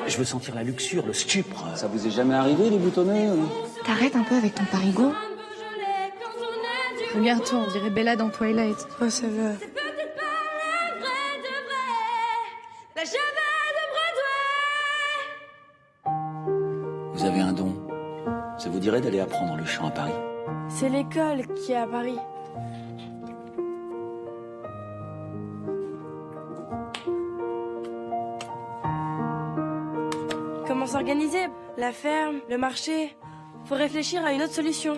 Je veux sentir la luxure, le stupre. Ça vous est jamais arrivé, les boutonneux? T'arrêtes un peu avec ton parigot. Regarde-toi, on dirait Bella dans Twilight. Oh, ça va. Vous avez un don. Ça vous dirait d'aller apprendre le chant à Paris? C'est l'école qui est à Paris. Comment s'organiser? La ferme, le marché. Faut réfléchir à une autre solution.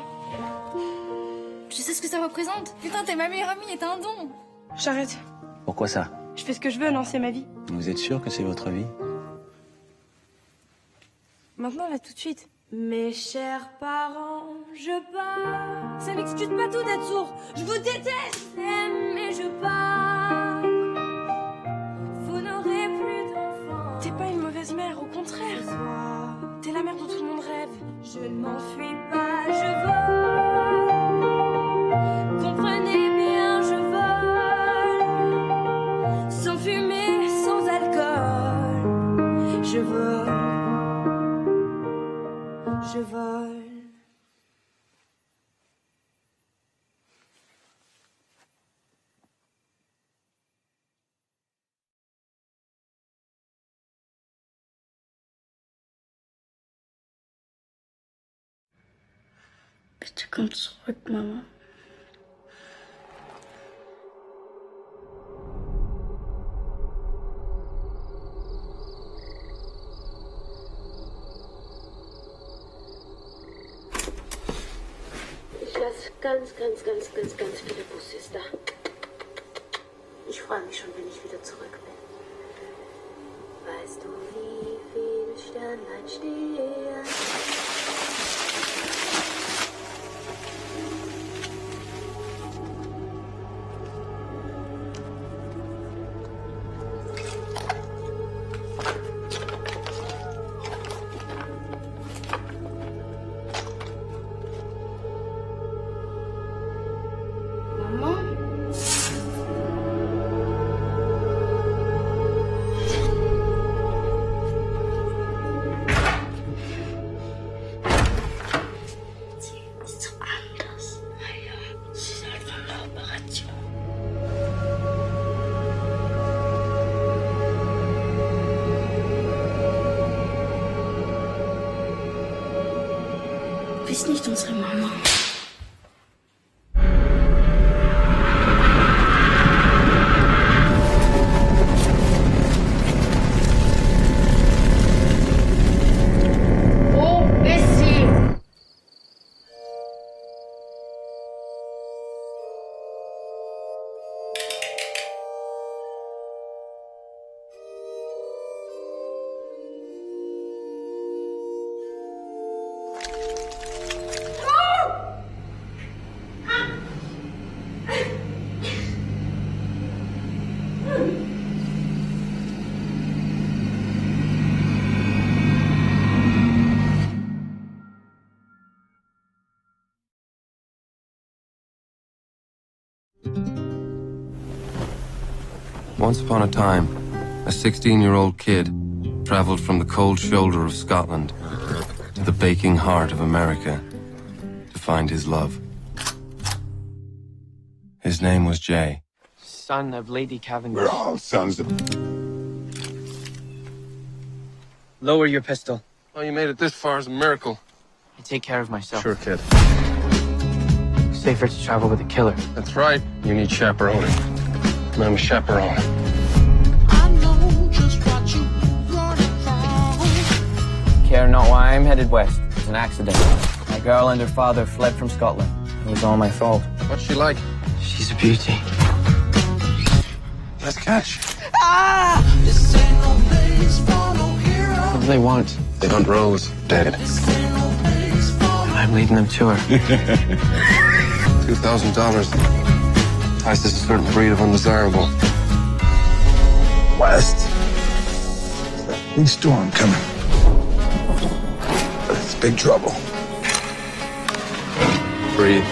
Je sais ce que ça représente. Putain, t'es ma meilleure amie et t'as un don. J'arrête. Pourquoi ça? Je fais ce que je veux, non, c'est ma vie. Vous êtes sûr que c'est votre vie? Maintenant, là, tout de suite. Mes chers parents, je pars. Ça m'excuse pas tout d'être sourd. Je vous déteste, mais je pars. Vous n'aurez plus d'enfants. T'es pas une mauvaise mère, au contraire. T'es la mère dont tout le monde rêve. Je ne m'enfuis pas, je vole. Comprenez bien, je vole. Sans fumée, sans alcool. Je vole. Je vole. Bitte komm zurück, Mama. Ich lasse ganz viele Busses da. Ich freue mich schon, wenn ich wieder zurück bin. Weißt du, wie viele Sternlein stehen? Du bist nicht unsere Mama. Wo ist sie? Once upon a time, a 16-year-old kid traveled from the cold shoulder of Scotland to the baking heart of America to find his love. His name was Jay. Son of Lady Cavendish. We're all sons of... Lower your pistol. Oh, you made it this far is a miracle. I take care of myself. Sure, kid. Safer to travel with a killer. That's right. You need chaperoning. And I'm a chaperone. Care not why I'm headed west. It's an accident. My girl and her father fled from Scotland. It was all my fault. What's she like? She's a beauty. Let's catch. What do they want? They hunt Rose. Dead. I'm leading them to her. $2,000. Entices a certain breed of undesirable. West. There's that big storm coming. But it's big trouble. Breathe.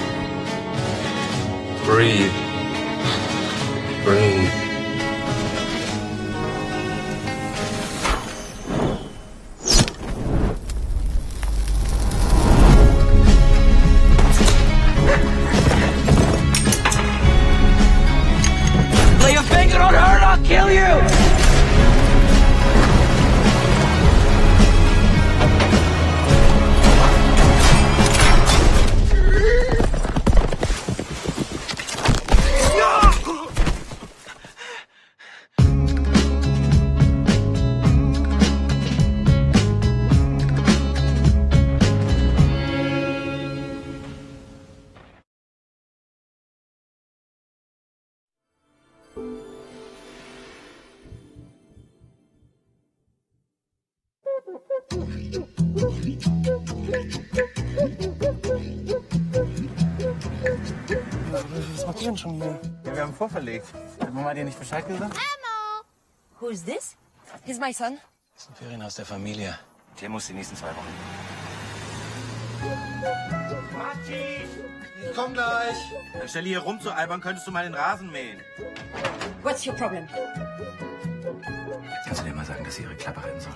Breathe. Breathe. vorverlegt. Hat Mama dir nicht Bescheid gesagt? Who's this? He's my son. Das ist ein Ferienhaus der Familie. Der muss die nächsten 2 Wochen. Martin! Ich komm gleich! Anstelle hier rumzualbern, könntest du mal den Rasen mähen. What's your problem? Kannst du dir mal sagen, dass sie ihre Klappe halten soll?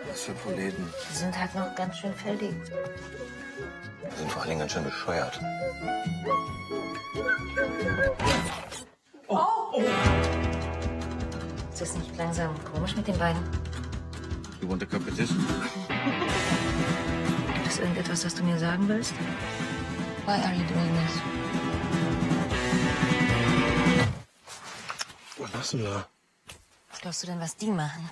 Was für Proleten. Die sind halt noch ganz schön verliebt. Die sind vor allen Dingen ganz schön bescheuert. Ist das nicht langsam komisch mit den beiden? You want a competition? Gibt es irgendetwas, was du mir sagen willst? Why are you doing this? Was machst du da? Was glaubst du denn, was die machen?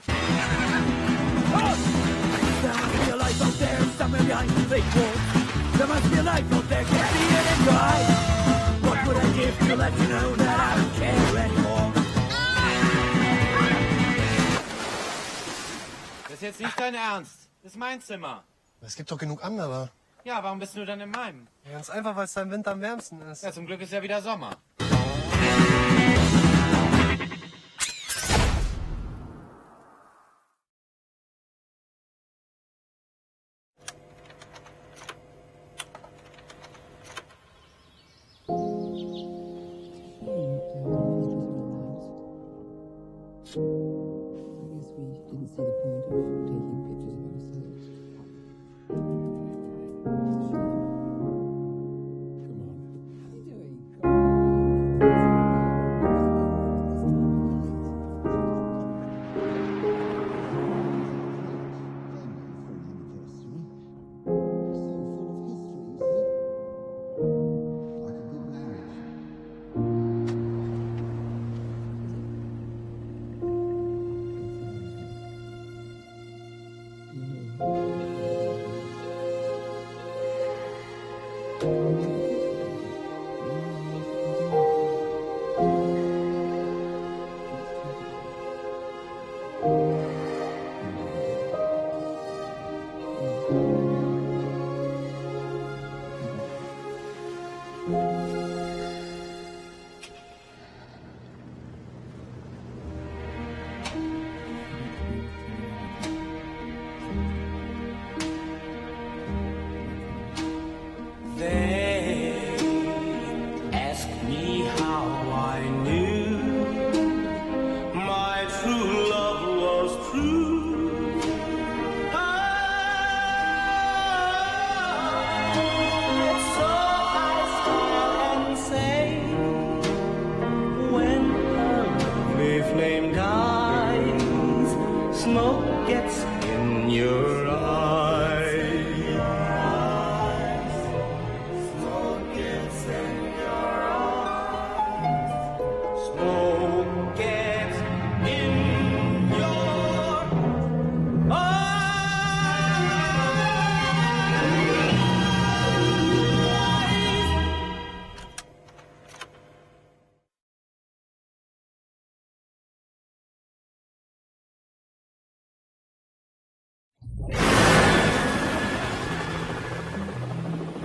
Das ist jetzt nicht dein Ernst. Das ist mein Zimmer. Es gibt doch genug andere. Ja, warum bist du dann in meinem? Ja, ganz einfach, weil es da im Winter am wärmsten ist. Ja, zum Glück ist ja wieder Sommer.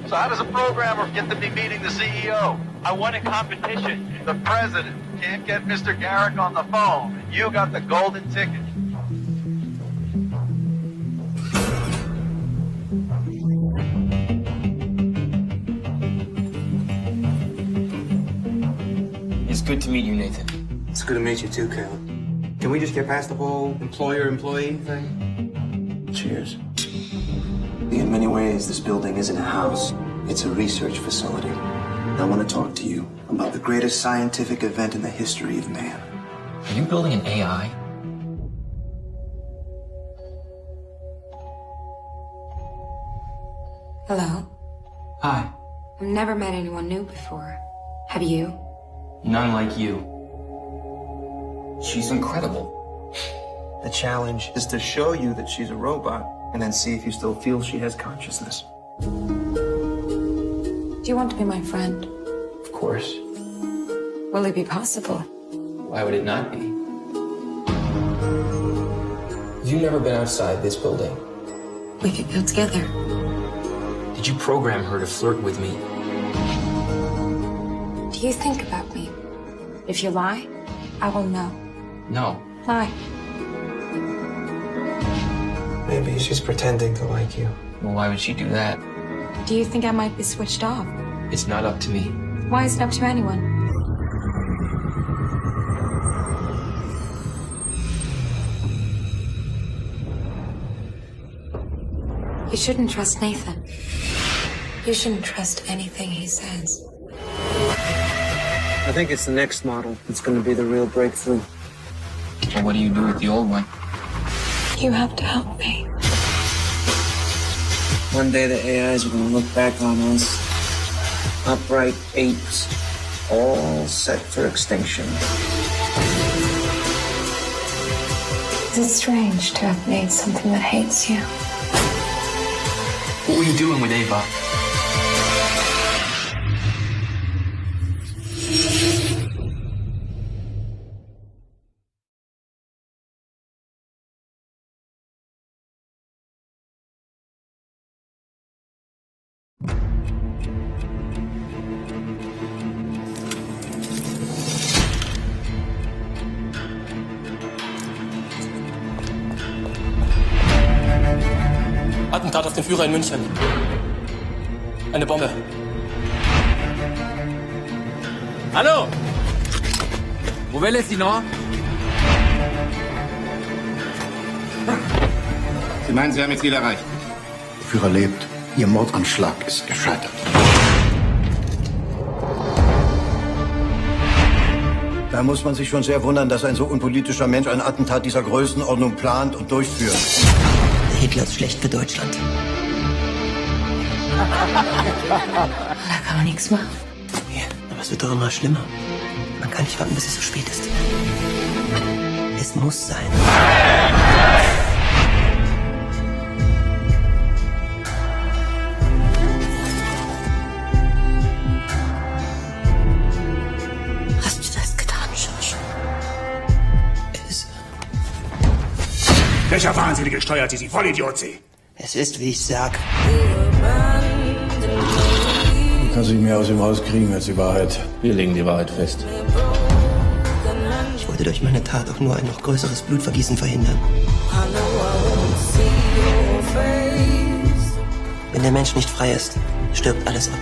So how does a programmer get to be meeting the CEO? I won a competition. The president can't get Mr. Garrick on the phone. You got the golden ticket. It's good to meet you, Nathan. It's good to meet you too, Caleb. Can we just get past the whole employer-employee thing? Cheers. In many ways, this building isn't a house. It's a research facility. I want to talk to you about the greatest scientific event in the history of man. Are you building an AI? Hello. Hi. I've never met anyone new before. Have you? None like you. She's incredible. The challenge is to show you that she's a robot and then see if you still feel she has consciousness. Do you want to be my friend? Of course. Will it be possible? Why would it not be? Have you never been outside this building? We could go together. Did you program her to flirt with me? do you think about me? If you lie, I will know. No. Lie. Maybe she's pretending to like you. Well, why would she do that? Do you think I might be switched off? It's not up to me. Why is it up to anyone? You shouldn't trust Nathan. You shouldn't trust anything he says. I think it's the next model that's going to be the real breakthrough. Well, what do you do with the old one? You have to help me. One day the AIs are going to look back on us. Upright apes, all set for extinction. Is it strange to have made something that hates you? What were you doing with Ava? Attentat auf den Führer in München. Eine Bombe. Hallo! Wo will es Sie noch? Sie meinen, Sie haben ihr Ziel erreicht? Der Führer lebt. Ihr Mordanschlag ist gescheitert. Da muss man sich schon sehr wundern, dass ein so unpolitischer Mensch ein Attentat dieser Größenordnung plant und durchführt. Hitler ist schlecht für Deutschland. Da kann man nichts machen. Ja, aber es wird doch immer schlimmer. Man kann nicht warten, bis es so spät ist. Es muss sein. Hast du das getan, Schorsch? Welcher Wahnsinnige steuert Sie Vollidiot, Sie? Es ist, wie ich sag. Du kannst dich mehr aus dem Haus kriegen als die Wahrheit. Wir legen die Wahrheit fest. Ich wollte durch meine Tat auch nur ein noch größeres Blutvergießen verhindern. Wenn der Mensch nicht frei ist, stirbt alles ab.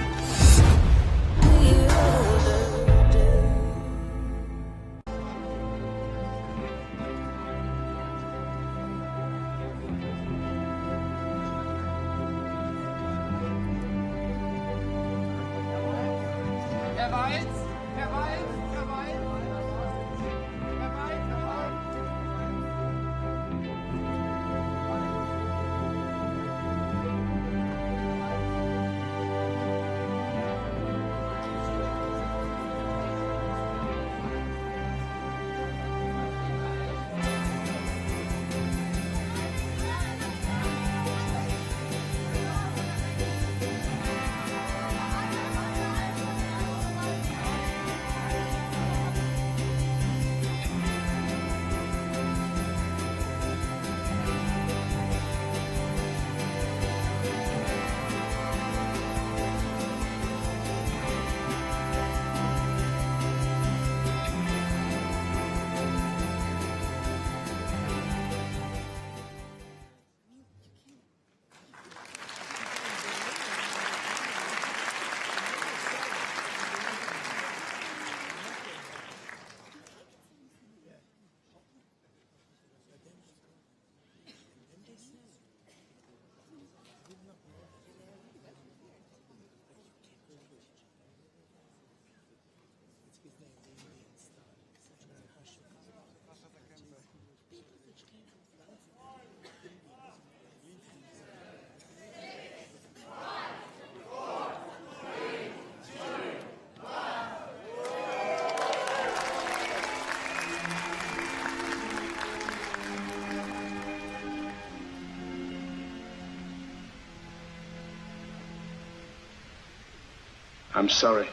I'm sorry,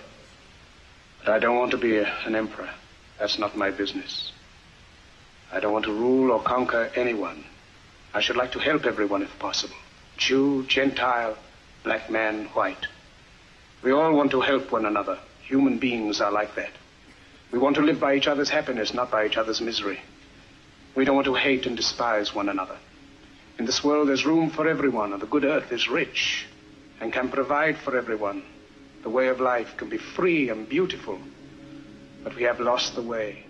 but I don't want to be an emperor. That's not my business. I don't want to rule or conquer anyone. I should like to help everyone if possible. Jew, Gentile, black man, white. We all want to help one another. Human beings are like that. We want to live by each other's happiness, not by each other's misery. We don't want to hate and despise one another. In this world, there's room for everyone, and the good earth is rich and can provide for everyone. The way of life can be free and beautiful, but we have lost the way.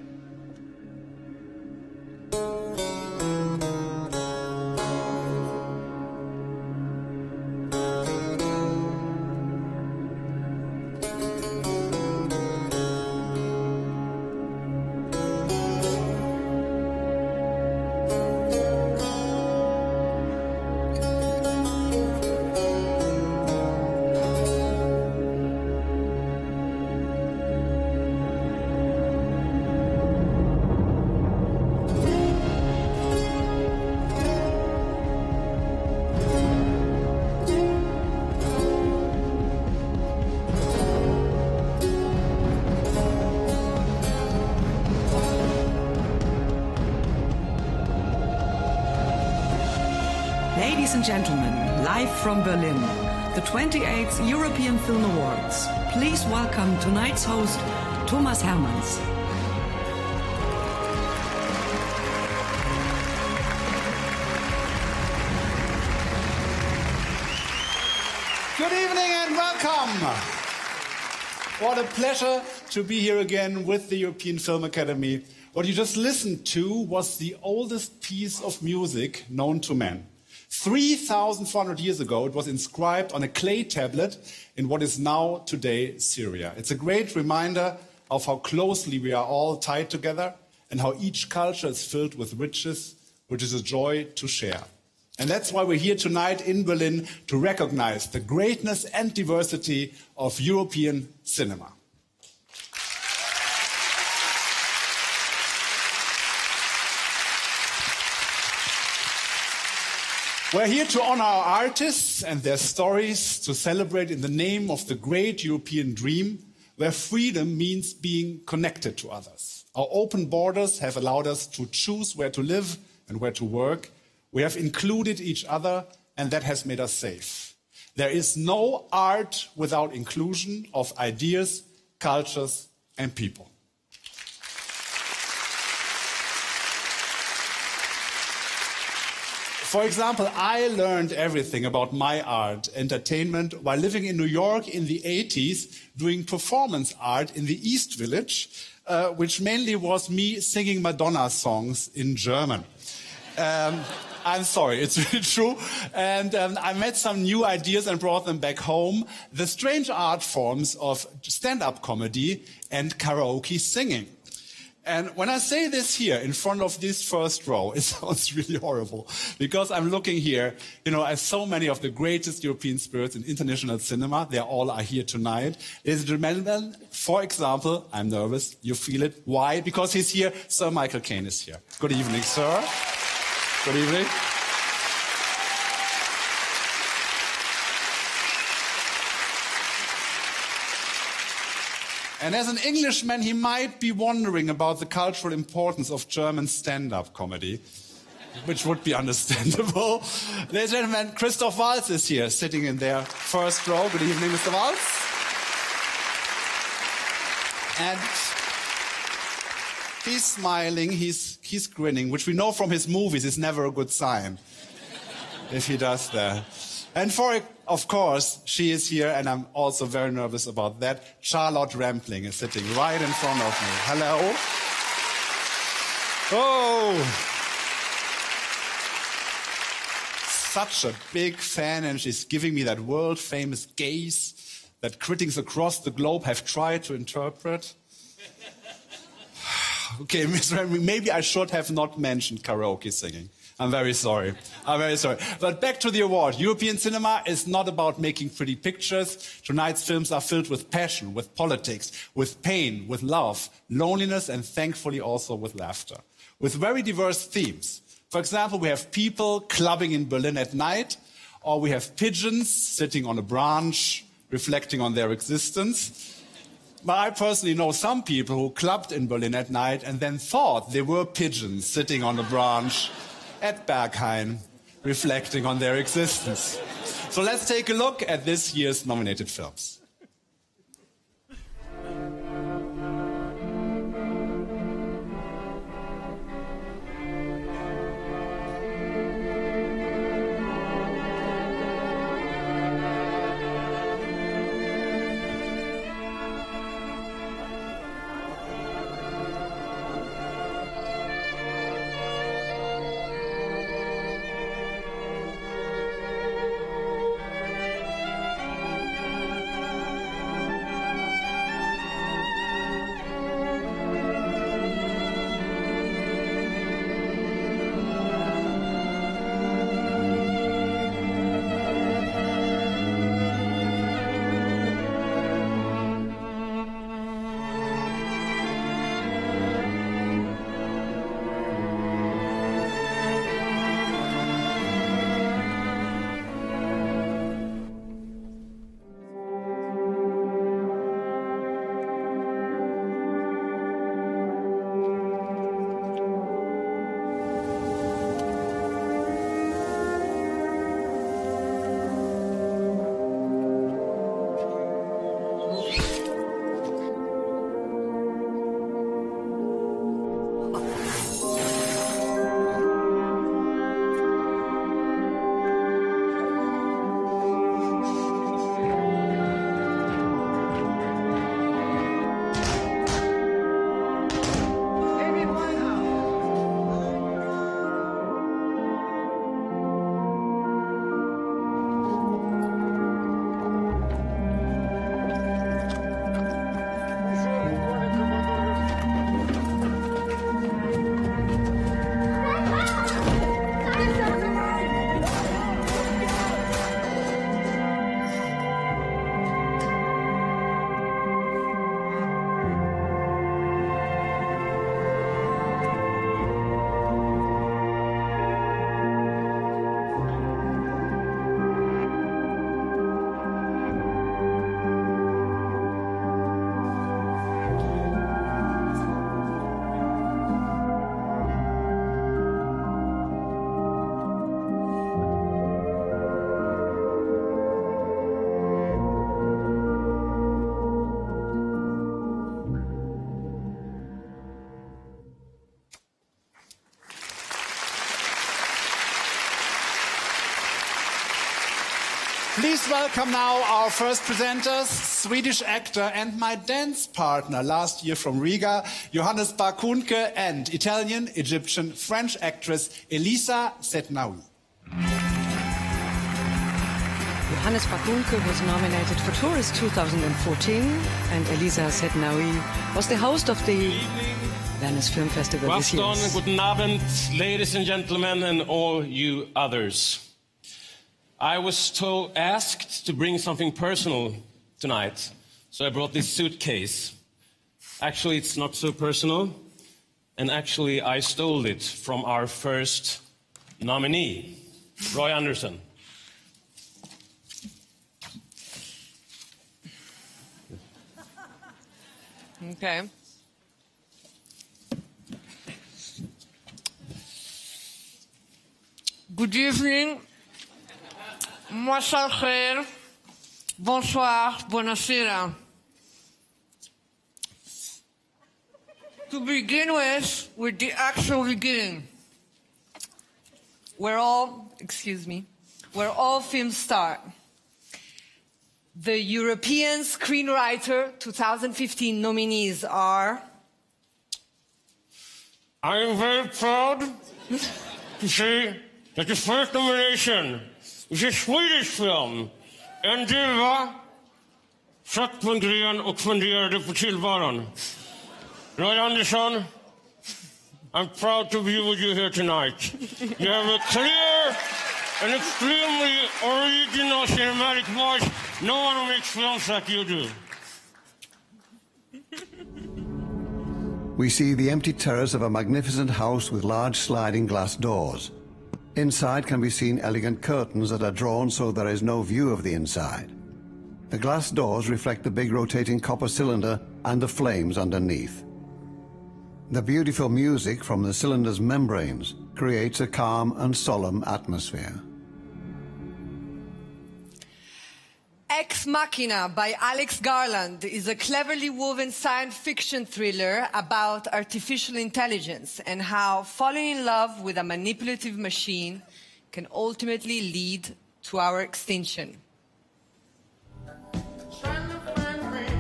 Ladies and gentlemen, live from Berlin, the 28th European Film Awards. Please welcome tonight's host, Thomas Hermans. Good evening and welcome. What a pleasure to be here again with the European Film Academy. What you just listened to was the oldest piece of music known to man. 3,400 years ago, it was inscribed on a clay tablet in what is now today Syria. It's a great reminder of how closely we are all tied together and how each culture is filled with riches, which is a joy to share. And that's why we're here tonight in Berlin to recognize the greatness and diversity of European cinema. We're here to honor our artists and their stories, to celebrate in the name of the great European dream, where freedom means being connected to others. Our open borders have allowed us to choose where to live and where to work. We have included each other, and that has made us safe. There is no art without inclusion of ideas, cultures, and people. For example, I learned everything about my art, entertainment, while living in New York in the 80s, doing performance art in the East Village, which mainly was me singing Madonna songs in German. I'm sorry, it's really true. And I met some new ideas and brought them back home. The strange art forms of stand-up comedy and karaoke singing. And when I say this here in front of this first row, it sounds really horrible because I'm looking here, at so many of the greatest European spirits in international cinema. They all are here tonight. Ladies and gentlemen, for example, I'm nervous. You feel it. Why? Because he's here. Sir Michael Caine is here. Good evening, sir. Good evening. And as an Englishman, he might be wondering about the cultural importance of German stand-up comedy, which would be understandable. Ladies and gentlemen, Christoph Waltz is here, sitting in their first row. Good evening, Mr. Waltz. And he's smiling, he's grinning, which we know from his movies is never a good sign, if he does that. And of course, she is here, and I'm also very nervous about that. Charlotte Rampling is sitting right in front of me. Hello. Oh. Such a big fan, and she's giving me that world-famous gaze that critics across the globe have tried to interpret. Okay, Ms. Rampling, maybe I should have not mentioned karaoke singing. I'm very sorry. But back to the award. European cinema is not about making pretty pictures. Tonight's films are filled with passion, with politics, with pain, with love, loneliness, and thankfully also with laughter. With very diverse themes. For example, we have people clubbing in Berlin at night, or we have pigeons sitting on a branch, reflecting on their existence. But I personally know some people who clubbed in Berlin at night and then thought they were pigeons sitting on a branch at Caine, reflecting on their existence. So let's take a look at this year's nominated films. Please welcome now our first presenters, Swedish actor and my dance partner last year from Riga, Johannes Bakunke, and Italian, Egyptian, French actress Elisa Setnaoui. Johannes Bakunke was nominated for Tourist 2014, and Elisa Setnaoui was the host of the Venice Film Festival this year. Guten Abend, ladies and gentlemen, and all you others. I was asked to bring something personal tonight, so I brought this suitcase. Actually, it's not so personal, and actually I stole it from our first nominee, Roy Andersson. Okay. Good evening. Masal khair. Bonsoir. Buonasera. To begin with the actual beginning. Where all films start. The European Screenwriter 2015 nominees are... I am very proud to say that the first nomination is a Swedish film. En duva satt på en gren och funderade på tillvaron. Roy Andersson, I'm proud to be with you here tonight. You have a clear and extremely original cinematic voice. No one makes films like you do. We see the empty terrace of a magnificent house with large sliding glass doors. Inside can be seen elegant curtains that are drawn so there is no view of the inside. The glass doors reflect the big rotating copper cylinder and the flames underneath. The beautiful music from the cylinder's membranes creates a calm and solemn atmosphere. Ex Machina by Alex Garland is a cleverly woven science fiction thriller about artificial intelligence and how falling in love with a manipulative machine can ultimately lead to our extinction.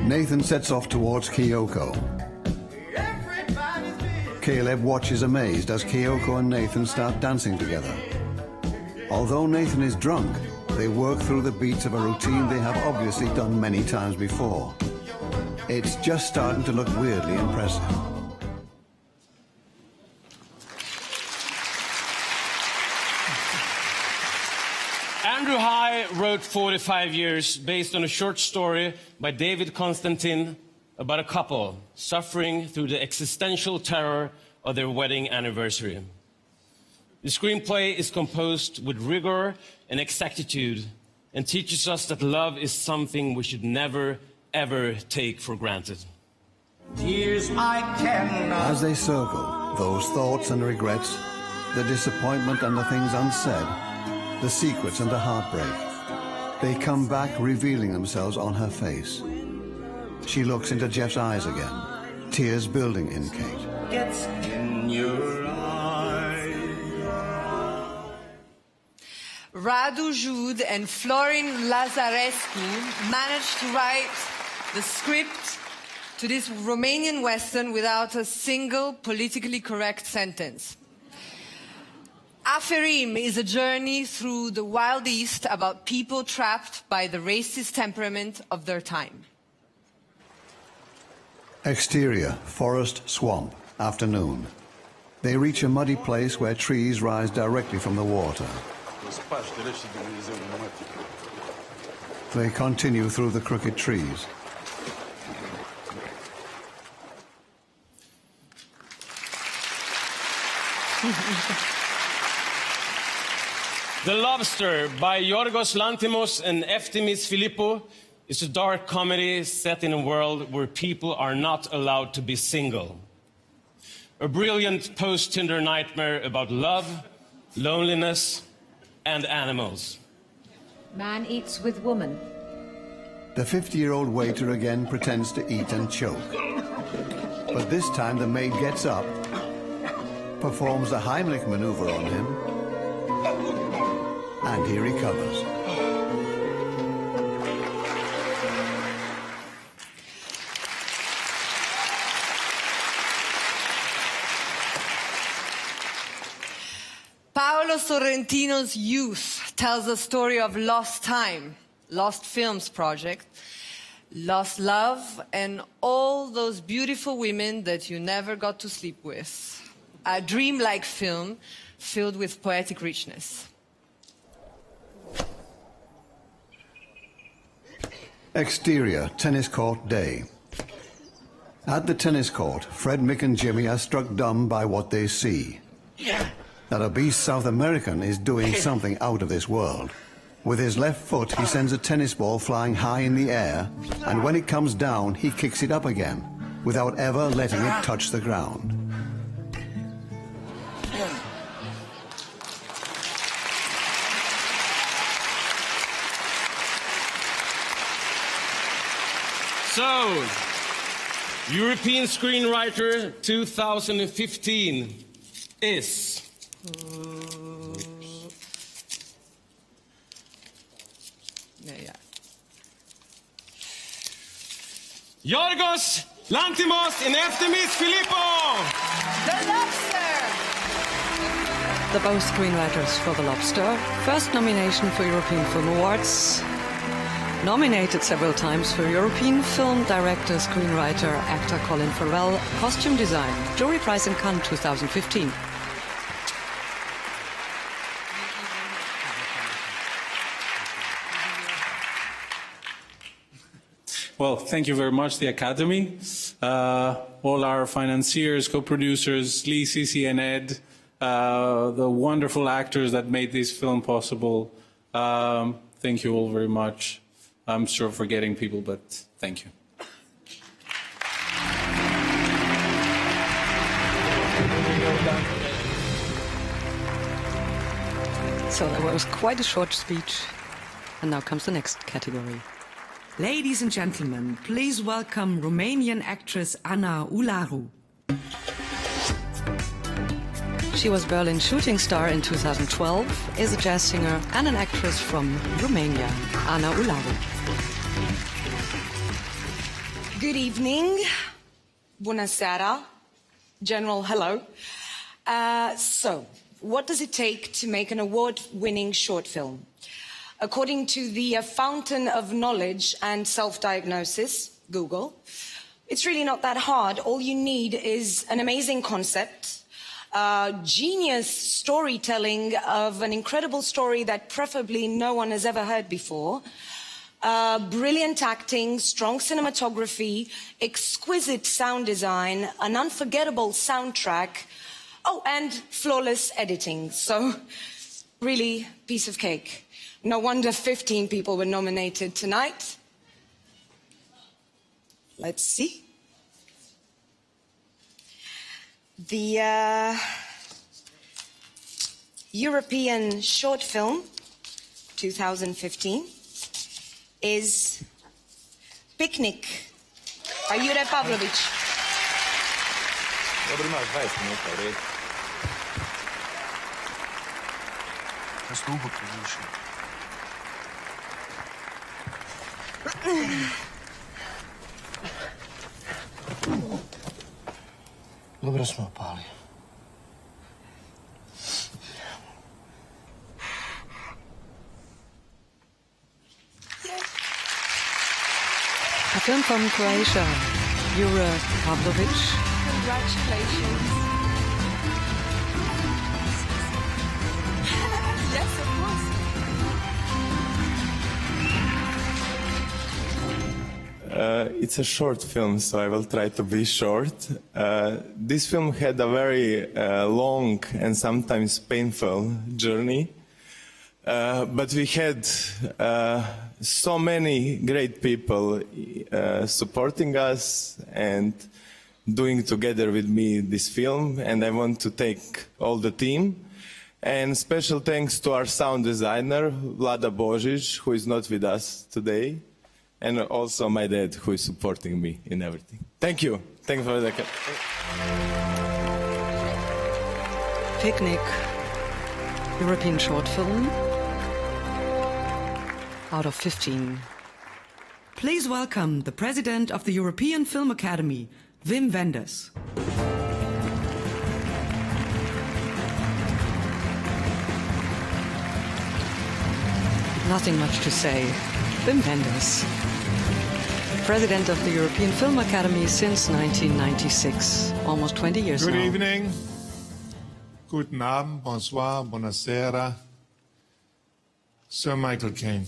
Nathan sets off towards Kyoko. Caleb watches amazed as Kyoko and Nathan start dancing together. Although Nathan is drunk, they work through the beats of a routine they have obviously done many times before. It's just starting to look weirdly impressive. Andrew High wrote 45 Years based on a short story by David Constantine about a couple suffering through the existential terror of their wedding anniversary. The screenplay is composed with rigor and exactitude and teaches us that love is something we should never, ever take for granted. As they circle, those thoughts and regrets, the disappointment and the things unsaid, the secrets and the heartbreak, they come back revealing themselves on her face. She looks into Jeff's eyes again, tears building in Kate. Gets in your Radu Jud and Florin Lazarescu managed to write the script to this Romanian Western without a single politically correct sentence. Aferim is a journey through the Wild East about people trapped by the racist temperament of their time. Exterior, forest, swamp, afternoon. They reach a muddy place where trees rise directly from the water. They continue through the crooked trees. The Lobster by Yorgos Lanthimos and Eftimis Philippou is a dark comedy set in a world where people are not allowed to be single. A brilliant post-Tinder nightmare about love, loneliness, and animals. Man eats with woman. The 50-year-old waiter again pretends to eat and choke. But this time the maid gets up, performs the Heimlich maneuver on him, and he recovers. Paolo Sorrentino's youth tells a story of lost time, lost films project, lost love, and all those beautiful women that you never got to sleep with. A dreamlike film filled with poetic richness. Exterior, tennis court day. At the tennis court, Fred, Mick and Jimmy are struck dumb by what they see. That obese South American is doing something out of this world. With his left foot, he sends a tennis ball flying high in the air, and when it comes down, he kicks it up again, without ever letting it touch the ground. So, European Screenwriter 2015 is... Yorgos Lanthimos in Eftemis Filippo! The Lobster! They're both screenwriters for The Lobster. First nomination for European Film Awards. Nominated several times for European Film Director, Screenwriter, Actor Colin Farrell, Costume Design, Jury Prize in Cannes 2015. Well, thank you very much, the Academy, all our financiers, co-producers, Lee, Cici, and Ed, the wonderful actors that made this film possible. Thank you all very much. I'm sure forgetting people, but thank you. So that was quite a short speech. And now comes the next category. Ladies and gentlemen, please welcome Romanian actress Ana Ularu. She was Berlin Shooting Star in 2012, is a jazz singer and an actress from Romania. Ana Ularu. Good evening. Bună seara. General, hello. So, what does it take to make an award-winning short film? According to the fountain of knowledge and self-diagnosis, Google, it's really not that hard. All you need is an amazing concept, genius storytelling of an incredible story that preferably no one has ever heard before, brilliant acting, strong cinematography, exquisite sound design, an unforgettable soundtrack, and flawless editing. So, really, piece of cake. No wonder 15 people were nominated tonight. Let's see. The European Short Film 2015 is Picnic by Jure Pavlović. Dobro, imaš 20 minuta, u redu. Ja sam duboko ušao. Dobro smo opali. A film from Croatia, Jure Pavlović. Congratulations. Yes, of course. It's a short film, so I will try to be short. This film had a very long and sometimes painful journey, but we had so many great people supporting us and doing together with me this film, and I want to thank all the team. And special thanks to our sound designer, Vlada Božić, who is not with us today, and also my dad, who is supporting me in everything. Thank you. Thank you for the... Picnic, European short film, out of 15. Please welcome the President of the European Film Academy, Wim Wenders. Nothing much to say. Wim Wenders, President of the European Film Academy since 1996, almost 20 years Good now. evening. Guten Abend, bonsoir, buonasera. Sir Michael Caine,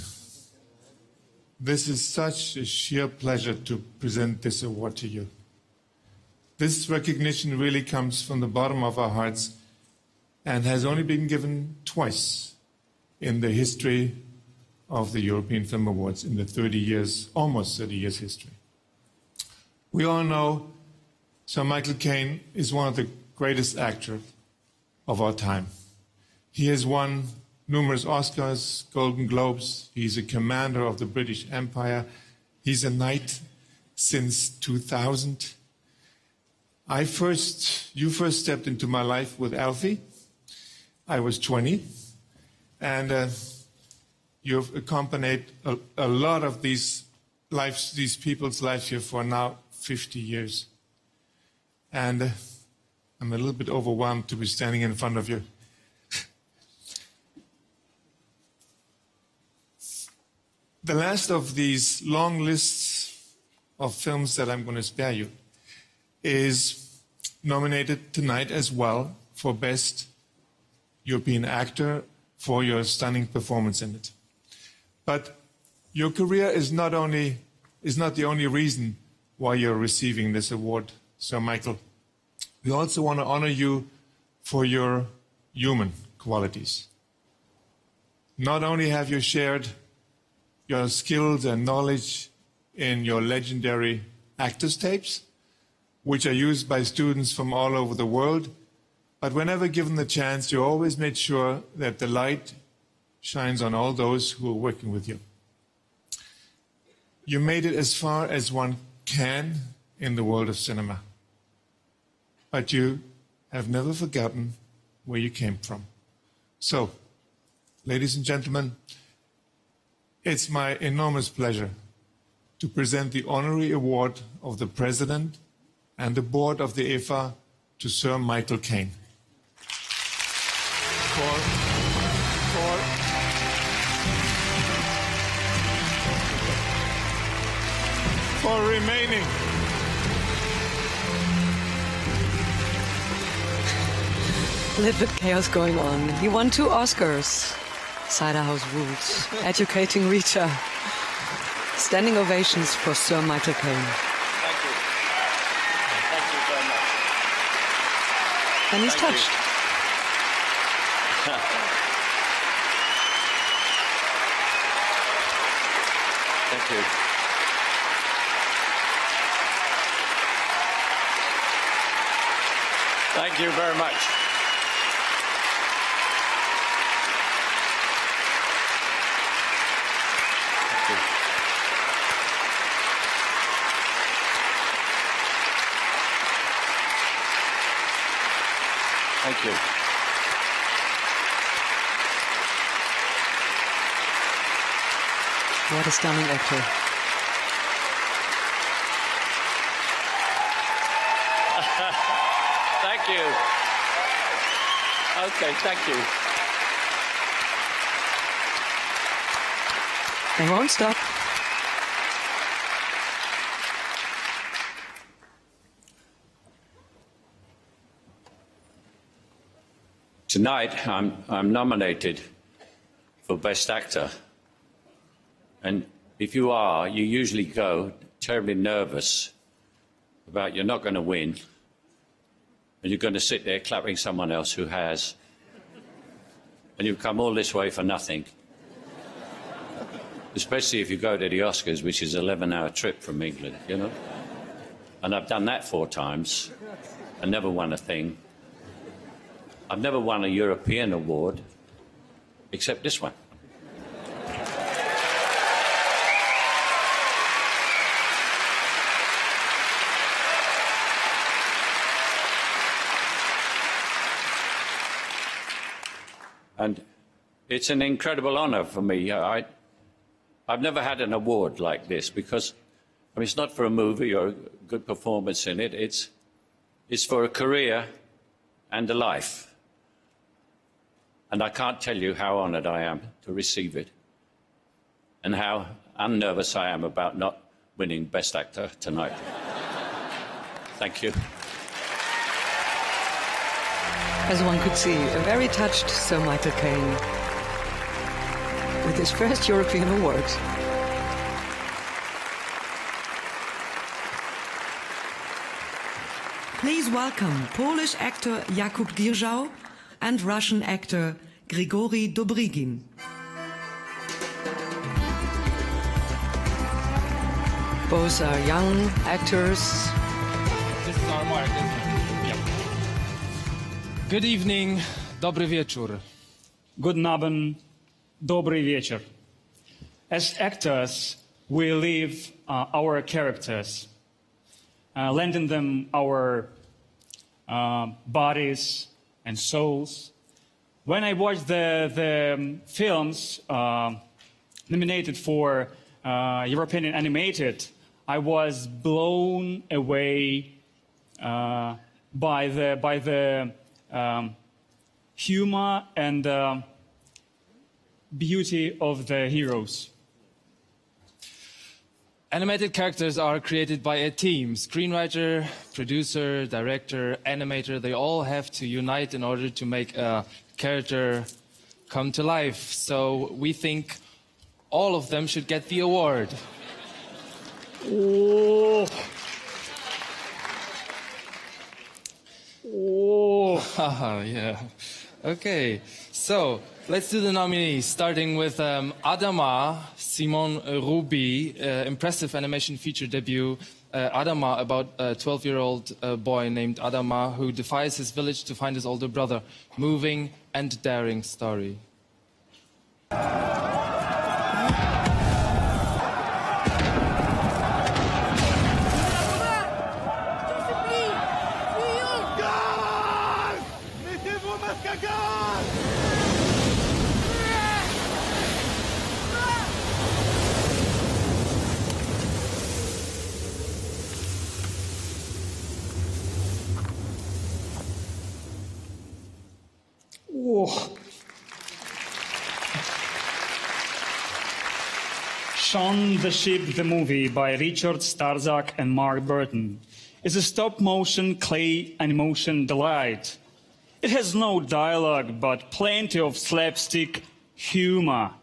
this is such a sheer pleasure to present this award to you. This recognition really comes from the bottom of our hearts and has only been given twice in the history of the European Film Awards in the 30 years, almost 30 years history. We all know Sir Michael Caine is one of the greatest actors of our time. He has won numerous Oscars, Golden Globes. He's a commander of the British Empire. He's a knight since 2000. You first stepped into my life with Alfie. I was 20. And you've accompanied a lot of these people's lives here for now 50 years. And I'm a little bit overwhelmed to be standing in front of you. The last of these long lists of films that I'm going to spare you is nominated tonight as well for Best European Actor for your stunning performance in it. But your career is not the only reason why you're receiving this award, Sir Michael. We also want to honor you for your human qualities. Not only have you shared your skills and knowledge in your legendary actors tapes, which are used by students from all over the world, but whenever given the chance, you always made sure that the light shines on all those who are working with you. You made it as far as one can in the world of cinema, but you have never forgotten where you came from. So, ladies and gentlemen, it's my enormous pleasure to present the honorary award of the President and the Board of the EFA to Sir Michael Caine. For remaining Little chaos going on. He won 2 Oscars. Cider House Rules. Educating Rita. Standing ovations for Sir Michael Caine. Thank you. Thank you very much. And he's Thank touched. Thank you. Thank you very much. Thank you. What a stunning actor. Thank you. Okay, thank you. They won't stop. Tonight, I'm nominated for Best Actor. And if you are, you usually go terribly nervous about you're not going to win. And you're going to sit there clapping someone else who has. And you've come all this way for nothing. Especially if you go to the Oscars, which is an 11-hour trip from England, you know? And I've done that 4 times. I never won a thing. I've never won a European award, except this one. And it's an incredible honor for me. I've never had an award like this because, I mean, it's not for a movie or a good performance in it. It's for a career and a life. And I can't tell you how honored I am to receive it. and how unnervous I am about not winning Best Actor tonight. Thank you. As one could see, a very touched Sir Michael Caine with his first European award. Please welcome Polish actor Jakub Gierżał and Russian actor Grigory Dobrygin. Both are young actors. This is our mark, isn't it? Yep. Good evening, dobry wieczór. Guten Abend, dobry wieczór. As actors, we live our characters, lending them our bodies and souls. When I watched the films nominated for European Animated, I was blown away by the humor and beauty of the heroes. Animated characters are created by a team. Screenwriter, producer, director, animator, they all have to unite in order to make a character come to life. So we think all of them should get the award. Oh. Oh. Yeah. Okay. So let's do the nominees, starting with Adama, Simon Ruby, impressive animation feature debut. Adama, about a 12-year-old boy named Adama who defies his village to find his older brother. Moving and daring story. Shaun the Sheep, the movie by Richard Starzak and Mark Burton, is a stop-motion clay animation delight. It has no dialogue, but plenty of slapstick humor.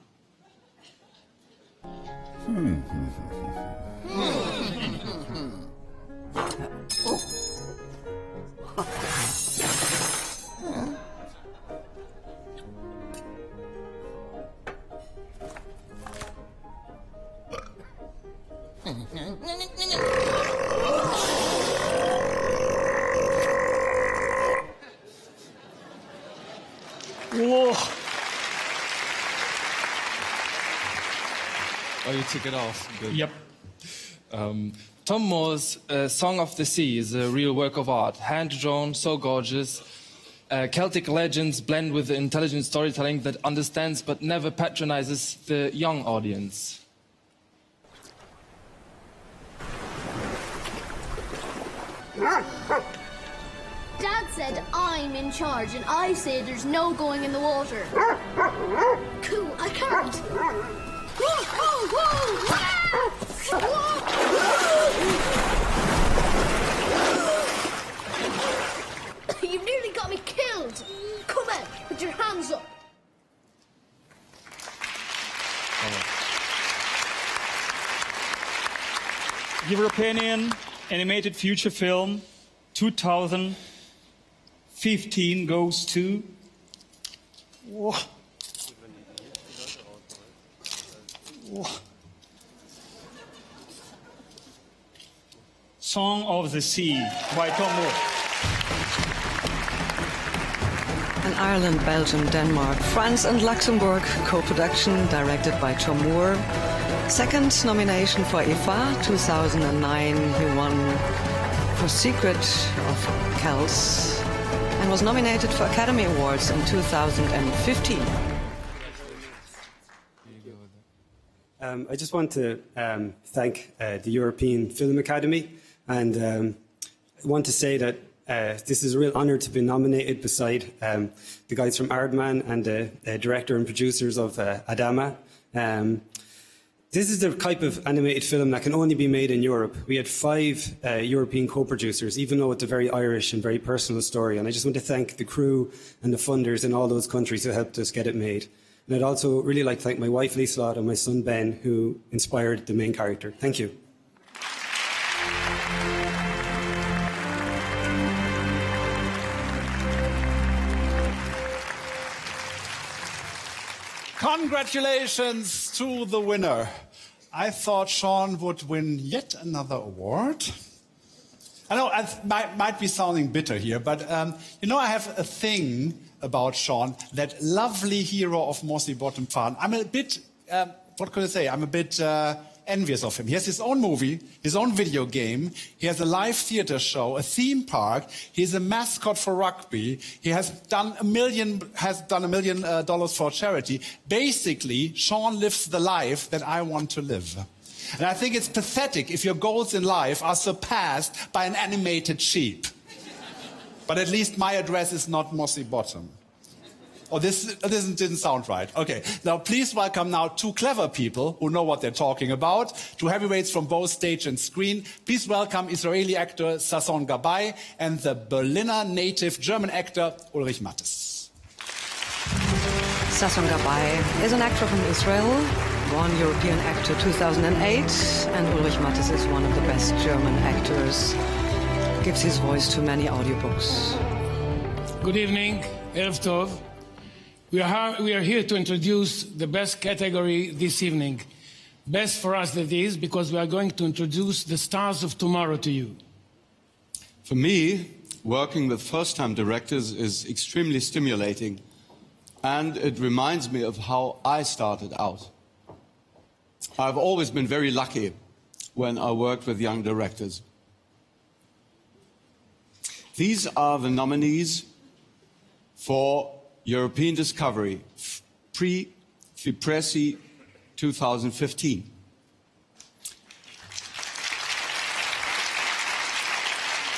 Oh, you took it off. Good. Yep. Tom Moore's Song of the Sea is a real work of art. Hand-drawn, so gorgeous. Celtic legends blend with the intelligent storytelling that understands but never patronizes the young audience. Dad said I'm in charge, and I say there's no going in the water. Cool, I can't. Whoa, whoa, whoa. You nearly got me killed. Come on, put your hands up. European Animated Feature Film 2015 goes to... Whoa. Whoa. Song of the Sea by Tom Moore. And Ireland, Belgium, Denmark, France and Luxembourg co-production directed by Tom Moore. Second nomination for IFA 2009. He won for Secret of Kells and was nominated for Academy Awards in 2015. I just want to thank the European Film Academy, and I want to say that this is a real honour to be nominated beside the guys from Aardman and the director and producers of Adama. This is the type of animated film that can only be made in Europe. We had 5 European co-producers, even though it's a very Irish and very personal story. And I just want to thank the crew and the funders in all those countries who helped us get it made. And I'd also really like to thank my wife, Liselott, and my son, Ben, who inspired the main character. Thank you. Congratulations to the winner. I thought Sean would win yet another award. I know I might be sounding bitter here, but you know, I have a thing about Sean, that lovely hero of Mossy Bottom Farm. I'm a bit, what could I say? I'm a bit envious of him. He has his own movie, his own video game. He has a live theater show, a theme park. He's a mascot for rugby. He has done $1 million for charity. Basically, Sean lives the life that I want to live. And I think it's pathetic if your goals in life are surpassed by an animated sheep. But at least my address is not Mossy Bottom. Oh, this didn't sound right. Okay, now please welcome now 2 clever people who know what they're talking about, 2 heavyweights from both stage and screen. Please welcome Israeli actor Sasson Gabay and the Berliner native German actor Ulrich Mattes. Sasson Gabay is an actor from Israel, won European Actor 2008, and Ulrich Mattes is one of the best German actors. Gives his voice to many audiobooks. Good evening, Erev Tov. We are here to introduce the best category this evening. Best for us, that is, because we are going to introduce the stars of tomorrow to you. For me, working with first-time directors is extremely stimulating, and it reminds me of how I started out. I've always been very lucky when I worked with young directors. These are the nominees for European Discovery, Fipressi 2015.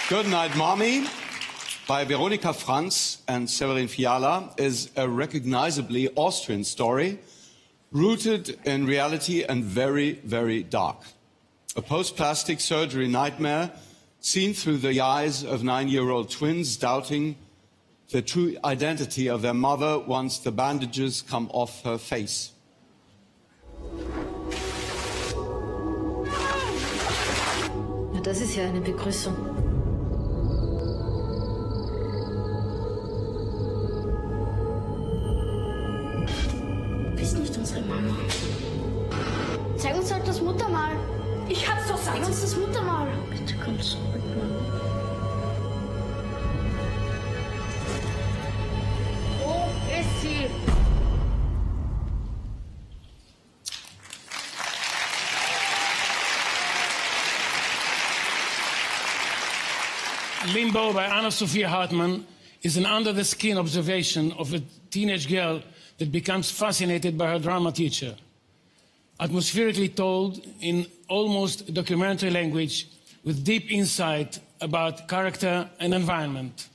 Good Night Mommy by Veronika Franz and Severin Fiala is a recognizably Austrian story, rooted in reality and very, very dark. A post-plastic surgery nightmare seen through the eyes of 9-year-old twins doubting the true identity of their mother once the bandages come off her face. Na, das ist ja eine Begrüßung. Du bist nicht unsere Mama. Zeig uns halt das Muttermal. Ich hab's doch gesagt. Zeig uns das Muttermal. Bitte komm zurück, Mama. Limbo by Anna-Sophia Hartmann is an under-the-skin observation of a teenage girl that becomes fascinated by her drama teacher. Atmospherically told in almost documentary language with deep insight about character and environment.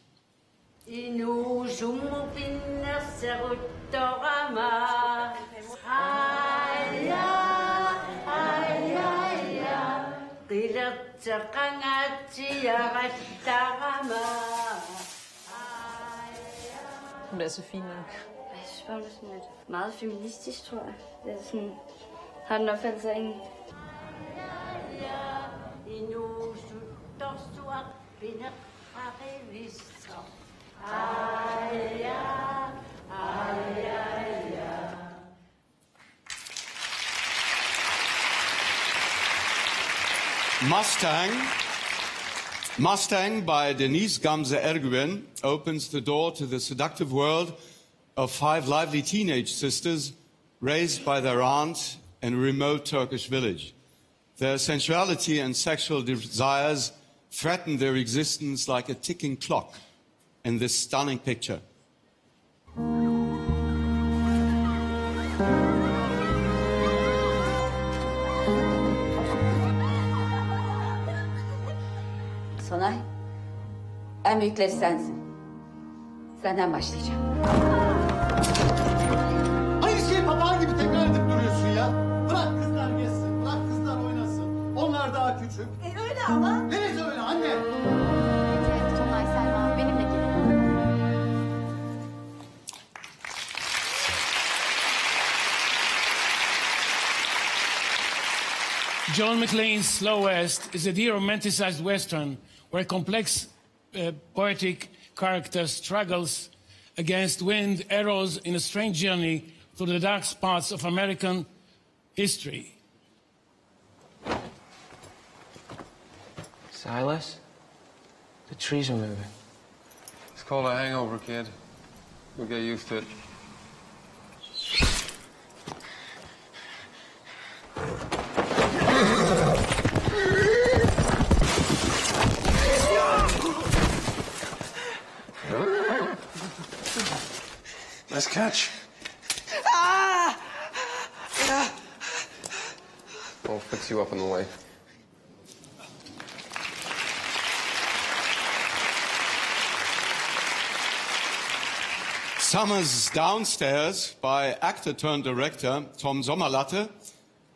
Hun er så fin nok. Jeg synes bare, det er sådan lidt meget feministisk, tror jeg. Det er sådan, har den opfattelse af en. Mustang by Denise Gamze Ergüven opens the door to the seductive world of 5 lively teenage sisters raised by their aunt in a remote Turkish village. Their sensuality and sexual desires threaten their existence like a ticking clock in this stunning picture. Sonay, en büyükleri sensin. Senden başlayacağım. Aynı şeyi papağan gibi tekrar edip duruyorsun ya. Bırak kızlar gelsin. John McClane's Slow West is a de-romanticized Western where a complex, poetic character struggles against wind, arrows in a strange journey through the dark spots of American history. Silas, the trees are moving. It's called a hangover, kid. We'll get used to it. Nice catch. Ah! Yeah. I'll fix you up on the way. Summer's Downstairs by actor-turned-director Tom Sommerlatte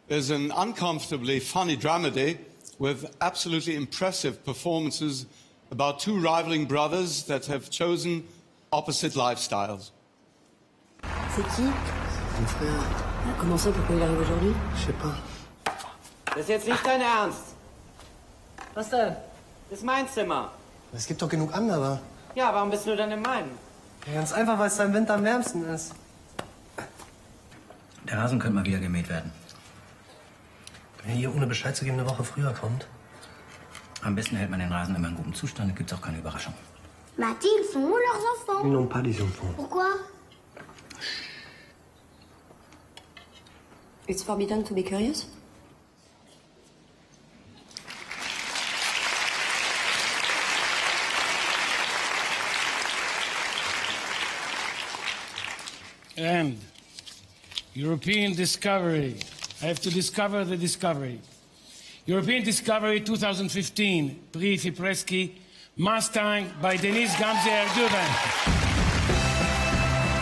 is an uncomfortably funny dramedy with absolutely impressive performances about two rivaling brothers that have chosen opposite lifestyles. C'est qui? Mon frère. Ah, comment ça, pourquoi il arrive aujourd'hui? Je sais pas. Das ist jetzt nicht dein Ernst. Was denn? Das ist mein Zimmer. Es gibt doch genug andere. Ja, warum bist du dann in meinem? Ja, ganz einfach, weil es da im Winter am wärmsten ist. Der Rasen könnte mal wieder gemäht werden. Wenn ihr hier ohne Bescheid zu geben eine Woche früher kommt. Am besten hält man den Rasen immer in gutem Zustand, dann gibt's auch keine Überraschung. Mathilde, sont où leurs enfants? Ils n'ont pas des enfants. Pourquoi? It's forbidden to be curious? And European Discovery. I have to discover the discovery. European Discovery 2015, Prix Fipreschi, Mustang by Denise Gamze-Ergüven.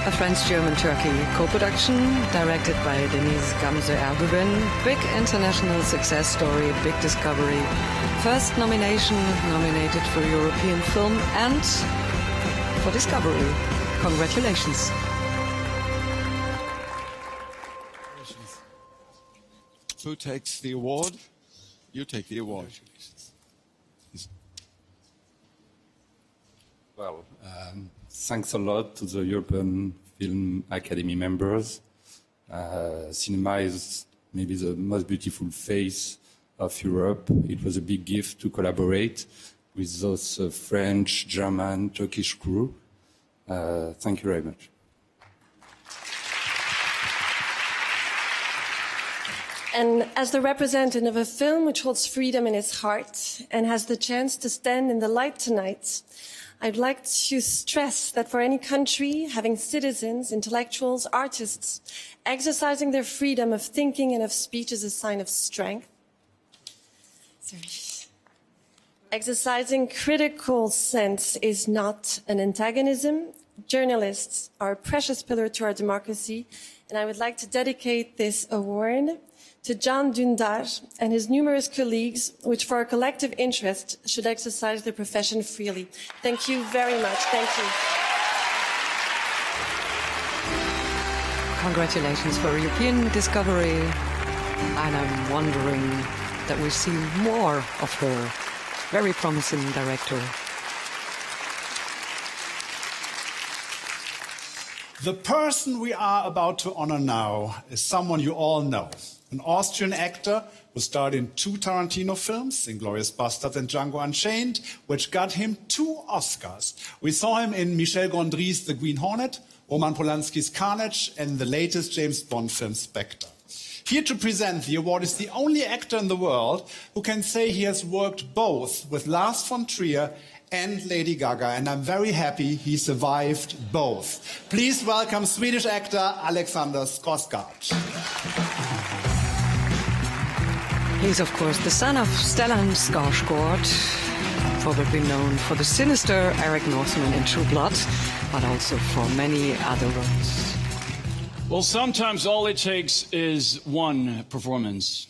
A French-German-Turkey co-production directed by Denise Gamze-Ergüven. Big international success story, big discovery. First nomination nominated for European film and for Discovery. Congratulations. Who takes the award? You take the award. Well, thanks a lot to the European Film Academy members. Cinema is maybe the most beautiful face of Europe. It was a big gift to collaborate with those French, German, Turkish crew. Thank you very much. And as the representative of a film which holds freedom in its heart and has the chance to stand in the light tonight, I'd like to stress that for any country having citizens, intellectuals, artists, exercising their freedom of thinking and of speech is a sign of strength. Exercising critical sense is not an antagonism. Journalists are a precious pillar to our democracy, and I would like to dedicate this award to Can Dündar and his numerous colleagues, which for our collective interest should exercise their profession freely. Thank you very much. Thank you. Congratulations for European Discovery. And I'm wondering that we see more of her. Very promising director. The person we are about to honor now is someone you all know. An Austrian actor who starred in 2 Tarantino films, Inglourious Basterds and Django Unchained, which got him 2 Oscars. We saw him in Michel Gondry's The Green Hornet, Roman Polanski's Carnage, and the latest James Bond film Spectre. Here to present the award is the only actor in the world who can say he has worked both with Lars von Trier and Lady Gaga, and I'm very happy he survived both. Please welcome Swedish actor Alexander Skarsgård. He's, of course, the son of Stellan Skarsgård, probably known for the sinister Eric Northman in True Blood, but also for many other roles. Well, sometimes all it takes is one performance.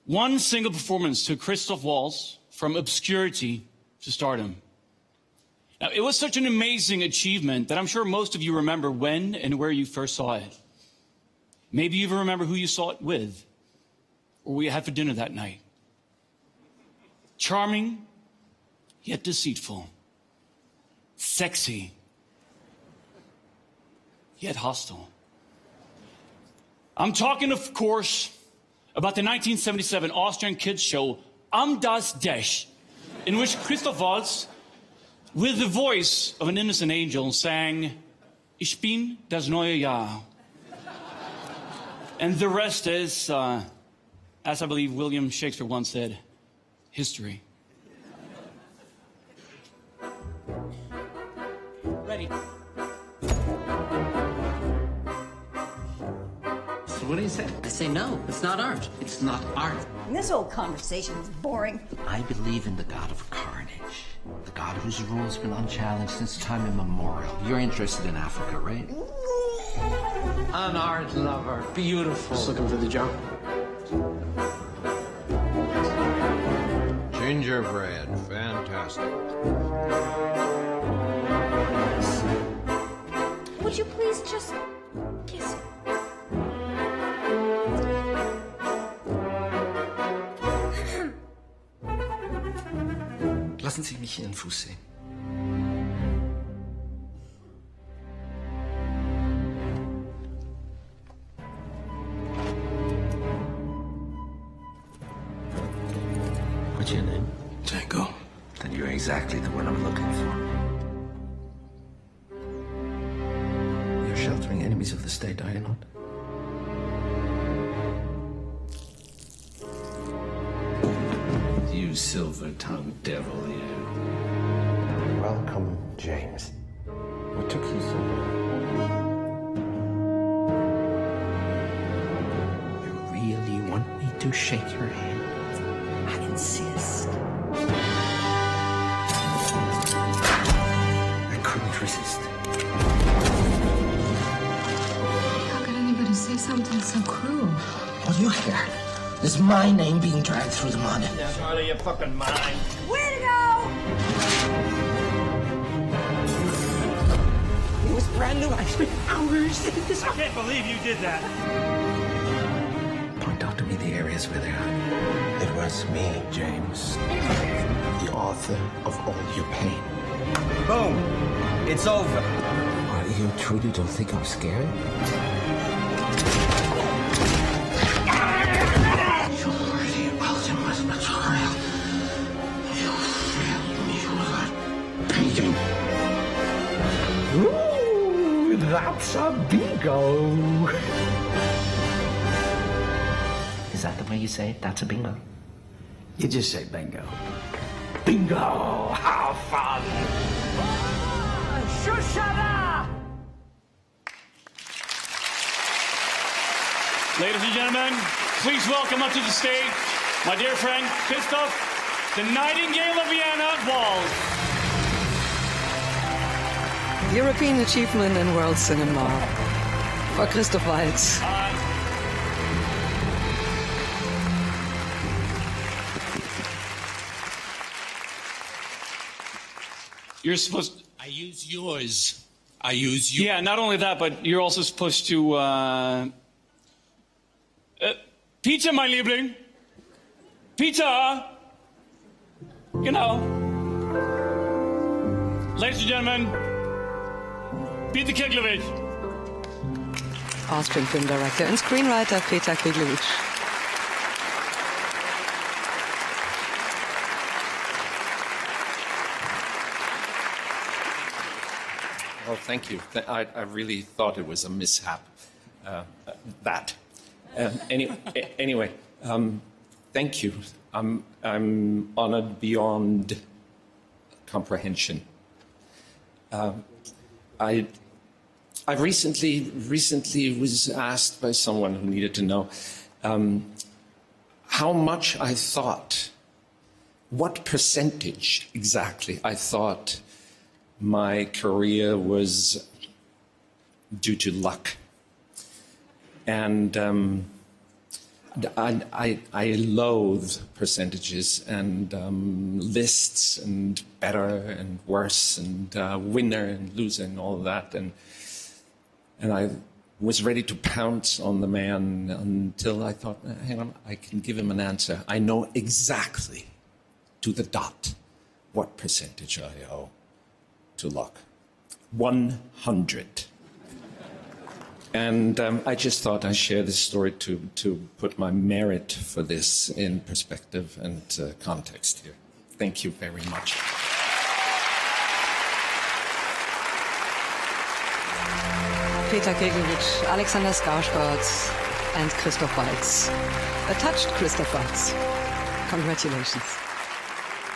One single performance to Christoph Waltz from obscurity to stardom. Now, it was such an amazing achievement that I'm sure most of you remember when and where you first saw it. Maybe you even remember who you saw it with. where we had for dinner that night. Charming, yet deceitful. Sexy, yet hostile. I'm talking, of course, about the 1977 Austrian kids show Am das Desch, in which Christoph Waltz, with the voice of an innocent angel, sang Ich bin das neue Jahr. And the rest is, as I believe William Shakespeare once said, history. Ready. So what do you say? I say no, it's not art. It's not art. This whole conversation is boring. I believe in the god of carnage. The god whose rule has been unchallenged since time immemorial. You're interested in Africa, right? An art lover. Beautiful. Just looking for the job. Gingerbread. Fantastic. Would you please just kiss him? Lassen Sie mich Ihren Fuß sehen. What's your name? Django. Then you're exactly the one I'm looking for. You're sheltering enemies of the state, are you not? You silver-tongued devil, you. Welcome, James. What took you so long? You really want me to shake your hand? I insist. I couldn't resist. How could anybody say something so cruel? What do you care? There's my name being dragged through the mud. That's out of your fucking mind. Way to go! It was brand new. I spent hours in this. I can't believe you did that. Point out to me the areas where they are. It was me, James. The author of all your pain. Boom. It's over. What, you truly don't think I'm scared? Betrayal. You failed me without paying. Ooh, that's a bingo. Is that the way you say it? That's a bingo? You just say bingo. Bingo! How fun! Shushada! Ladies and gentlemen, please welcome up to the stage my dear friend, Christoph, the Nightingale of Vienna, Waltz. European Achievement in World Cinema for Christoph Waltz. You're supposed. I use yours. I use you. Yeah, not only that, but you're also supposed to. Pizza, my Liebling. Pizza. You know. Ladies and gentlemen, Peter Kiglowitz. Austrian film director and screenwriter Peter Kiglowitz. Well, thank you. I really thought it was a mishap. Anyway, thank you. I'm honored beyond comprehension. I recently was asked by someone who needed to know how much I thought, what percentage exactly I thought my career was due to luck. And I loathe percentages and lists and better and worse and winner and loser and all of that. And I was ready to pounce on the man until I thought, hang on, I can give him an answer. I know exactly, to the dot, what percentage I owe to luck. 100. And I just thought I'd share this story to put my merit for this in perspective and context here. Thank you very much. Peter Keglowitsch, Alexander Skarsgård, and Christoph Waltz. A touched Christoph Waltz. Congratulations.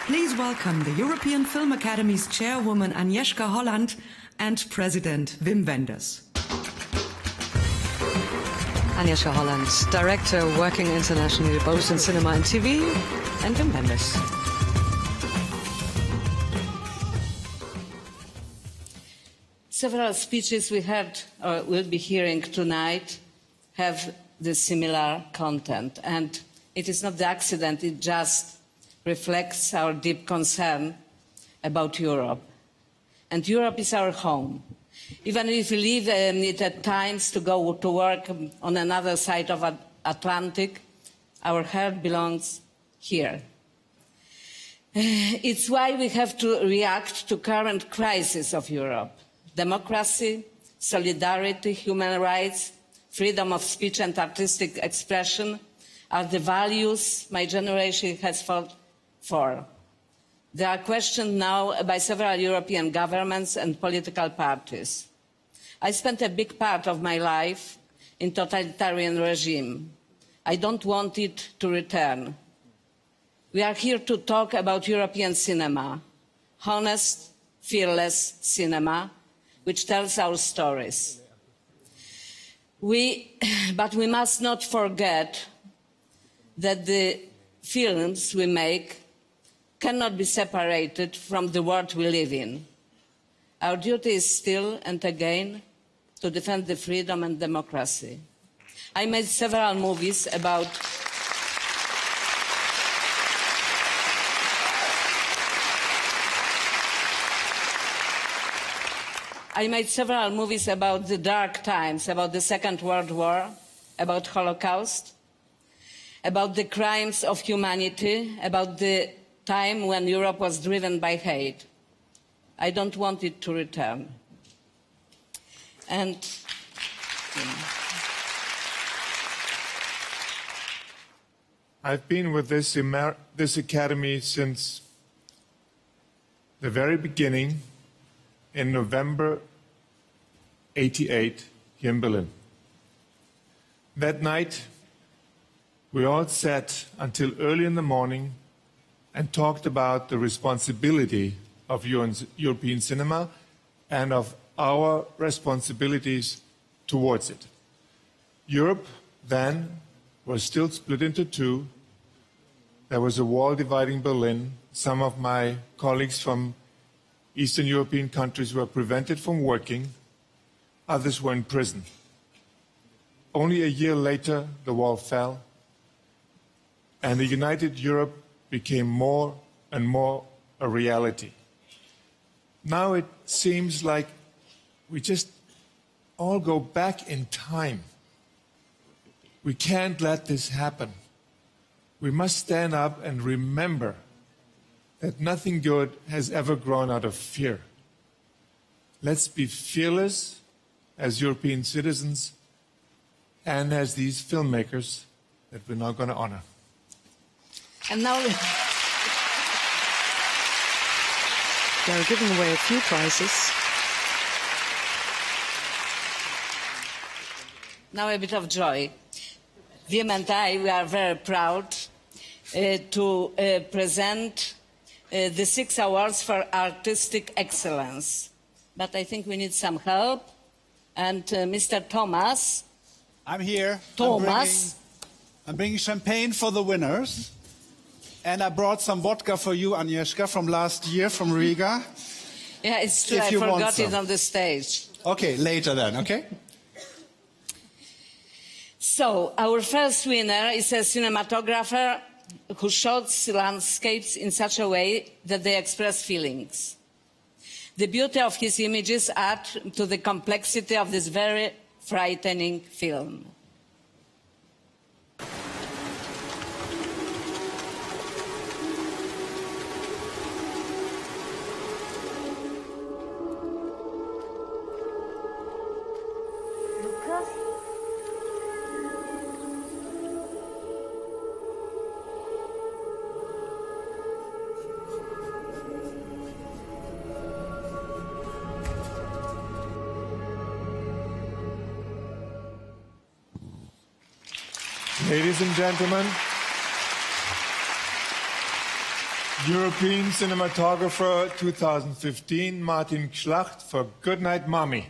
Please welcome the European Film Academy's chairwoman Agnieszka Holland and President Wim Wenders. Agnieszka Holland, director working internationally both in cinema and TV, and Wim Wenders. Several speeches we heard or will be hearing tonight have the similar content, and it is not the accident, it just reflects our deep concern about Europe. And Europe is our home. Even if we leave it at times to go to work on another side of the Atlantic, our heart belongs here. It's why we have to react to current crisis of Europe. Democracy, solidarity, human rights, freedom of speech and artistic expression are the values my generation has fought for. They are questioned now by several European governments and political parties. I spent a big part of my life in totalitarian regime. I don't want it to return. We are here to talk about European cinema, honest, fearless cinema, which tells our stories. But we must not forget that the films we make cannot be separated from the world we live in. Our duty is still and again to defend the freedom and democracy. I made several movies about the dark times, about the Second World War, about Holocaust, about the crimes of humanity, about the time when Europe was driven by hate. I don't want it to return. And I've been with this academy since the very beginning in November '88 here in Berlin. That night, we all sat until early in the morning and talked about the responsibility of European cinema and of our responsibilities towards it. Europe then was still split into two. There was a wall dividing Berlin. Some of my colleagues from Eastern European countries were prevented from working. Others were in prison. Only a year later, the wall fell, and the united Europe became more and more a reality. Now it seems like we just all go back in time. We can't let this happen. We must stand up and remember that nothing good has ever grown out of fear. Let's be fearless as European citizens and as these filmmakers that we're now going to honor. And now They're giving away a few prizes. Now a bit of joy. Wim and I, we are very proud to present the 6 awards for artistic excellence. But I think we need some help. And Mr. Thomas. I'm here. Thomas. I'm bringing champagne for the winners. And I brought some vodka for you, Agnieszka, from last year from Riga. Yeah, it's true. I forgot it on the stage. Okay, later then, okay? So, our first winner is a cinematographer who shoots landscapes in such a way that they express feelings. The beauty of his images add to the complexity of this very frightening film. Ladies and gentlemen, European Cinematographer 2015, Martin Schlacht for Goodnight Mommy.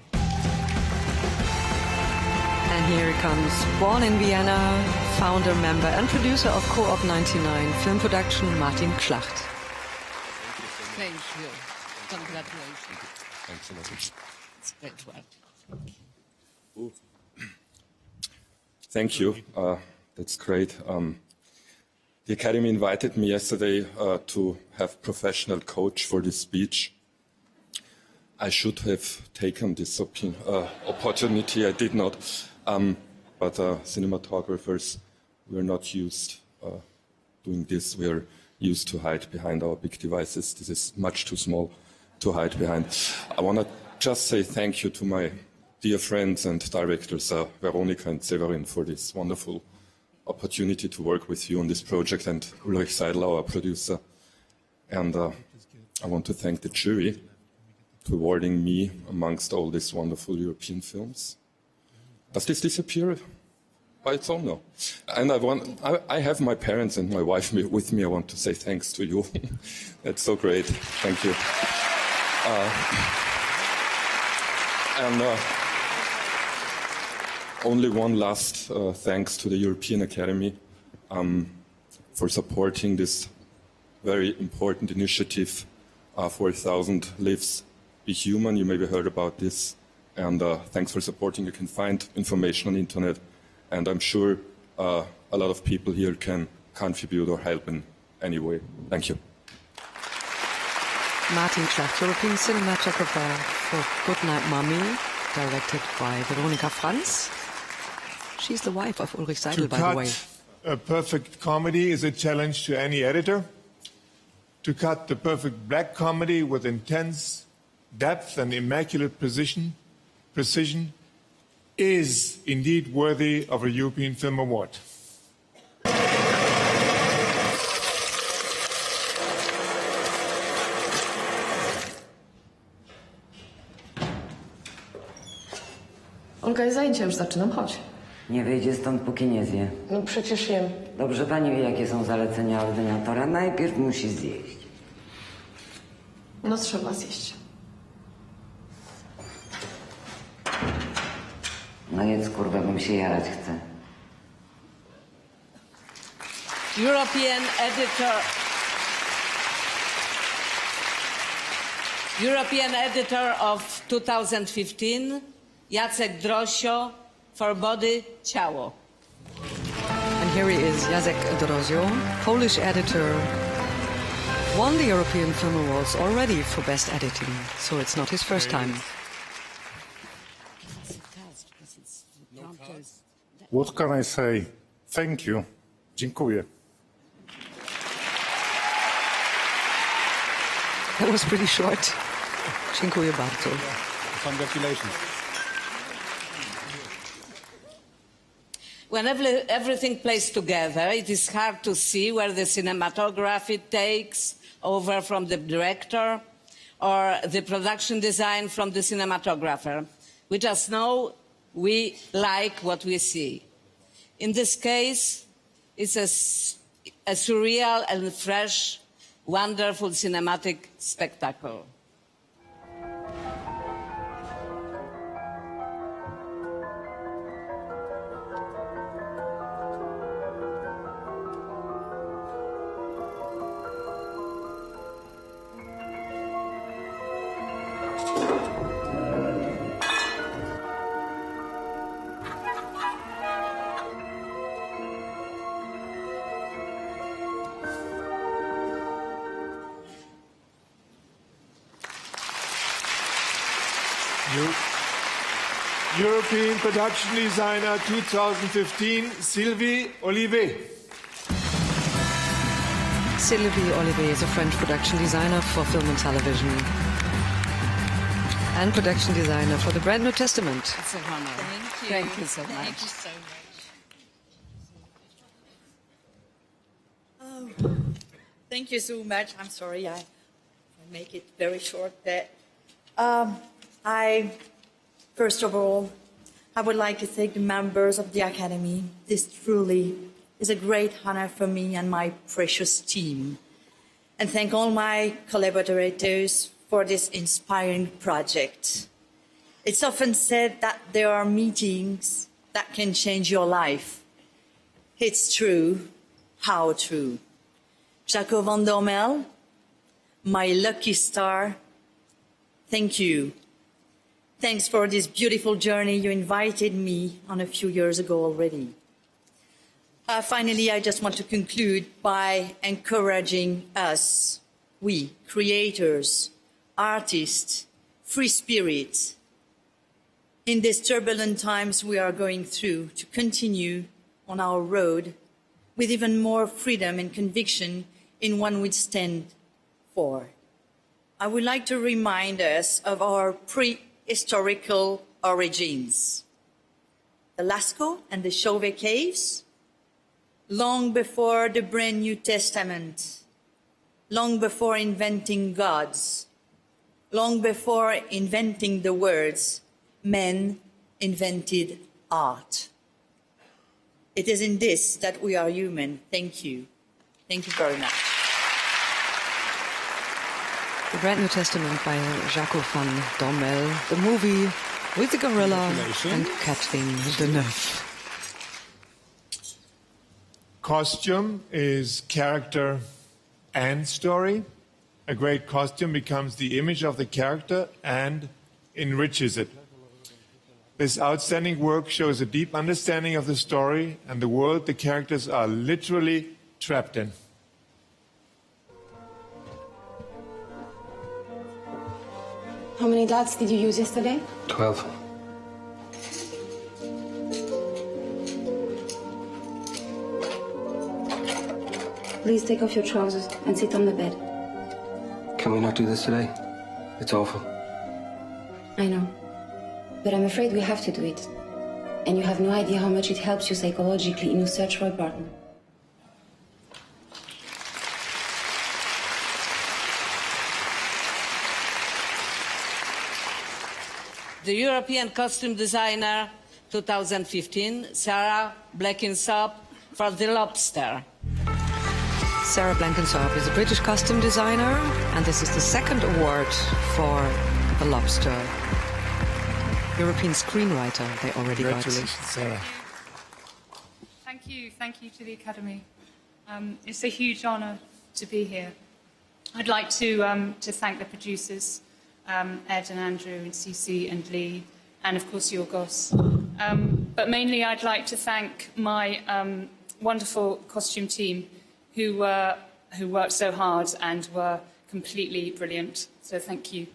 And here he comes, born in Vienna, founder, member and producer of Co-op 99 film production, Martin Schlacht. Thank you. Congratulations. Thanks a lot. It's great work. Thank you. That's great. The Academy invited me yesterday to have professional coach for this speech. I should have taken this opportunity. I did not. But cinematographers, we're not used doing this. We're used to hide behind our big devices. This is much too small to hide behind. I want to just say thank you to my dear friends and directors, Veronika and Severin, for this wonderful opportunity to work with you on this project, and Ulrich Seidler, our producer. And I want to thank the jury for awarding me amongst all these wonderful European films. Does this disappear by its own? No. And I have my parents and my wife with me. I want to say thanks to you. That's so great. Thank you. Only one last thanks to the European Academy for supporting this very important initiative, 4,000 Lives Be Human. You maybe heard about this. And thanks for supporting. You can find information on the internet. And I'm sure a lot of people here can contribute or help in any way. Thank you. Martin Schlacht, European cinematographer for Goodnight Mommy, directed by Veronika Franz. She's the wife of Ulrich Seidel, by the way. A perfect comedy is a challenge to any editor. To cut the perfect black comedy with intense depth and immaculate precision is indeed worthy of a European Film Award. Olga, zajęcia już zaczynam, chodź. Nie wyjdzie stąd, póki nie zje. No przecież jem. Dobrze pani wie, jakie są zalecenia ordynatora. Najpierw musi zjeść. No trzeba zjeść. No jedz, kurwa, bym się jarać chce. European editor of 2015, Jacek Drosio, for Body, Ciało. And here he is, Jacek Drosio, Polish editor, won the European Film Awards already for Best Editing, so it's not his first time. What can I say? Thank you. Dziękuję. That was pretty short. Dziękuję bardzo. Congratulations. When everything plays together, it is hard to see where the cinematography takes over from the director or the production design from the cinematographer. We just know we like what we see. In this case, it's a surreal and fresh, wonderful cinematic spectacle. European Production Designer 2015, Sylvie Olivet. Sylvie Olivet is a French production designer for film and television, and production designer for the Brand New Testament. It's a honor. Thank you. Thank you so much. Thank you so much. Oh, thank you so much. I'm sorry, I make it very short. But first of all, I would like to thank the members of the Academy. This truly is a great honor for me and my precious team. And thank all my collaborators for this inspiring project. It's often said that there are meetings that can change your life. It's true. How true? Jaco van Dormel, my lucky star, thank you. Thanks for this beautiful journey you invited me on a few years ago already. Finally, I just want to conclude by encouraging us, we creators, artists, free spirits, in these turbulent times we are going through, to continue on our road with even more freedom and conviction in what we stand for. I would like to remind us of our prehistorical origins. The Lascaux and the Chauvet caves, long before the Brand New Testament, long before inventing gods, long before inventing the words, men invented art. It is in this that we are human. Thank you. Thank you very much. The Brand New Testament by Jaco van Dormel, the movie with the gorilla and Catherine Deneuve. Costume is character and story. A great costume becomes the image of the character and enriches it. This outstanding work shows a deep understanding of the story and the world the characters are literally trapped in. How many dots did you use yesterday? 12. Please take off your trousers and sit on the bed. Can we not do this today? It's awful. I know. But I'm afraid we have to do it. And you have no idea how much it helps you psychologically in your search for a partner. The European Costume Designer 2015, Sarah Blenkinsop for The Lobster. Sarah Blenkinsop is a British costume designer, and this is the second award for The Lobster. European screenwriter they already got. Congratulations, Sarah. Thank you to the Academy. It's a huge honour to be here. I'd like to thank the producers, Ed and Andrew and Cece and Lee, and of course Yorgos. But mainly I'd like to thank my wonderful costume team who worked so hard and were completely brilliant. So thank you.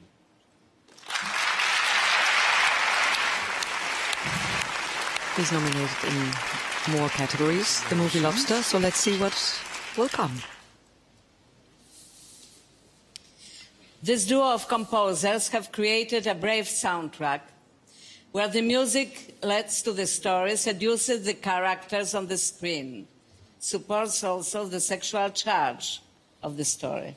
He's nominated in more categories, the movie Lobster, so let's see what will come. This duo of composers have created a brave soundtrack where the music leads to the story, seduces the characters on the screen, supports also the sexual charge of the story.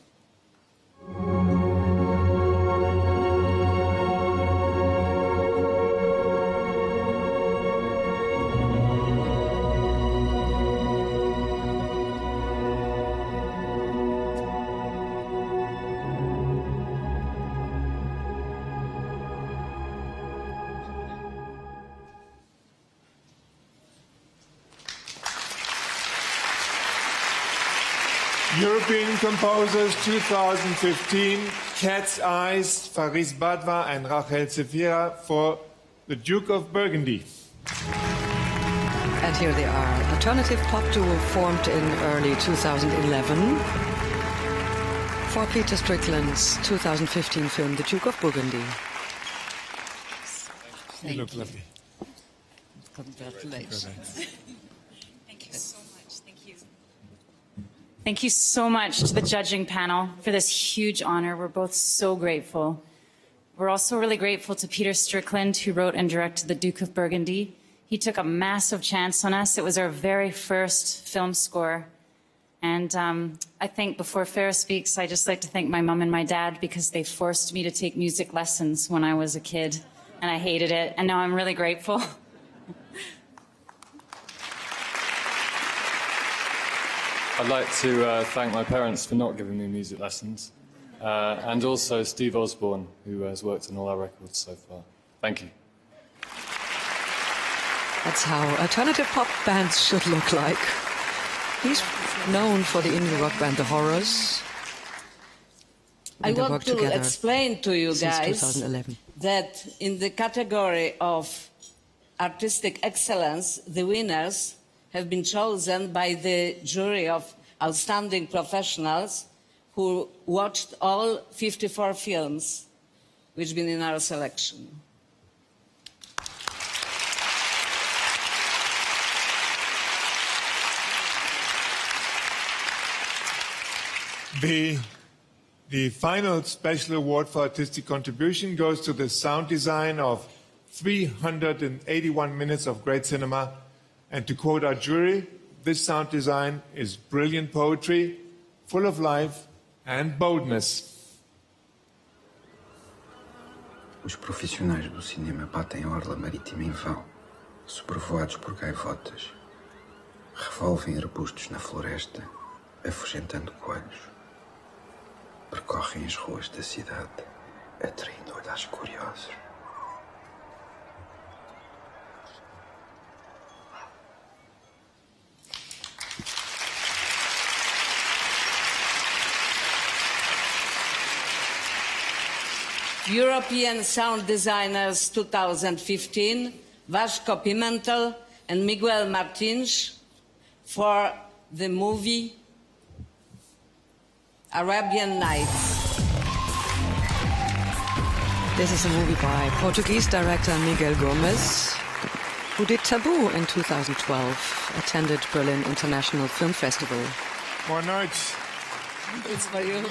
European Composers 2015, Cat's Eyes, Faris Badwa and Rachel Zefira for the Duke of Burgundy. And here they are, alternative pop duo formed in early 2011 for Peter Strickland's 2015 film, The Duke of Burgundy. You look lovely. Congratulations. Thank you so much. Thank you. Thank you so much to the judging panel for this huge honor. We're both so grateful. We're also really grateful to Peter Strickland, who wrote and directed The Duke of Burgundy. He took a massive chance on us. It was our very first film score. And I think before Farah speaks, I'd just like to thank my mom and my dad because they forced me to take music lessons when I was a kid. And I hated it. And now I'm really grateful. I'd like to thank my parents for not giving me music lessons. And also Steve Osborne, who has worked on all our records so far. Thank you. That's how alternative pop bands should look like. He's known for the indie rock band The Horrors. I want to explain to you guys 2011. that in the category of artistic excellence, the winners have been chosen by the jury of outstanding professionals who watched all 54 films which have been in our selection. The final special award for artistic contribution goes to the sound design of 381 minutes of great cinema. And to quote our jury, this sound design is brilliant poetry, full of life and boldness. Os profissionais do cinema batem a orla marítima em vão, sobrevoados por gaivotas. Revolvem arbustos na floresta, afugentando coelhos. Percorrem as ruas da cidade, atraindo olhares curiosos. European Sound Designers 2015, Vasco Pimentel and Miguel Martins for the movie Arabian Nights. This is a movie by Portuguese director Miguel Gomes, who did Taboo in 2012, attended Berlin International Film Festival. Boa noite. It's for you.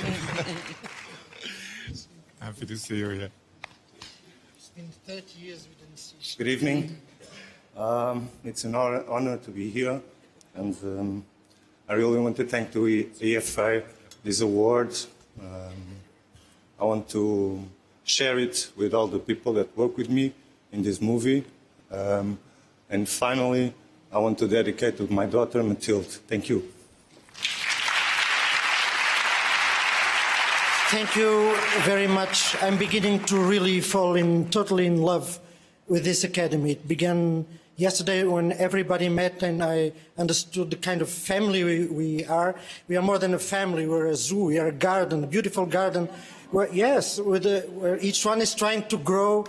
Happy to see you here. It's been 30 years we didn't see you. Good evening. It's an honor to be here, and I really want to thank the EFA this award. I want to share it with all the people that work with me in this movie. And finally, I want to dedicate to my daughter, Mathilde. Thank you. Thank you very much. I'm beginning to really fall totally in love with this academy. It began yesterday when everybody met and I understood the kind of family we are. We are more than a family. We're a zoo. We are a garden, a beautiful garden. Where each one is trying to grow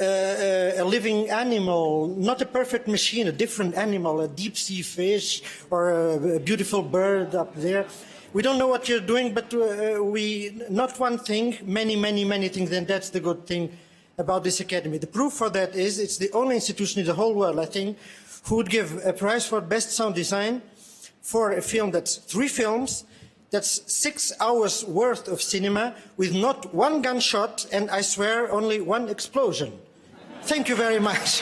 a living animal, not a perfect machine, a different animal, a deep sea fish or a beautiful bird up there. We don't know what you're doing, but not one thing, many things, and that's the good thing about this academy. The proof for that is it's the only institution in the whole world, I think, who would give a prize for best sound design for a film that's 3 films, that's 6 hours worth of cinema with not one gunshot and I swear only 1 explosion. Thank you very much.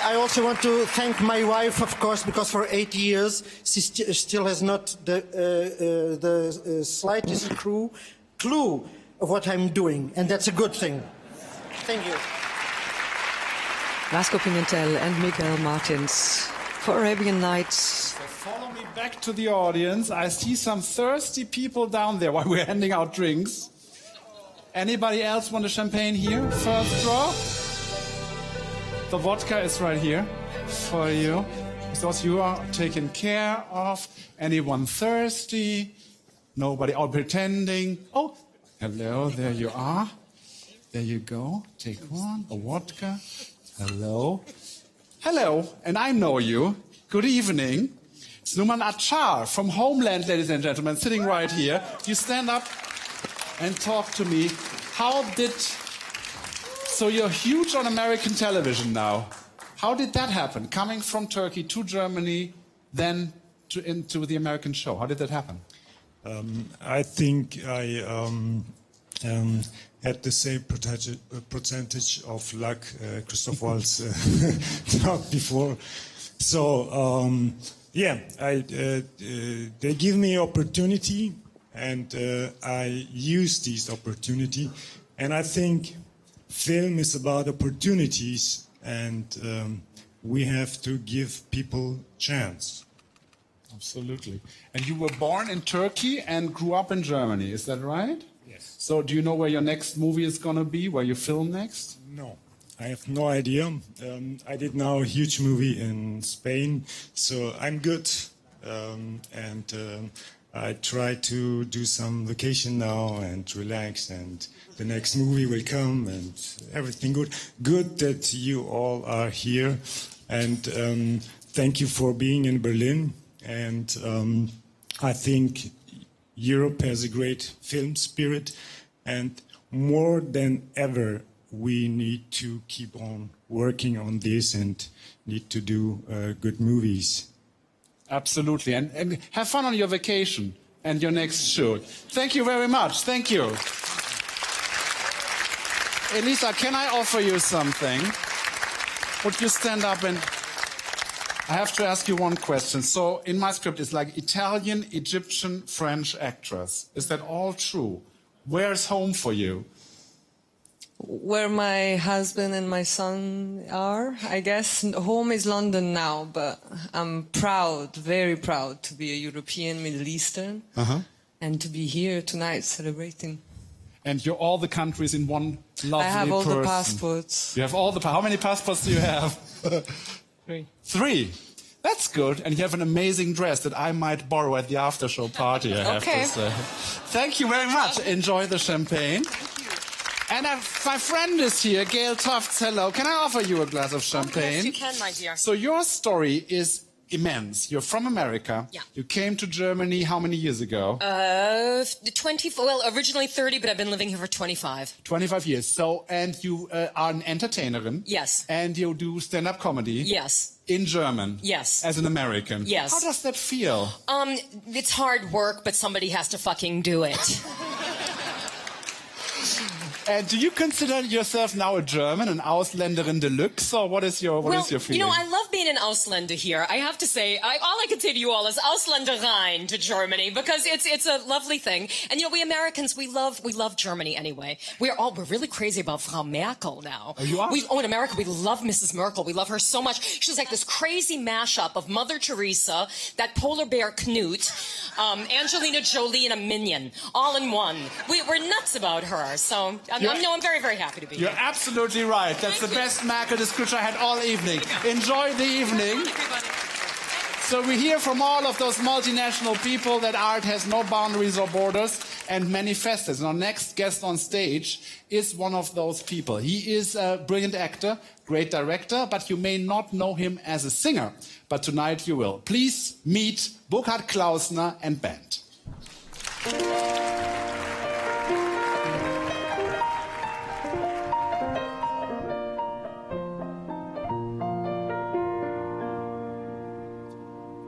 I also want to thank my wife, of course, because for 8 years she still has not the slightest clue of what I'm doing, and that's a good thing. Thank you. Vasco Pimentel and Miguel Martins for Arabian Nights. So follow me back to the audience. I see some thirsty people down there while we're handing out drinks. Anybody else want a champagne here? First draw. The vodka is right here for you. Because you are taken care of. Anyone thirsty? Nobody all pretending. Oh, hello, there you are. There you go. Take one, a vodka. Hello. Hello, and I know you. Good evening. It's Numan Achar from Homeland, ladies and gentlemen, sitting right here. You stand up and talk to me. How did So you're huge on American television now. How did that happen? Coming from Turkey to Germany, then into the American show. How did that happen? I think I had the same percentage of luck Christoph Waltz talked before. So, they give me opportunity, and I use this opportunity. And I think film is about opportunities, and we have to give people chance. Absolutely. And you were born in Turkey and grew up in Germany, is that right? Yes. So do you know where your next movie is going to be, where you film next? No, I have no idea. I did now a huge movie in Spain, so I'm good. I try to do some vacation now and relax, and the next movie will come and everything good. Good that you all are here, and thank you for being in Berlin. And I think Europe has a great film spirit, and more than ever, we need to keep on working on this and need to do good movies. Absolutely. And have fun on your vacation and your next shoot. Thank you very much. Thank you. Elisa, can I offer you something? Would you stand up and... I have to ask you one question. So in my script, it's like Italian, Egyptian, French actress. Is that all true? Where's home for you? Where my husband and my son are, I guess. Home is London now, but I'm proud, very proud to be a European, Middle Eastern, and to be here tonight celebrating. And you're all the countries in one lovely I have all person. the passports. You have all the... How many passports do you have? 3. 3? That's good. And you have an amazing dress that I might borrow at the after-show party, I have to say. Thank you very much. Enjoy the champagne. And my friend is here, Gail Tufts. Hello. Can I offer you a glass of champagne? Yes, you can, my dear. So your story is immense. You're from America. Yeah. You came to Germany how many years ago? 24, well, originally 30, but I've been living here for 25. 25 years. So, and you are an entertainerin. Yes. And you do stand-up comedy. Yes. In German. Yes. As an American. Yes. How does that feel? It's hard work, but somebody has to fucking do it. And do you consider yourself now a German, an Ausländerin deluxe, or what is your feeling? You know, I love being an Ausländer here. I have to say, all I can say to you all is Ausländerein to Germany, because it's a lovely thing. And you know, we Americans, we love Germany anyway. We're really crazy about Frau Merkel now. Oh, you are? In America, we love Mrs. Merkel. We love her so much. She's like this crazy mashup of Mother Teresa, that polar bear Knut, Angelina Jolie, and a minion, all in one. We're nuts about her. So I'm very, very happy to be here. You're absolutely right. That's the best Merkel description I had all evening. Enjoy the evening. So we hear from all of those multinational people that art has no boundaries or borders and manifests. And our next guest on stage is one of those people. He is a brilliant actor, great director, but you may not know him as a singer. But tonight you will. Please meet Burkhard Klausner and band.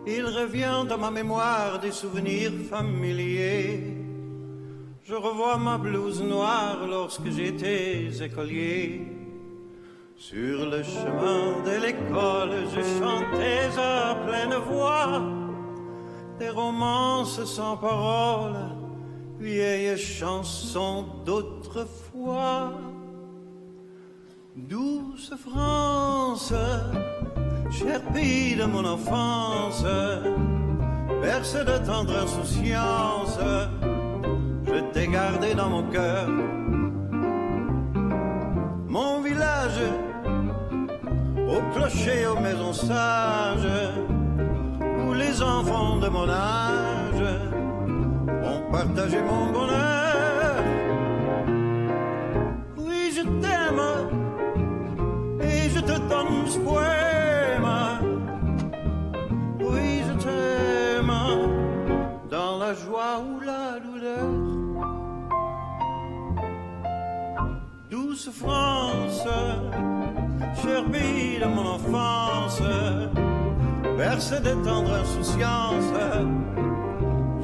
Il revient dans ma mémoire des souvenirs familiers. Je revois ma blouse noire lorsque j'étais écolier. Sur le chemin de l'école, je chantais à pleine voix des romances sans paroles, vieilles chansons d'autrefois. Douce France, cher pays de mon enfance, bercé de tendre insouciance, je t'ai gardé dans mon cœur. Mon village, au clocher, aux maisons sages, où les enfants de mon âge ont partagé mon bonheur. Oui, je t'aime et je te donne ce poème. Oui, je t'aime dans la joie ou la douleur. Douce France, cher pays de mon enfance, bercé de tendre insouciance,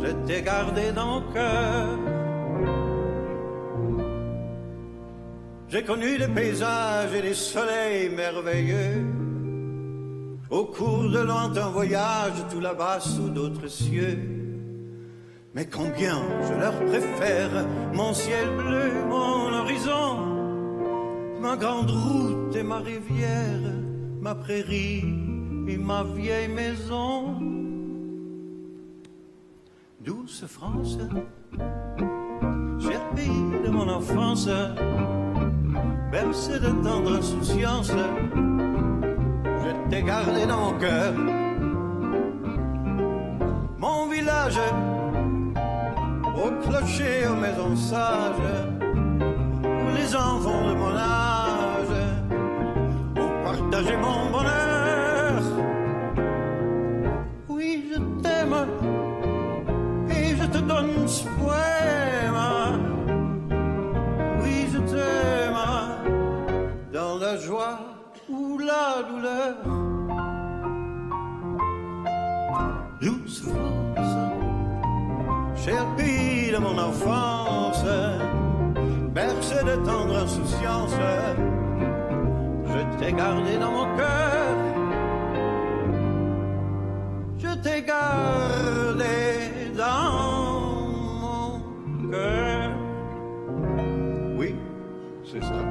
je t'ai gardé dans mon cœur. J'ai connu des paysages et des soleils merveilleux, au cours de lointains voyages, tout là-bas sous d'autres cieux. Mais combien je leur préfère mon ciel bleu, mon horizon, ma grande route et ma rivière, ma prairie et ma vieille maison. Douce France, cher pays de mon enfance, bercé de tendre insouciance, je t'ai gardé dans mon cœur. Mon village, au clocher, aux maisons sages, où les enfants de mon âge ont partagé mon bonheur. Oui, je t'aime et je te donne ce poème. Oui, je t'aime dans la joie ou la douleur. Douce France, cher pays de mon enfance, bercé de tendre insouciance, je t'ai gardé dans mon cœur. Je t'ai gardé dans mon cœur. Oui, c'est ça.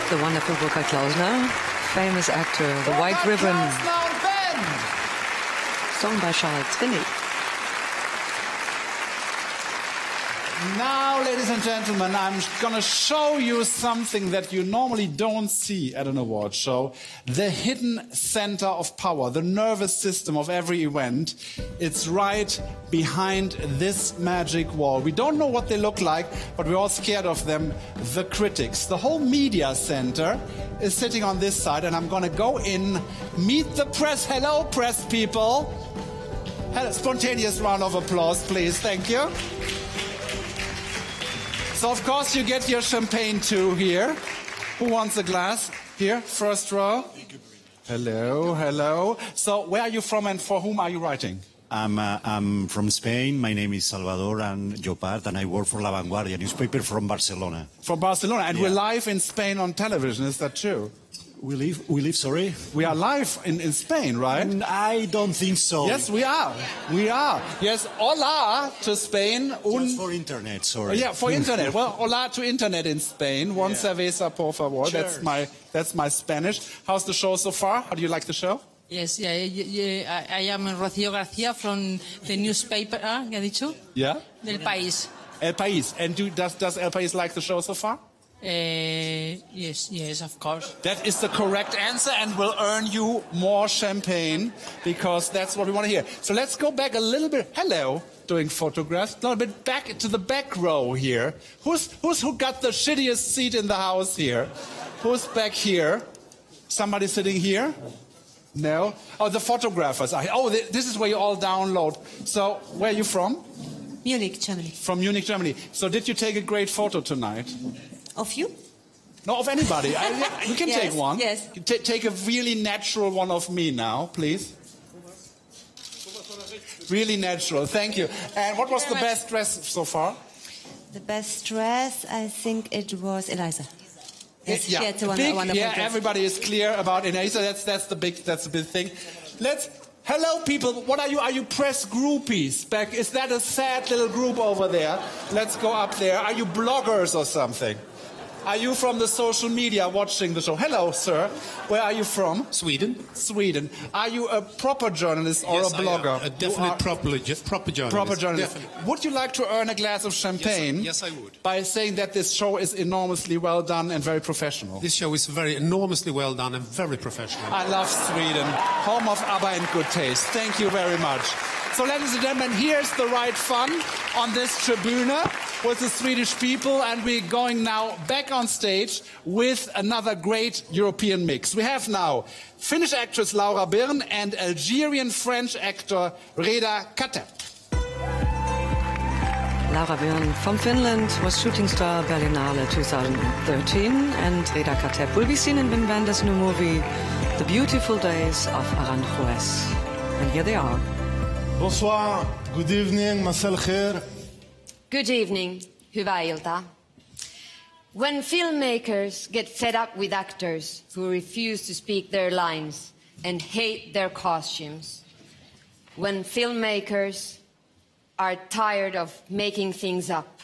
The wonderful Burkhard Klausner, famous actor, The White Ribbon, song by Charles Finney. Now, ladies and gentlemen, I'm going to show you something that you normally don't see at an award show. The hidden center of power, the nervous system of every event. It's right behind this magic wall. We don't know what they look like, but we're all scared of them. The critics. The whole media center is sitting on this side, and I'm going to go in, meet the press. Hello, press people. Hello, spontaneous round of applause, please. Thank you. So, of course, you get your champagne too here. Who wants a glass? Here, first row. Hello, hello. So, where are you from and for whom are you writing? I'm from Spain. My name is Salvador and Jopart, and I work for La Vanguardia newspaper from Barcelona. From Barcelona, and we're live in Spain on television, is that true? We live, sorry? We are live in Spain, right? I don't think so. Yes, we are. We are. Yes, hola to Spain. Just for internet, sorry. Yeah, for internet. Well, hola to internet in Spain. One cerveza, por favor. Cheers. That's my Spanish. How's the show so far? How do you like the show? Yes, I am Rocío García from the newspaper, ¿qué ha dicho? Yeah? Del País. El País. And does El País like the show so far? Yes, of course. That is the correct answer and will earn you more champagne because that's what we want to hear. So let's go back a little bit. Hello, doing photographs. A little bit back to the back row here. Who got the shittiest seat in the house here? Who's back here? Somebody sitting here? No? Oh, the photographers. This is where you all download. So, where are you from? Munich, Germany. From Munich, Germany. So, did you take a great photo tonight? Of you? No, of anybody. You can take one. Yes. Take a really natural one of me now, please. Really natural. Thank you. And what was the best dress so far? The best dress, I think it was Eliza. Yes, she had a wonderful dress. Everybody is clear about Eliza. That's the big thing. Hello, people. What are you? Are you press groupies? Back? Is that a sad little group over there? Let's go up there. Are you bloggers or something? Are you from the social media watching the show? Hello, sir. Where are you from? Sweden. Sweden. Are you a proper journalist or yes, a blogger? I am. A definite proper journalist. Proper journalist. Definitely. Would you like to earn a glass of champagne? Yes, I would. By saying that this show is enormously well done and very professional. This show is very enormously well done and very professional. I love Sweden. Home of ABBA and good taste. Thank you very much. So, ladies and gentlemen, here's the right fun on this tribune with the Swedish people, and we're going now back on stage with another great European mix. We have now Finnish actress Laura Byrne and Algerian-French actor Reda Kateb. Laura Björn from Finland was shooting star Berlinale 2013, and Reda Kateb will be seen in Wim Wenders' new movie, The Beautiful Days of Aranjuez. And here they are. Bonsoir, good evening, masal khair. Good evening, hyvää iltaa. When filmmakers get fed up with actors who refuse to speak their lines and hate their costumes, when filmmakers are tired of making things up,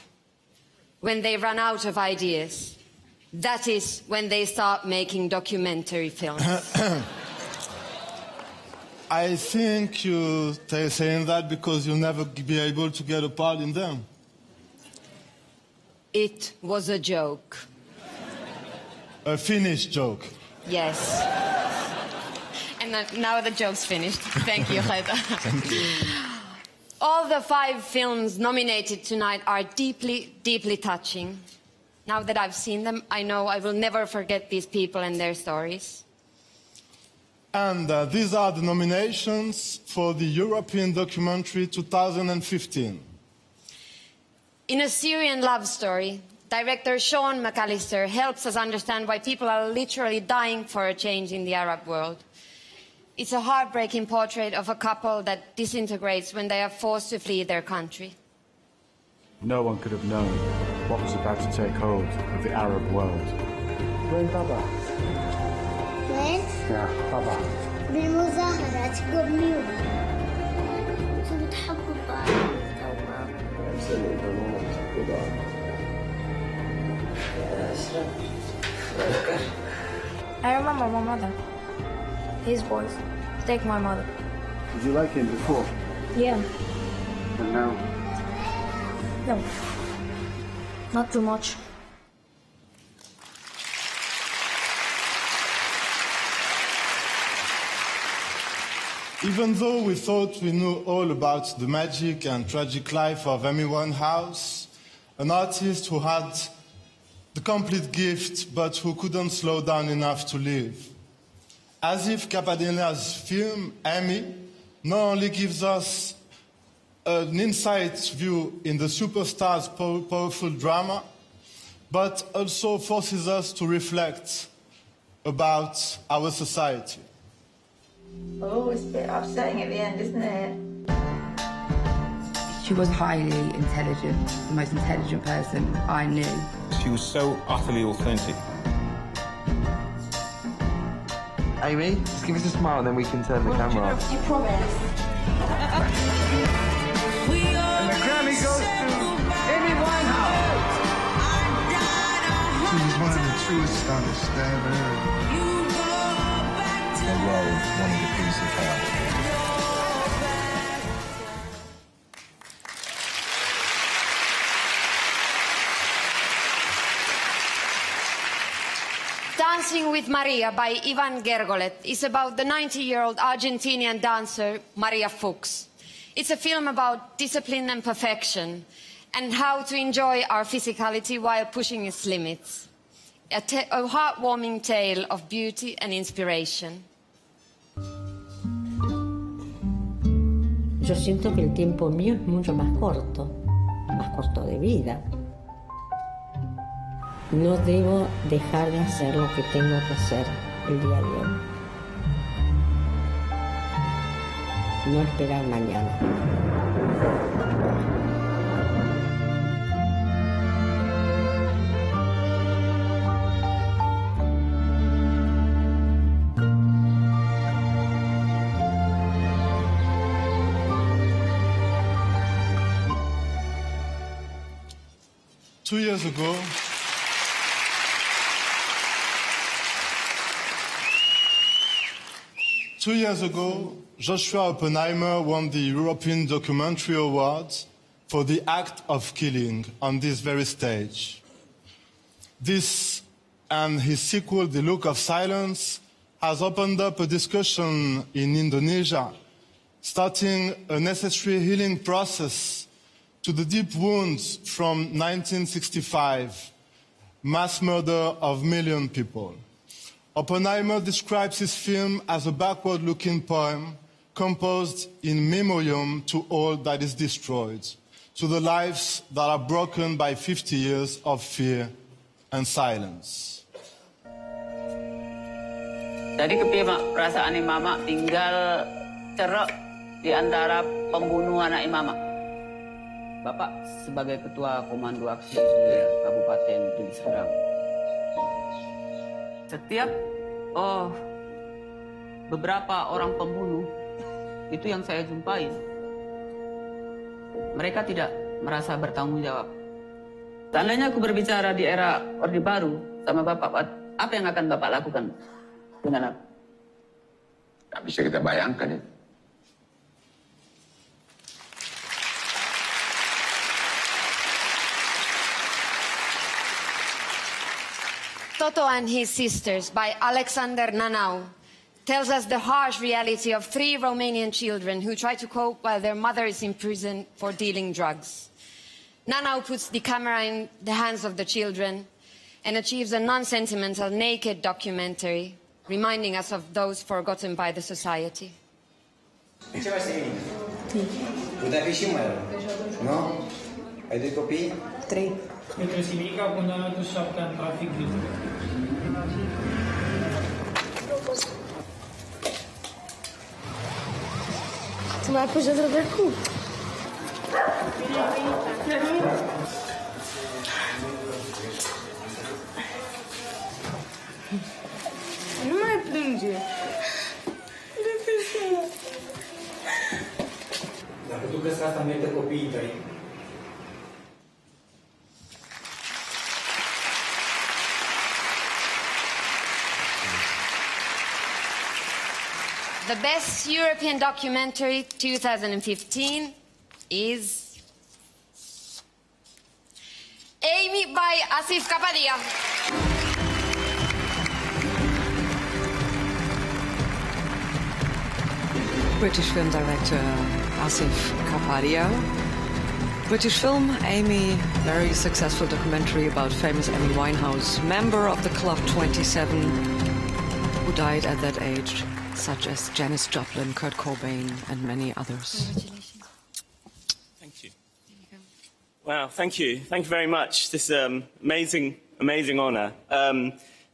when they run out of ideas, that is when they start making documentary films. I think you're saying that because you'll never be able to get a part in them. It was a joke. A finished joke. Yes. And now the joke's finished. Thank you, Reda. Thank you. All the 5 films nominated tonight are deeply, deeply touching. Now that I've seen them, I know I will never forget these people and their stories. And these are the nominations for the European Documentary 2015. In a Syrian love story, director Sean McAllister helps us understand why people are literally dying for a change in the Arab world. It's a heartbreaking portrait of a couple that disintegrates when they are forced to flee their country. No one could have known what was about to take hold of the Arab world. وين بابا؟ وين؟ يا بابا. بالمظاهرات قبل يوم. كنتوا بتحبوا بعض. I remember my mother. His voice. Take my mother. Did you like him before? Yeah. And now? No. Not too much. Even though we thought we knew all about the magic and tragic life of Amy Winehouse, an artist who had the complete gift but who couldn't slow down enough to live. As if Capadena's film, Amy, not only gives us an insight view in the superstar's powerful drama, but also forces us to reflect about our society. Oh, it's a bit upsetting at the end, isn't it? She was highly intelligent, the most intelligent person I knew. She was so utterly authentic. Amy, just give us a smile and then we can turn the camera off. You promise. And the Grammy goes to Amy Winehouse. She was one of the truest artists I ever heard. The role wanted a piece of her. Dancing with Maria by Ivan Gergolet is about the 90-year-old Argentinian dancer Maria Fuchs. It's a film about discipline and perfection and how to enjoy our physicality while pushing its limits. A heartwarming tale of beauty and inspiration. Yo siento que el tiempo mío es mucho más corto de vida. No debo dejar de hacer lo que tengo que hacer el día de hoy. No esperar mañana. 2 years ago, Joshua Oppenheimer won the European Documentary Award for the act of killing on this very stage. This and his sequel, The Look of Silence, has opened up a discussion in Indonesia, starting a necessary healing process to the deep wounds from 1965, mass murder of million people. Oppenheimer describes his film as a backward-looking poem composed in memoriam to all that is destroyed. to the lives that are broken by 50 years of fear and silence. Jadi kepiye mak perasaan mama tinggal cerok di antara pembunuh anak mama? Bapak sebagai ketua komando aksi Kabupaten Deli Serdang. Setiap beberapa orang pembunuh itu yang saya jumpai, mereka tidak merasa bertanggung jawab. Seandainya aku berbicara di era Orde Baru sama Bapak, apa yang akan Bapak lakukan dengan aku? Tak bisa kita bayangkan ya. Toto and His Sisters by Alexander Nanau tells us the harsh reality of 3 Romanian children who try to cope while their mother is in prison for dealing drugs. Nanau puts the camera in the hands of the children and achieves a non-sentimental, naked documentary, reminding us of those forgotten by the society. Ce mai să veni? Putea fi și mai rău. Nu? Ai 2 copii? 3. Pentru Simica condamnat cu 7 ani trafic de Tu mai pus de cu. Nu mai plânge. Dacă tu crezi că asta merită copiii tăi, The best European documentary 2015 is Amy by Asif Kapadia. British film director Asif Kapadia. British film Amy, very successful documentary about famous Amy Winehouse, member of the Club 27, who died at that age, such as Janis Joplin, Kurt Cobain, and many others. Congratulations. Thank you. Wow, thank you. Thank you very much. This is amazing honour.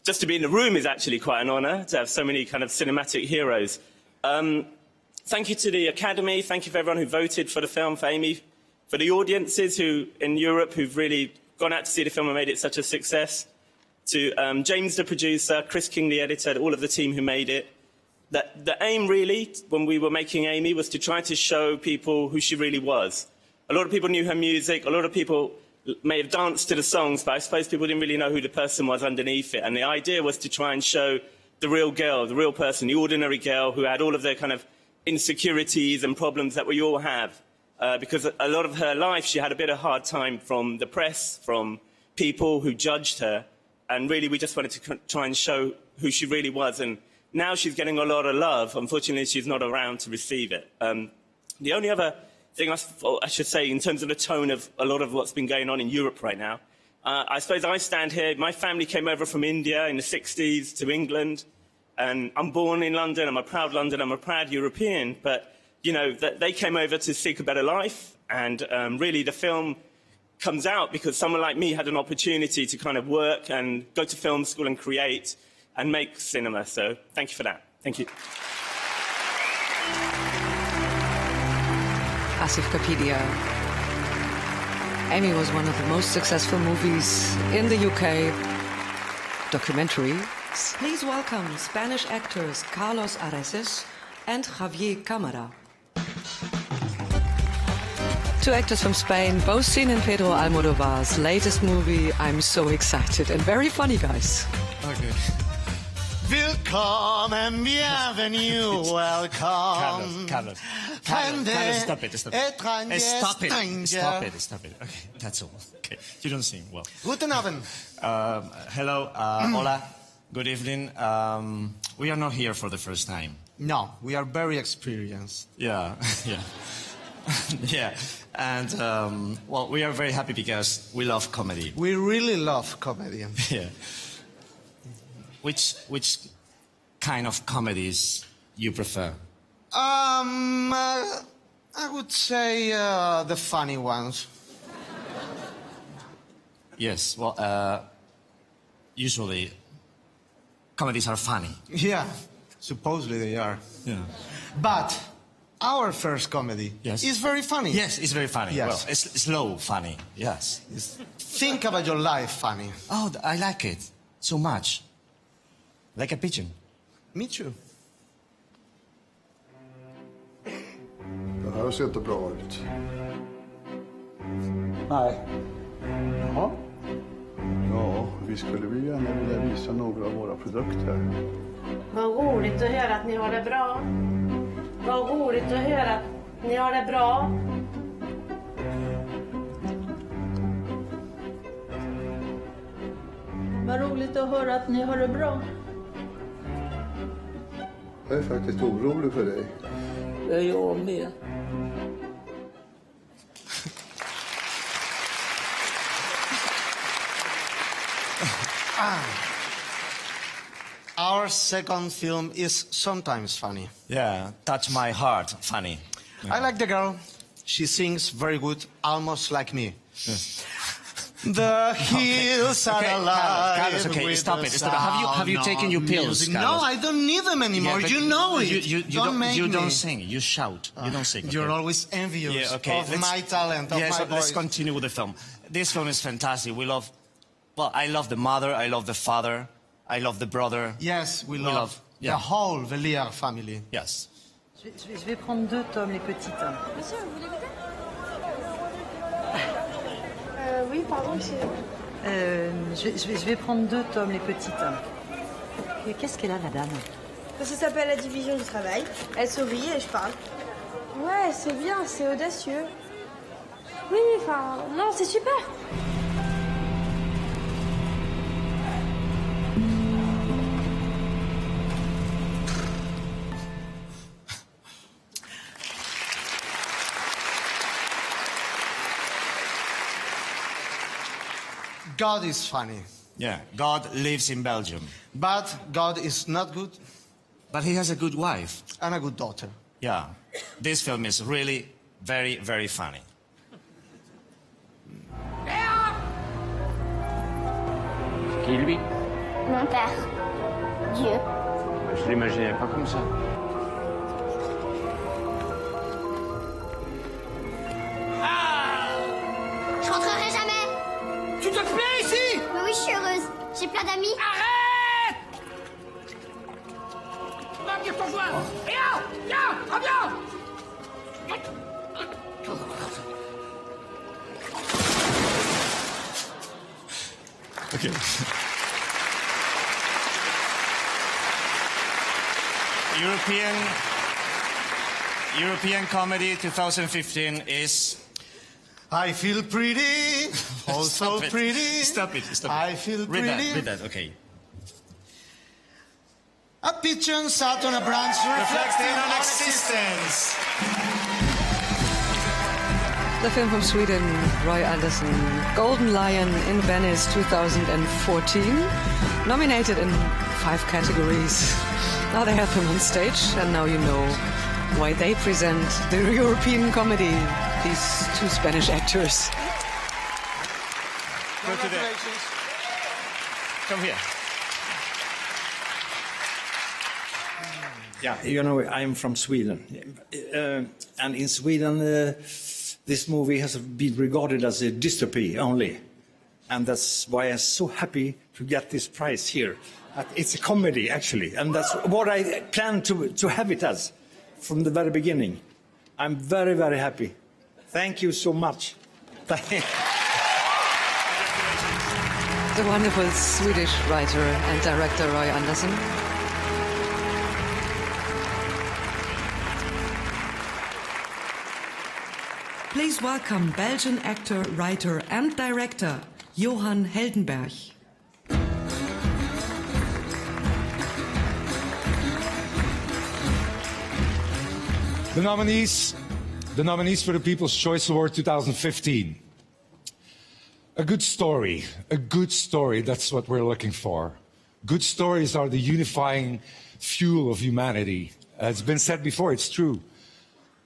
Just to be in the room is actually quite an honour, to have so many kind of cinematic heroes. Thank you to the Academy. Thank you for everyone who voted for the film, for Amy, for the audiences in Europe who've really gone out to see the film and made it such a success. To James, the producer, Chris King, the editor, all of the team who made it. The aim, really, when we were making Amy, was to try to show people who she really was. A lot of people knew her music. A lot of people may have danced to the songs, but I suppose people didn't really know who the person was underneath it. And the idea was to try and show the real girl, the real person, the ordinary girl who had all of their kind of insecurities and problems that we all have. Because a lot of her life, she had a bit of a hard time from the press, from people who judged her. And really, we just wanted to try and show who she really was. And now she's getting a lot of love. Unfortunately, she's not around to receive it. The only other thing I should say, in terms of the tone of a lot of what's been going on in Europe right now, I suppose I stand here. My family came over from India in the 60s to England. And I'm born in London. I'm a proud Londoner. I'm a proud European. But, you know, they came over to seek a better life. And really, the film comes out because someone like me had an opportunity to kind of work and go to film school and create and make cinema. So thank you for that. Thank you. Asif Kapadia. Amy was one of the most successful movies in the UK. Documentary. Please welcome Spanish actors Carlos Areces and Javier Cámara. 2 actors from Spain, both seen in Pedro Almodovar's latest movie. I'm so excited and very funny, guys. Okay. Willkommen, bienvenue, welcome. Carlos, stop it. Stop it. Okay, that's all. Okay, you don't sing well. Guten Abend. Hello, hola, good evening. We are not here for the first time. No, we are very experienced. Yeah. Yeah, and well, we are very happy because we love comedy. We really love comedy. Yeah. Which kind of comedies you prefer? I would say the funny ones. Yes, well, usually comedies are funny. Yeah, supposedly they are. Yeah. But our first comedy is very funny. Yes, it's very funny. Yes. Well, it's slow funny. Yes. Think about your life funny. Oh, I like it so much. Like a pigeon. Me too. Det här ser inte bra ut. Nej. Jaha. Ja, vi skulle vi gärna vilja visa några av våra produkter. Vad roligt att höra att ni har det bra. Vad roligt att höra att ni har det bra. Vad roligt att höra att ni har det bra. Jag är faktiskt orolig för dig. Det är jag med. Our second film is sometimes funny. Yeah, touch my heart, funny. I like the girl. She sings very good, almost like me. The hills are alive. Carlos, okay, with stop the it. Have you taken your pills, music. Carlos? No, I don't need them anymore. Yeah, you know it. You don't make you me. don't sing. You shout. You don't sing. You're okay? always envious Yeah, okay. of my talent, of my so voice. let's continue with the film. This film is fantastic. We love. Well, I love the mother. I love the father. I love the brother. Yes, we love the whole Velier family. Yes. Je vais prendre 2 tomes, les petites. Monsieur, vous voulez goûter Oui, pardon, monsieur. Je vais prendre 2 tomes, les petites. Qu'est-ce qu'elle a, la dame? Ça s'appelle la division du travail. Elle sourit et je parle. Ouais, c'est bien, c'est audacieux. Oui, enfin, non, c'est super. God is funny. Yeah, God lives in Belgium. But God is not good. But he has a good wife. And a good daughter. Yeah. This film is really very, very funny. Qui est lui? Mon père. Dieu. Je l'imaginais pas comme ça. Je rentrerai jamais. Tu te plais ici? Mais oui, je suis heureuse. J'ai plein d'amis. Arrête! Va, viens te rejoindre. Viens, reviens. Okay. European Comedy 2015 is... I feel pretty, oh so pretty. Stop it. I feel pretty. Read that, okay. A pigeon sat on a branch reflecting on existence. The film from Sweden, Roy Andersson, Golden Lion in Venice 2014, nominated in 5 categories. Now they have him on stage, and now you know why they present the European comedy, these 2 Spanish actors. Congratulations. Come here. Yeah, you know, I'm from Sweden. And in Sweden, this movie has been regarded as a dystopy only. And that's why I'm so happy to get this prize here. It's a comedy, actually. And that's what I planned to have it as from the very beginning. I'm very, very happy. Thank you so much. The wonderful Swedish writer and director Roy Andersson. Please welcome Belgian actor, writer and director Johan Heldenberg. The nominees for the People's Choice Award 2015. A good story, that's what we're looking for. Good stories are the unifying fuel of humanity. It's been said before, it's true.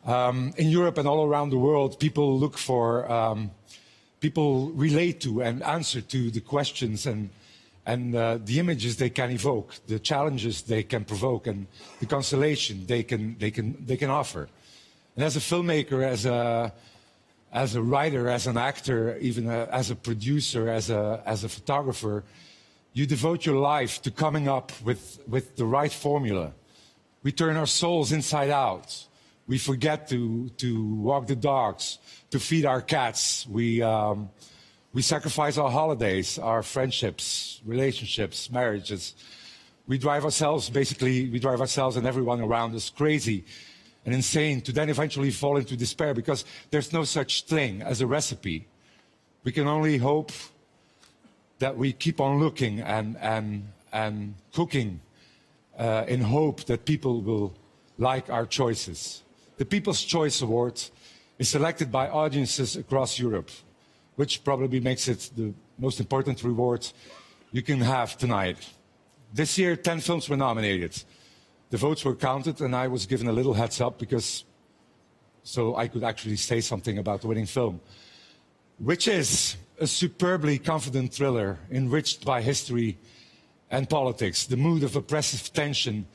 In Europe and all around the world, people look for people relate to and answer to the questions and the images they can evoke, the challenges they can provoke, and the consolation they can offer. And as a filmmaker, as a writer, as an actor, even as a producer, as a photographer, you devote your life to coming up with the right formula. We turn our souls inside out. We forget to walk the dogs, to feed our cats. We sacrifice our holidays, our friendships, relationships, marriages. We drive ourselves and everyone around us crazy and insane to then eventually fall into despair because there's no such thing as a recipe. We can only hope that we keep on looking and cooking in hope that people will like our choices. The People's Choice Award is selected by audiences across Europe, which probably makes it the most important reward you can have tonight. This year, 10 films were nominated. The votes were counted, and I was given a little heads up so I could actually say something about the winning film, which is a superbly confident thriller enriched by history and politics. The mood of oppressive tension,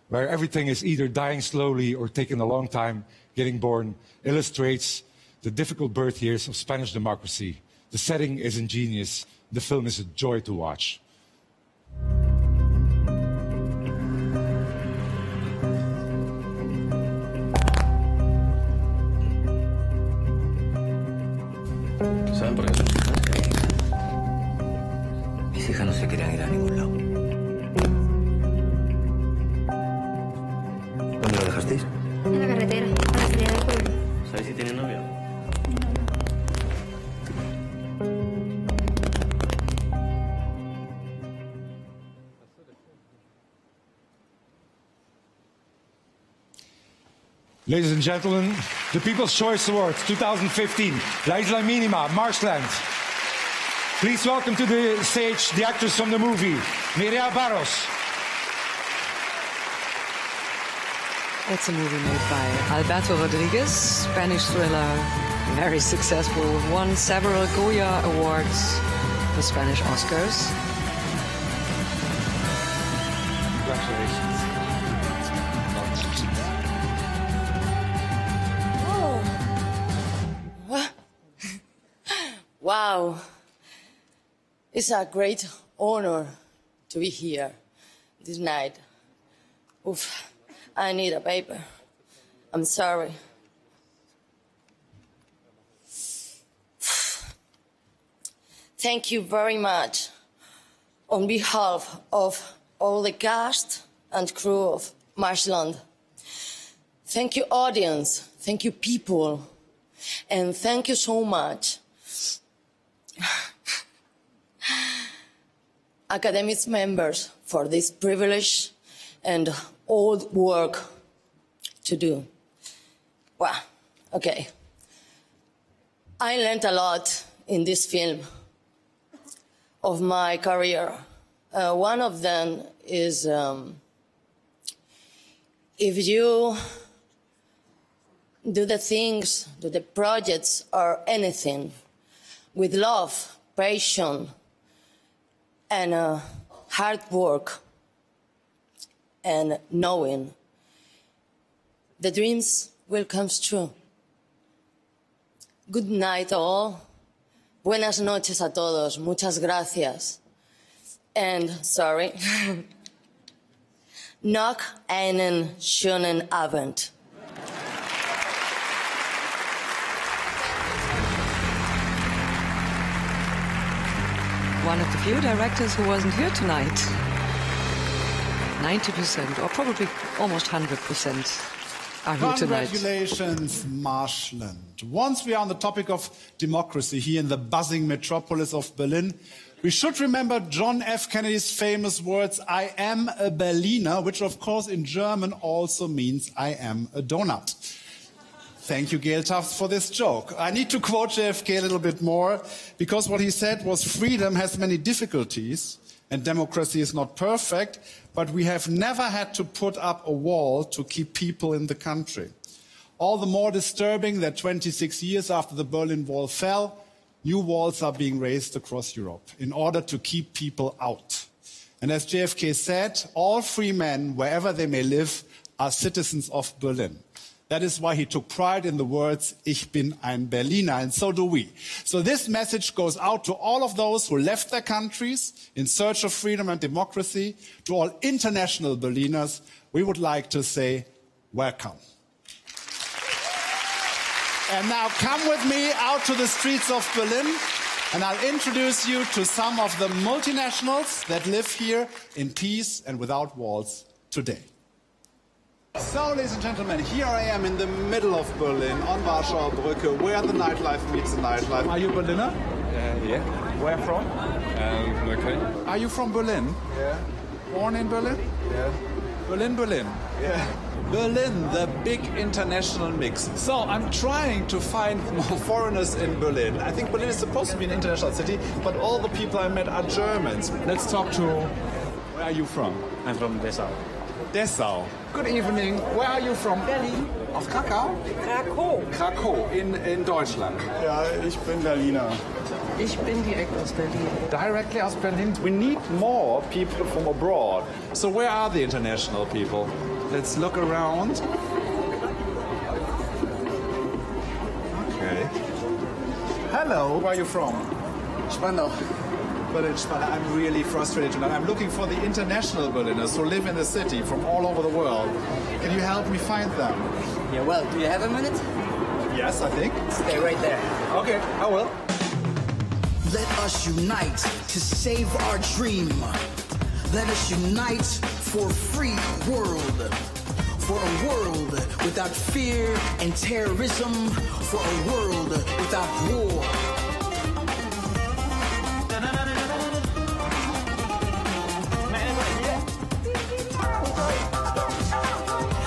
where everything is either dying slowly or taking a long time getting born, illustrates the difficult birth years of Spanish democracy. The setting is ingenious. The film is a joy to watch. ¿Saben por qué sus hijas querían irse? Mis hijas no se querían ir a ningún lado. ¿Dónde lo dejasteis? En la carretera, a la salida del pueblo. ¿Sabéis si tiene novio? Ladies and gentlemen, the People's Choice Awards 2015, La Isla Mínima, Marshland. Please welcome to the stage the actors from the movie, Mireia Barros. It's a movie made by Alberto Rodriguez, Spanish thriller, very successful, won several Goya Awards, the Spanish Oscars. Congratulations. Wow, it's a great honor to be here this night. Oof, I need a paper. I'm sorry. Thank you very much on behalf of all the cast and crew of Marshland. Thank you, audience. Thank you, people. And thank you so much, academics members, for this privilege and all the work to do. Wow, okay. I learned a lot in this film of my career. One of them is if you do the things, do the projects or anything with love, passion, and hard work, and knowing the dreams will come true. Good night all. Buenas noches a todos. Muchas gracias. And sorry. Noch einen schönen Abend. One of the few directors who wasn't here tonight. 90%, or probably almost 100%, are here tonight. Congratulations, Marshland. Once we are on the topic of democracy here in the buzzing metropolis of Berlin, we should remember John F. Kennedy's famous words, "I am a Berliner," which of course in German also means "I am a donut." Thank you, Gail Tufts, for this joke. I need to quote JFK a little bit more, because what he said was, freedom has many difficulties and democracy is not perfect, but we have never had to put up a wall to keep people in the country. All the more disturbing that 26 years after the Berlin Wall fell, new walls are being raised across Europe in order to keep people out. And as JFK said, all free men, wherever they may live, are citizens of Berlin. That is why he took pride in the words, Ich bin ein Berliner, and so do we. So this message goes out to all of those who left their countries in search of freedom and democracy, to all international Berliners. We would like to say, welcome. And now come with me out to the streets of Berlin, and I'll introduce you to some of the multinationals that live here in peace and without walls today. So, ladies and gentlemen, here I am in the middle of Berlin, on Warschauer Brücke, where the nightlife meets the nightlife. Are you Berliner? Yeah. Where from? Okay. Are you from Berlin? Yeah. Born in Berlin? Yeah. Berlin. Yeah. Berlin, the big international mix. So I'm trying to find more foreigners in Berlin. I think Berlin is supposed to be an international city, but all the people I met are Germans. Let's talk to... Where are you from? I'm from Dessau. Dessau. Good evening. Where are you from? Berlin. Aus Krakau? Krakow in Deutschland. Ja, ich bin Berliner. Ich bin direkt aus Berlin. Directly aus Berlin. We need more people from abroad. So where are the international people? Let's look around. Okay. Hello. Where are you from? Spandau. Berlin, Spandau. I'm really frustrated tonight. I'm looking for the international Berliners who live in the city from all over the world. Can you help me find them? Yeah, well, do you have a minute? Yes, I think. Stay right there. Okay, I will. Let us unite to save our dream. Let us unite for a free world. For a world without fear and terrorism. For a world without war.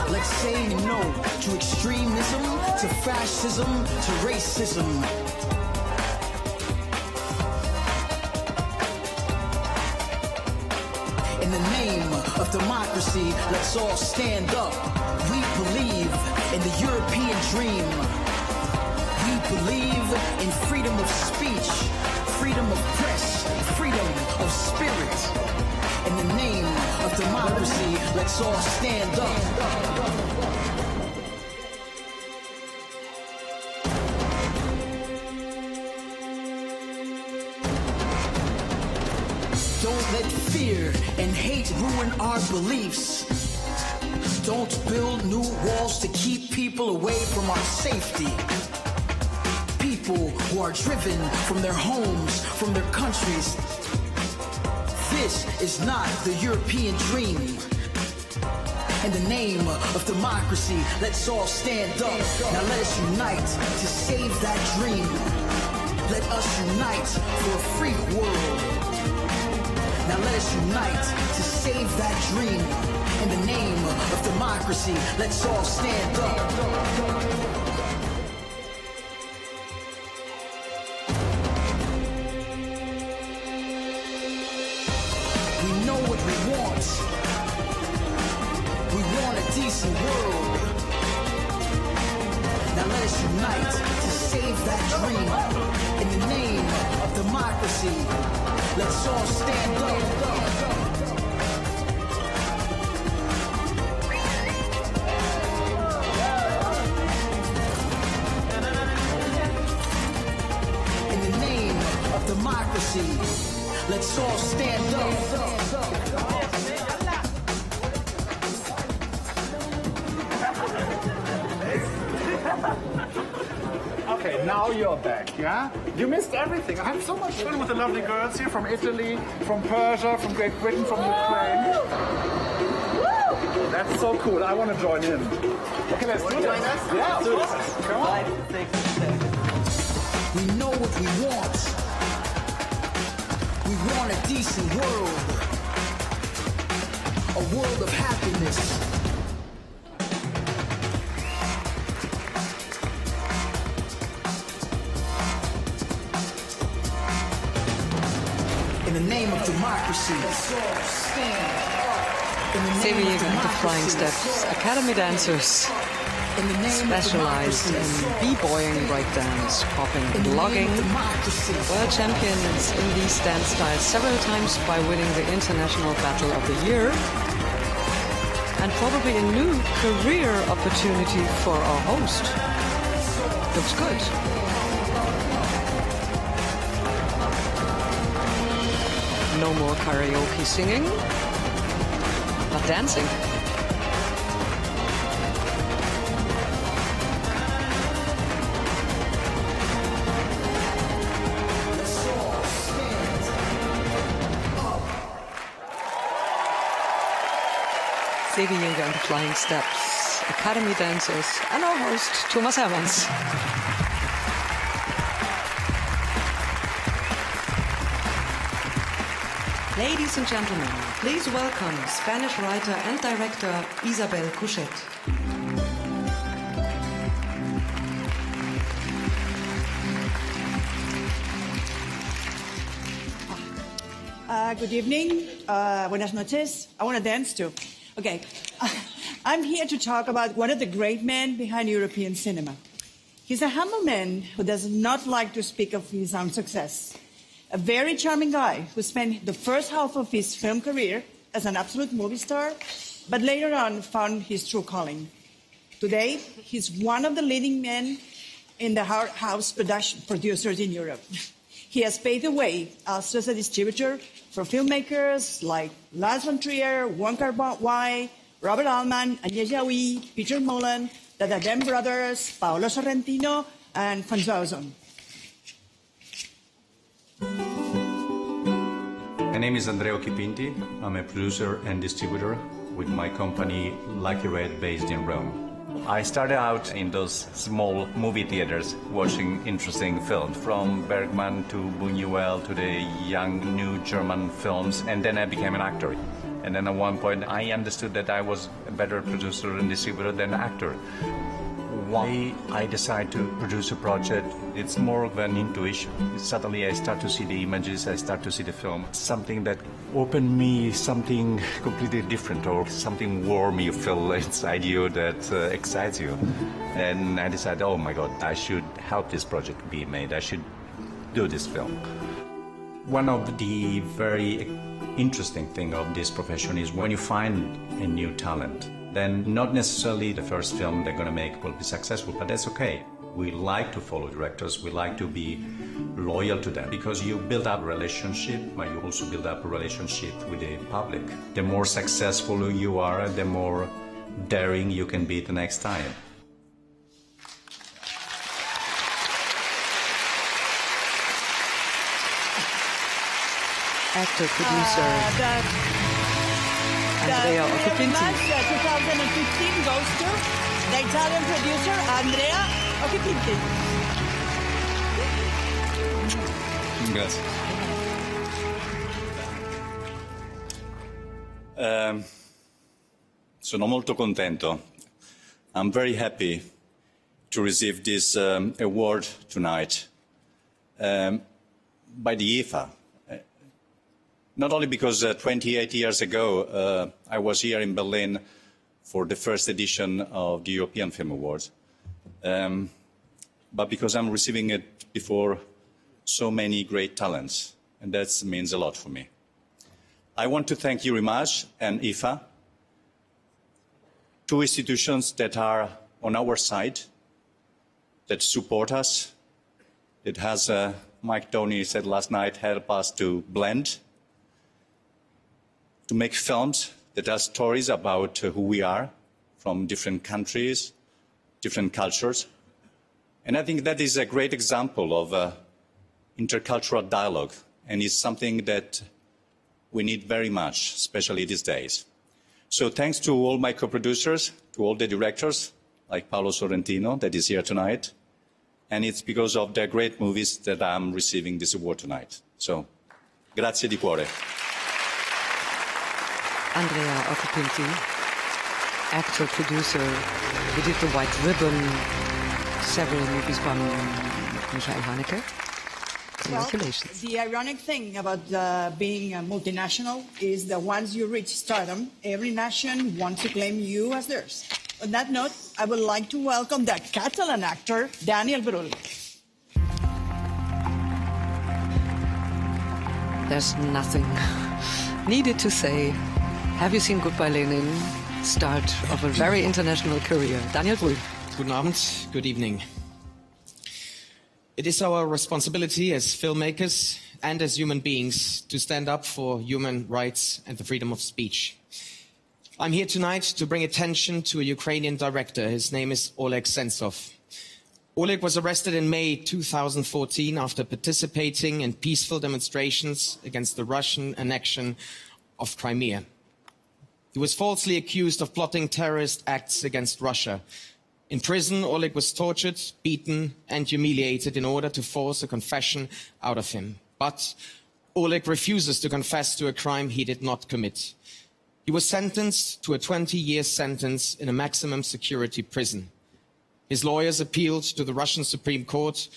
Let's say no to extremism, to fascism, to racism. In the name of democracy, let's all stand up. We believe in the European dream. We believe in freedom of speech, freedom of press, freedom of spirit. In the name of democracy, let's all stand up. Don't let fear and hate ruin our beliefs. Don't build new walls to keep people away from our safety. People who are driven from their homes, from their countries. This is not the European dream. In the name of democracy, let's all stand up. Now let us unite to save that dream. Let us unite for a free world. Now let us unite to save that dream. In the name of democracy, let's all stand up. Decent world. Now let us unite to save that dream. In the name of democracy, let's all stand up. In the name of democracy, let's all stand up. Okay, now you're back, yeah? You missed everything. I had so much fun with the lovely girls here from Italy, from Persia, from Great Britain, from Ukraine. That's so cool. I want to join in. Okay, let's do this. Join us? Yeah, do this. Come on. 5, 6, 7. We know what we want. We want a decent world. A world of happiness. In the name of democracy, let's all stand up. Semi and the Flying Steps Academy dancers. specialized in b-boying, breakdance, popping, and logging. World champions in these dance styles several times by winning the International Battle of the Year. And probably a new career opportunity for our host. Looks good. No more karaoke singing, but dancing. Sevi Jäger and the Flying Steps, Academy dancers, and our host, Thomas Hermans. Ladies and gentlemen, please welcome Spanish writer and director Isabel Couchet. Good evening. Buenas noches. I want to dance too. Okay. I'm here to talk about one of the great men behind European cinema. He's a humble man who does not like to speak of his own success. A very charming guy who spent the first half of his film career as an absolute movie star, but later on found his true calling. Today, he's one of the leading men in the house producers in Europe. He has paved the way also as a distributor for filmmakers like Lars von Trier, Wong Kar-wai, Robert Altman, Agnès Jaoui, Peter Mullen, the Dardenne brothers, Paolo Sorrentino, and François Ozon. My name is Andrea Occhipinti. I'm a producer and distributor with my company Lucky Red based in Rome. I started out in those small movie theaters watching interesting films, from Bergman to Buñuel to the young new German films, and then I became an actor. And then at one point I understood that I was a better producer and distributor than actor. Why I decided to produce a project, it's more of an intuition. Suddenly I start to see the images, I start to see the film. Something that opened me something completely different, or something warm you feel inside you that excites you. And I decided, oh my God, I should help this project be made. I should do this film. One of the very interesting things of this profession is when you find a new talent, then not necessarily the first film they're going to make will be successful, but that's okay. We like to follow directors, we like to be loyal to them, because you build up a relationship, but you also build up a relationship with the public. The more successful you are, the more daring you can be the next time. Actor, producer. Andrea Occhipinti. 2015 goes to the Italian producer Andrea Occhipinti. Grazie. Sono molto contento. I'm very happy to receive this award tonight by the IFA. Not only because 28 years ago I was here in Berlin for the first edition of the European Film Awards, but because I'm receiving it before so many great talents, and that means a lot for me. I want to thank Eurimage and IFA, two institutions that are on our side, that support us, that has, Mike Downey said last night, help us to blend, to make films that tell stories about who we are from different countries, different cultures. And I think that is a great example of intercultural dialogue, and is something that we need very much, especially these days. So thanks to all my co-producers, to all the directors, like Paolo Sorrentino, that is here tonight. And it's because of their great movies that I'm receiving this award tonight. So, grazie di cuore. Andrea Occhipinti, actor, producer. He did The White Ribbon, several movies by Michael Haneke. Congratulations. Well, the ironic thing about being a multinational is that once you reach stardom, every nation wants to claim you as theirs. On that note, I would like to welcome the Catalan actor, Daniel Brull. There's nothing needed to say. Have you seen Goodbye Lenin? Start of a very international career. Daniel Brull. Guten Abend, good evening. It is our responsibility as filmmakers and as human beings to stand up for human rights and the freedom of speech. I'm here tonight to bring attention to a Ukrainian director. His name is Oleg Sentsov. Oleg was arrested in May 2014 after participating in peaceful demonstrations against the Russian annexion of Crimea. He was falsely accused of plotting terrorist acts against Russia. In prison, Oleg was tortured, beaten, and humiliated in order to force a confession out of him. But Oleg refuses to confess to a crime he did not commit. He was sentenced to a 20-year sentence in a maximum security prison. His lawyers appealed to the Russian Supreme Court,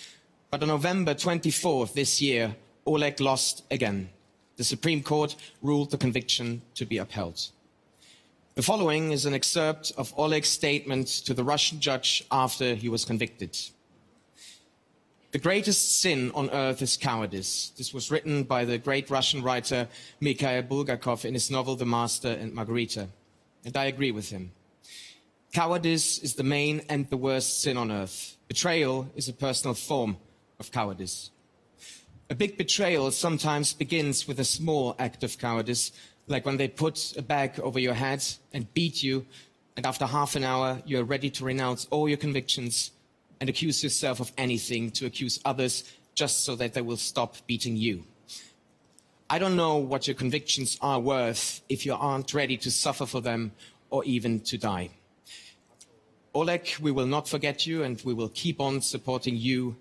but on November 24th this year, Oleg lost again. The Supreme Court ruled the conviction to be upheld. The following is an excerpt of Oleg's statement to the Russian judge after he was convicted. The greatest sin on earth is cowardice. This was written by the great Russian writer Mikhail Bulgakov in his novel The Master and Margarita, and I agree with him. Cowardice is the main and the worst sin on earth. Betrayal is a personal form of cowardice. A big betrayal sometimes begins with a small act of cowardice, like when they put a bag over your head and beat you, and after half an hour you are ready to renounce all your convictions and accuse yourself of anything to accuse others just so that they will stop beating you. I don't know what your convictions are worth if you aren't ready to suffer for them or even to die. Oleg, we will not forget you, and we will keep on supporting you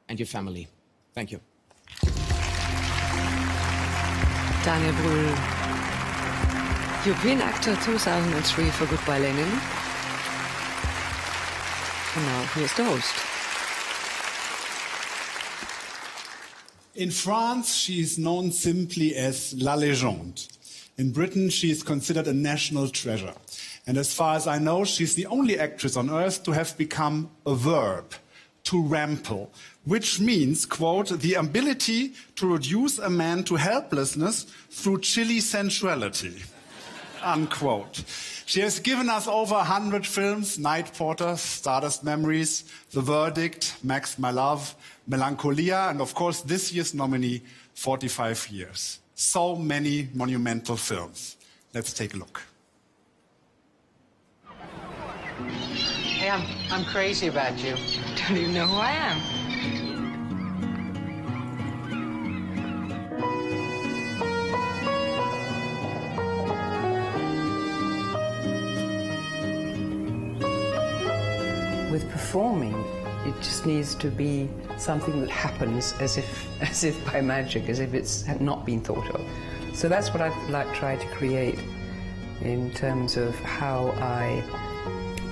and your family. Thank you. Daniel Brull, European Actor 2003 for Goodbye Lenin. And now here's the host. In France, she is known simply as La Légende. In Britain, she is considered a national treasure. And as far as I know, she's the only actress on earth to have become a verb, to rample, which means, quote, the ability to reduce a man to helplessness through chilly sensuality, unquote. She has given us over 100 films: Night Porter, Stardust Memories, The Verdict, Max My Love, Melancholia, and of course this year's nominee, 45 Years. So many monumental films. Let's take a look. Hey, I'm crazy about you. Don't even know who I am. With performing, it just needs to be something that happens as if by magic, as if it's had not been thought of. So that's what I've tried to create in terms of how I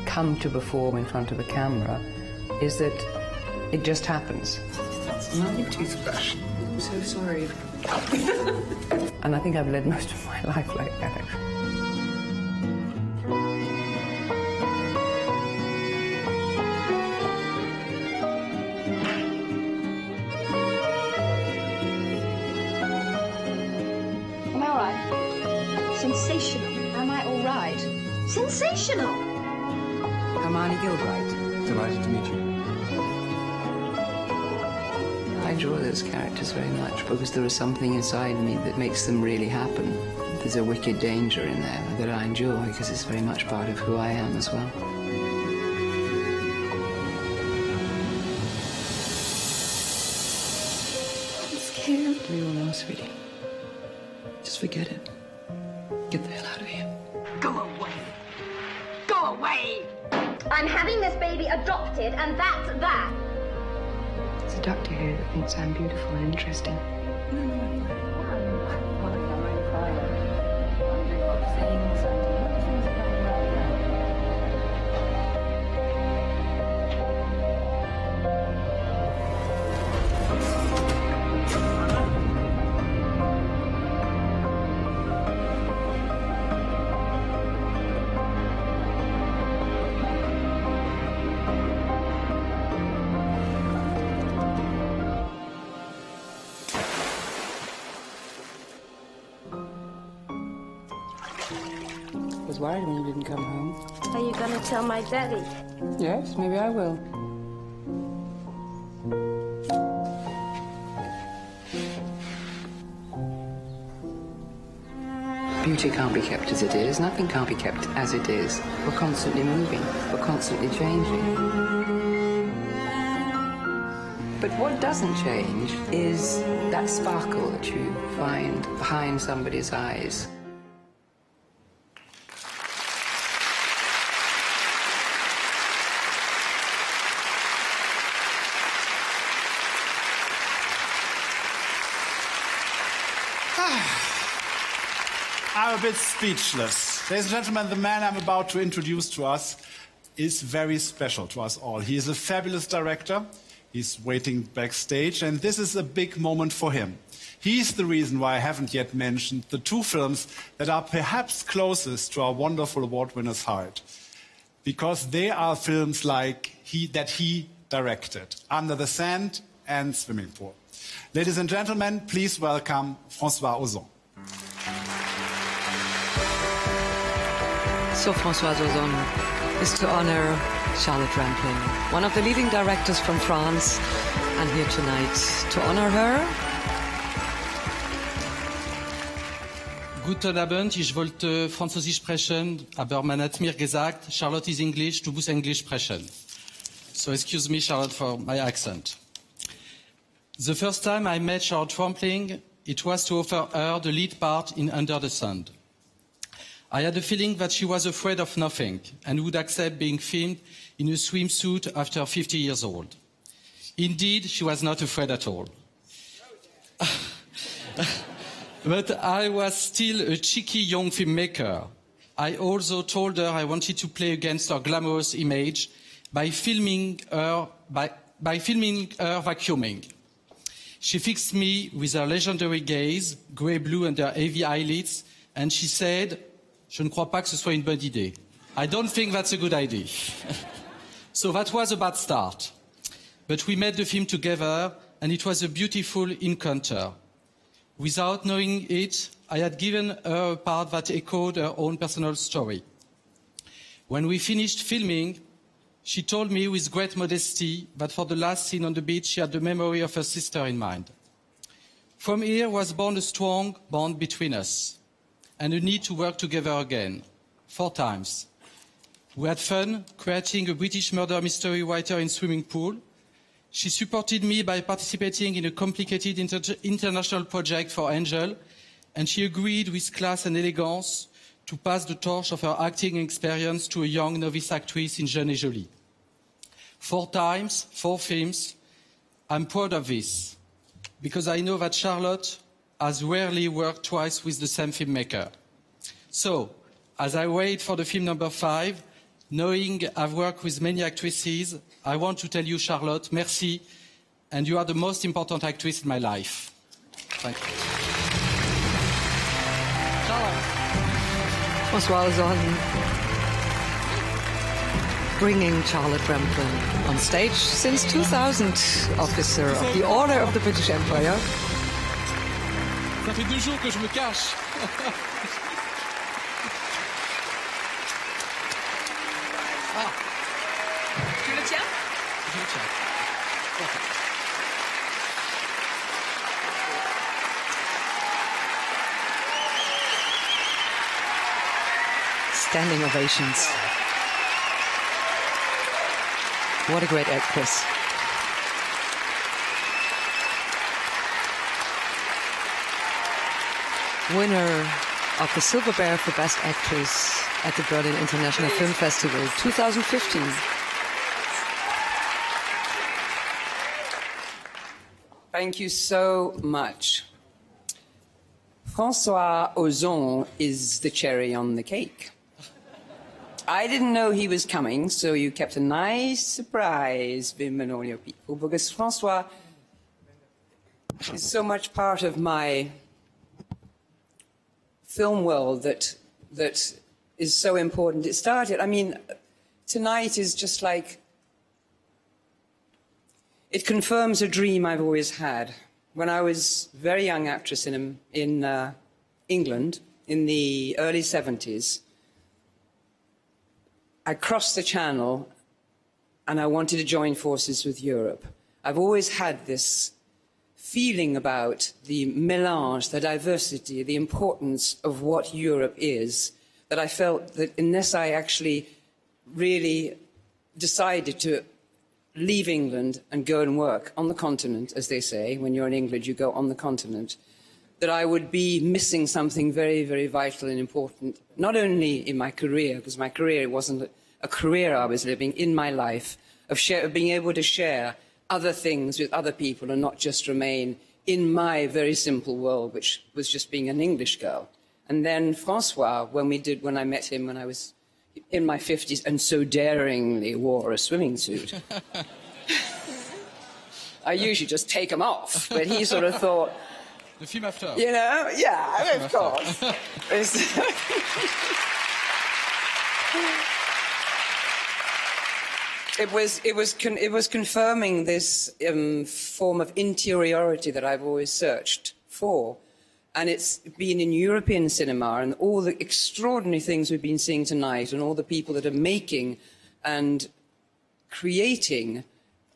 come to perform in front of a camera, is that it just happens. That's nothing too special. I'm so sorry. And I think I've led most of my life like that, actually. Am I all right? Sensational. Am I all right? Sensational. Hermione Gilbright. Delighted to meet you. I enjoy those characters very much because there is something inside me that makes them really happen. There's a wicked danger in there that I enjoy because it's very much part of who I am as well. I'm scared. We all are, sweetie. Just forget it. Get the hell out of here. Go away. Go away. I'm having this baby adopted, and that's that. There's a doctor here that thinks I'm beautiful and interesting. was worried when you didn't come home. Are you gonna tell my daddy? Yes, maybe I will. Beauty can't be kept as it is. Nothing can't be kept as it is. We're constantly moving. We're constantly changing. But what doesn't change is that sparkle that you find behind somebody's eyes. I'm a bit speechless. Ladies and gentlemen, the man I'm about to introduce to us is very special to us all. He is a fabulous director. He's waiting backstage, and this is a big moment for him. He's the reason why I haven't yet mentioned the two films that are perhaps closest to our wonderful award winner's heart. Because they are films like that he directed, Under the Sand and Swimming Pool. Ladies and gentlemen, please welcome François Ozon. So François Ozon is to honor Charlotte Rampling, one of the leading directors from France, and here tonight to honor her. Guten Abend, ich wollte Französisch sprechen, aber man hat mir gesagt, Charlotte is English, du musst Englisch sprechen. So excuse me, Charlotte, for my accent. The first time I met Charlotte Rampling, it was to offer her the lead part in Under the Sun. I had a feeling that she was afraid of nothing and would accept being filmed in a swimsuit after 50 years old. Indeed, she was not afraid at all. But I was still a cheeky young filmmaker. I also told her I wanted to play against her glamorous image by filming her vacuuming. She fixed me with her legendary gaze, grey-blue under heavy eyelids, and she said, "Je ne crois pas que ce soit une bonne idée. I don't think that's a good idea." So that was a bad start. But we made the film together, and it was a beautiful encounter. Without knowing it, I had given her a part that echoed her own personal story. When we finished filming, she told me with great modesty that for the last scene on the beach, she had the memory of her sister in mind. From here was born a strong bond between us, and a need to work together again, 4 times. We had fun creating a British murder mystery writer in Swimming Pool. She supported me by participating in a complicated international project for Angel, and she agreed with class and elegance to pass the torch of her acting experience to a young novice actress in Jeune et Jolie. 4 times, 4 films. I'm proud of this, because I know that Charlotte has rarely worked twice with the same filmmaker. So, as I wait for the film number 5, knowing I've worked with many actresses, I want to tell you, Charlotte, merci, and you are the most important actress in my life. Thank you. Charlotte. François Ozon bringing Charlotte Rampling on stage since 2000, officer of the Order of the British Empire. Ça fait 2 jours que je me cache. Tu le tiens? Je le tiens. Standing ovations. What a great actress. Winner of the Silver Bear for Best Actress at the Berlin International Film Festival 2015. Thank you so much. François Ozon is the cherry on the cake. I didn't know he was coming, so you kept a nice surprise, Wim and all your people, because François is so much part of my film world that is so important. It started, I mean, tonight is just like, it confirms a dream I've always had. When I was a very young actress in England in the early 70s, I crossed the Channel and I wanted to join forces with Europe. I've always had this feeling about the melange, the diversity, the importance of what Europe is, that I felt that unless I actually really decided to leave England and go and work on the continent, as they say, when you're in England, you go on the continent, that I would be missing something very, very vital and important, not only in my career, because my career wasn't a career I was living, in my life, of being able to share other things with other people and not just remain in my very simple world, which was just being an English girl. And then Francois, when I met him when I was in my 50s and so daringly wore a swimming suit. I usually just take them off, but he sort of thought, The film after. you know, yeah, of course. It was confirming this form of interiority that I've always searched for. And it's been in European cinema and all the extraordinary things we've been seeing tonight and all the people that are making and creating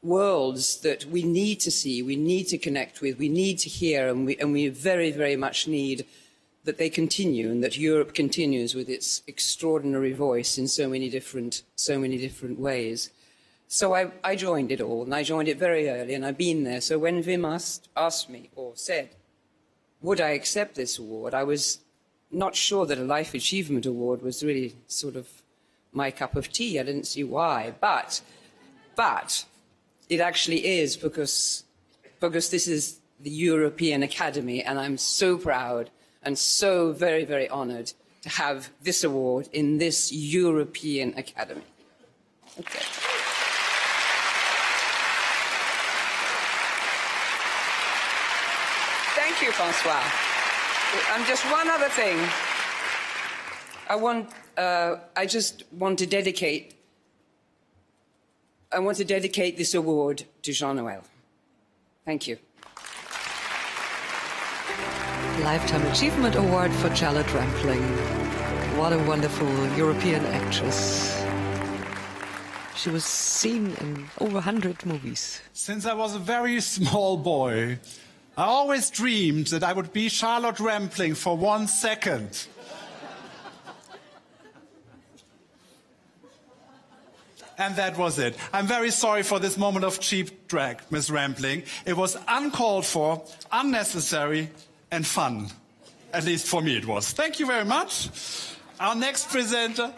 worlds that we need to see, we need to connect with, we need to hear, and we very, very much need that they continue and that Europe continues with its extraordinary voice in so many different ways. So I joined it all, and I joined it very early, and I've been there. So when Wim asked me, or said, would I accept this award, I was not sure that a Life Achievement Award was really sort of my cup of tea. I didn't see why. But it actually is because this is the European Academy, and I'm so proud and so very, very honoured to have this award in this European Academy. Okay. Thank you, Francois. And just one other thing. I just want to dedicate this award to Jean-Noël. Thank you. Lifetime Achievement Award for Charlotte Rampling. What a wonderful European actress. She was seen in over 100 movies. Since I was a very small boy, I always dreamed that I would be Charlotte Rampling for 1 second. And that was it. I'm very sorry for this moment of cheap drag, Miss Rampling. It was uncalled for, unnecessary, and fun. At least for me it was. Thank you very much. Our next presenter.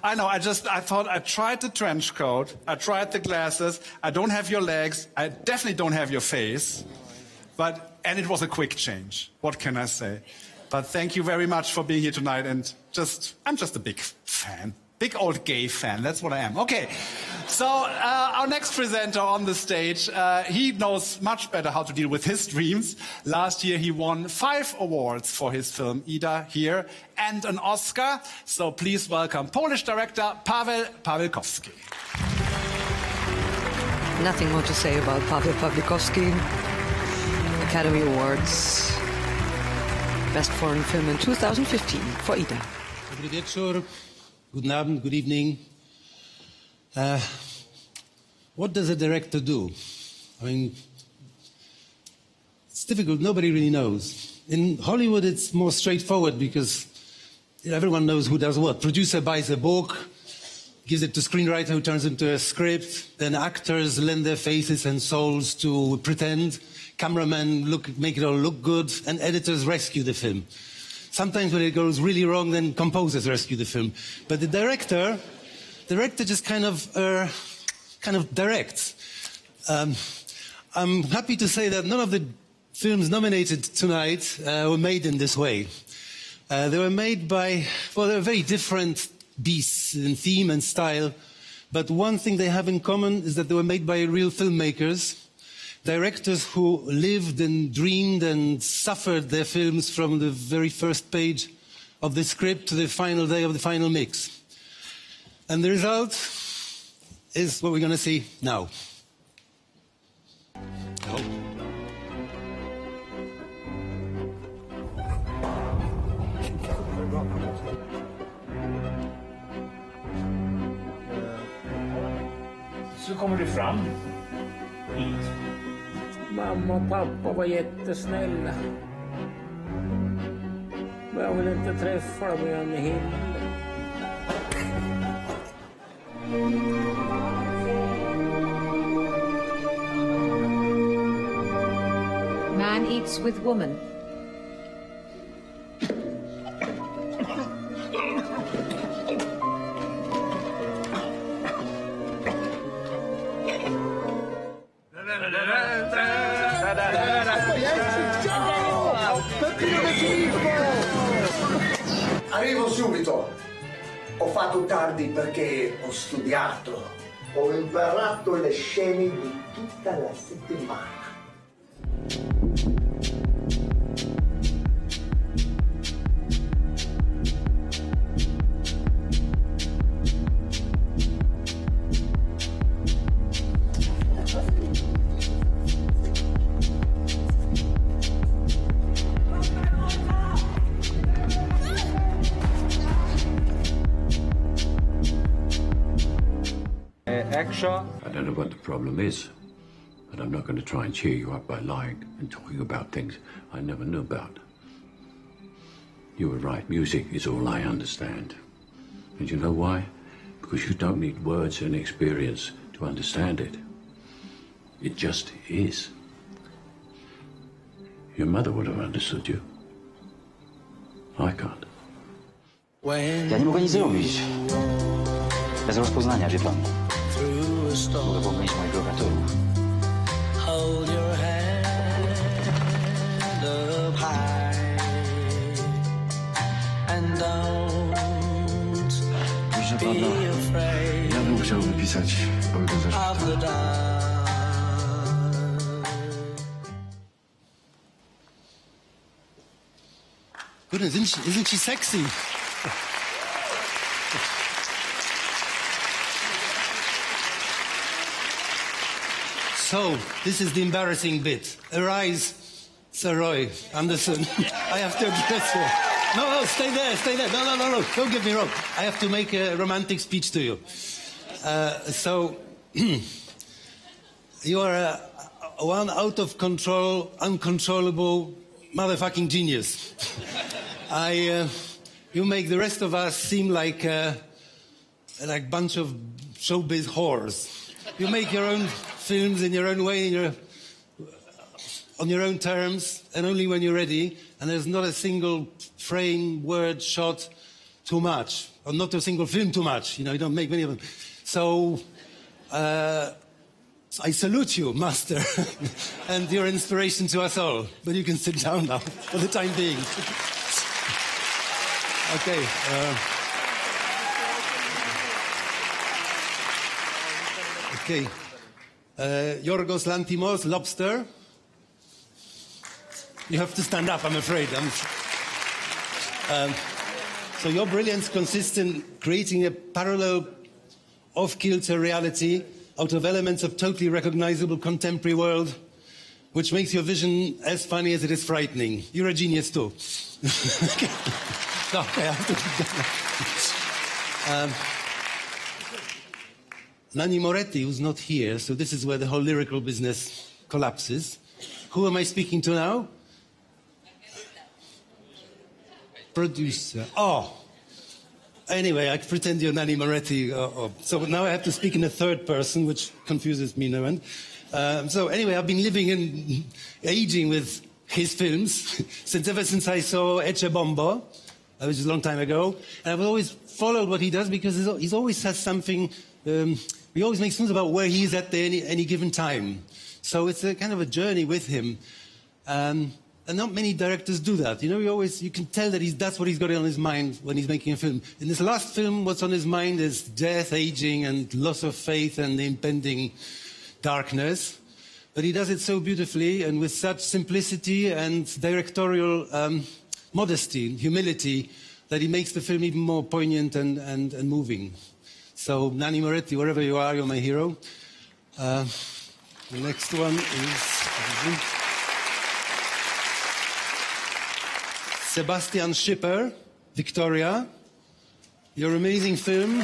I know, I thought I tried the trench coat, I tried the glasses, I don't have your legs, I definitely don't have your face, and it was a quick change. What can I say? But thank you very much for being here tonight, and I'm just a big fan. Big old gay fan, that's what I am. Okay, so our next presenter on the stage, he knows much better how to deal with his dreams. Last year he won 5 awards for his film Ida here and an Oscar. So please welcome Polish director Paweł Pawlikowski. Nothing more to say about Paweł Pawlikowski. Academy Awards. Best Foreign Film in 2015 for Ida. Dobry wieczór. Good Abend, good evening. What does a director do? I mean, it's difficult. Nobody really knows. In Hollywood, it's more straightforward because everyone knows who does what. Producer buys a book, gives it to screenwriter who turns it into a script. Then actors lend their faces and souls to pretend. Cameramen make it all look good, and editors rescue the film. Sometimes when it goes really wrong, then composers rescue the film. But the director just kind of directs. I'm happy to say that none of the films nominated tonight were made in this way. They were made they're very different beasts in theme and style. But one thing they have in common is that they were made by real filmmakers. Directors who lived and dreamed and suffered their films from the very first page of the script to the final day of the final mix. And the result is what we're going to see now. Så kommer du fram hit. Mamma och pappa var jättesnälla. Men jag vill inte träffa dem igen i himlen. Man eats with woman. Arrivo subito. Ho fatto tardi perché ho studiato. Ho imparato le scene di tutta la settimana. I don't know what the problem is, but I'm not going to try and cheer you up by lying and talking about things I never knew about. You were right, music is all I understand. And you know why? Because you don't need words and experience to understand it. It just is. Your mother would have understood you. I can't. Ja nie mogę nic zrobić. Bez rozpoznania, wie pan. Mogę popełnić mojego gatułu. Hold your hand up high and don't Proszę be pana, afraid ja bym chciał wypisać Olgę ze of the dark. Goodness, isn't she sexy? So, this is the embarrassing bit. Arise, Sir Roy Anderson. I have to address you. No, stay there. No, don't get me wrong. I have to make a romantic speech to you. You are one out of control, uncontrollable motherfucking genius. You make the rest of us seem like bunch of showbiz whores. You make your own films in your own way, on your own terms, and only when you're ready. And there's not a single frame, word, shot too much, or not a single film too much. You don't make many of them. So I salute you, Master, and your inspiration to us all. But you can sit down now for the time being. Okay. Okay. Yorgos Lanthimos, Lobster. You have to stand up, I'm afraid. So your brilliance consists in creating a parallel off-kilter reality out of elements of totally recognizable contemporary world, which makes your vision as funny as it is frightening. You're a genius too. Okay. I have to... Nanni Moretti, who's not here, so this is where the whole lyrical business collapses. Who am I speaking to now? Producer. Oh. Anyway, I pretend you're Nanni Moretti. So now I have to speak in a third person, which confuses me no end. So anyway, I've been living and aging with his films ever since I saw Ecce Bombo, which is a long time ago. And I've always followed what he does because he always has something... he always makes films about where he is at any given time. So it's a kind of a journey with him. And not many directors do that. You can tell that that's what he's got on his mind when he's making a film. In this last film, what's on his mind is death, aging, and loss of faith and the impending darkness. But he does it so beautifully and with such simplicity and directorial modesty and humility that he makes the film even more poignant and moving. So, Nanni Moretti, wherever you are, you're my hero. The next one is Sebastian Schipper, Victoria. Your amazing film.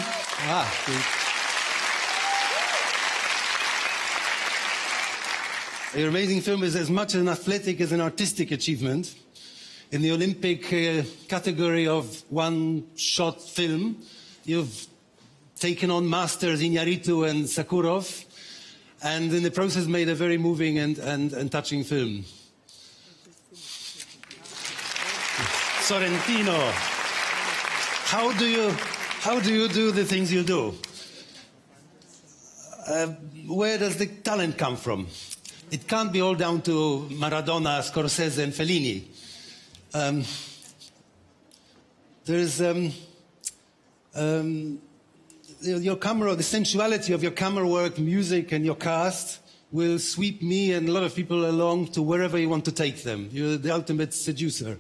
Your amazing film is as much an athletic as an artistic achievement. In the Olympic category of one-shot film, you've taken on masters Iñárritu and Sakharov, and in the process made a very moving and touching film. Sorrentino, how do you do the things you do? Where does the talent come from? It can't be all down to Maradona, Scorsese, and Fellini. Your camera, the sensuality of your camera work, music, and your cast will sweep me and a lot of people along to wherever you want to take them. You're the ultimate seducer.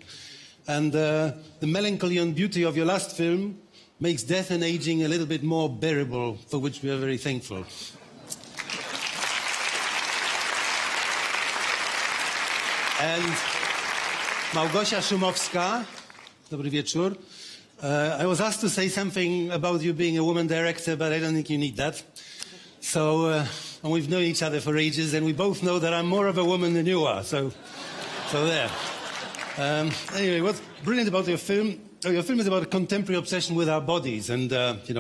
And the melancholy and beauty of your last film makes death and aging a little bit more bearable, for which we are very thankful. And Małgosia Szumowska, dobry wieczór. I was asked to say something about you being a woman director, but I don't think you need that. So, and we've known each other for ages, and we both know that I'm more of a woman than you are, so there. Anyway, what's brilliant about your film is about a contemporary obsession with our bodies, and,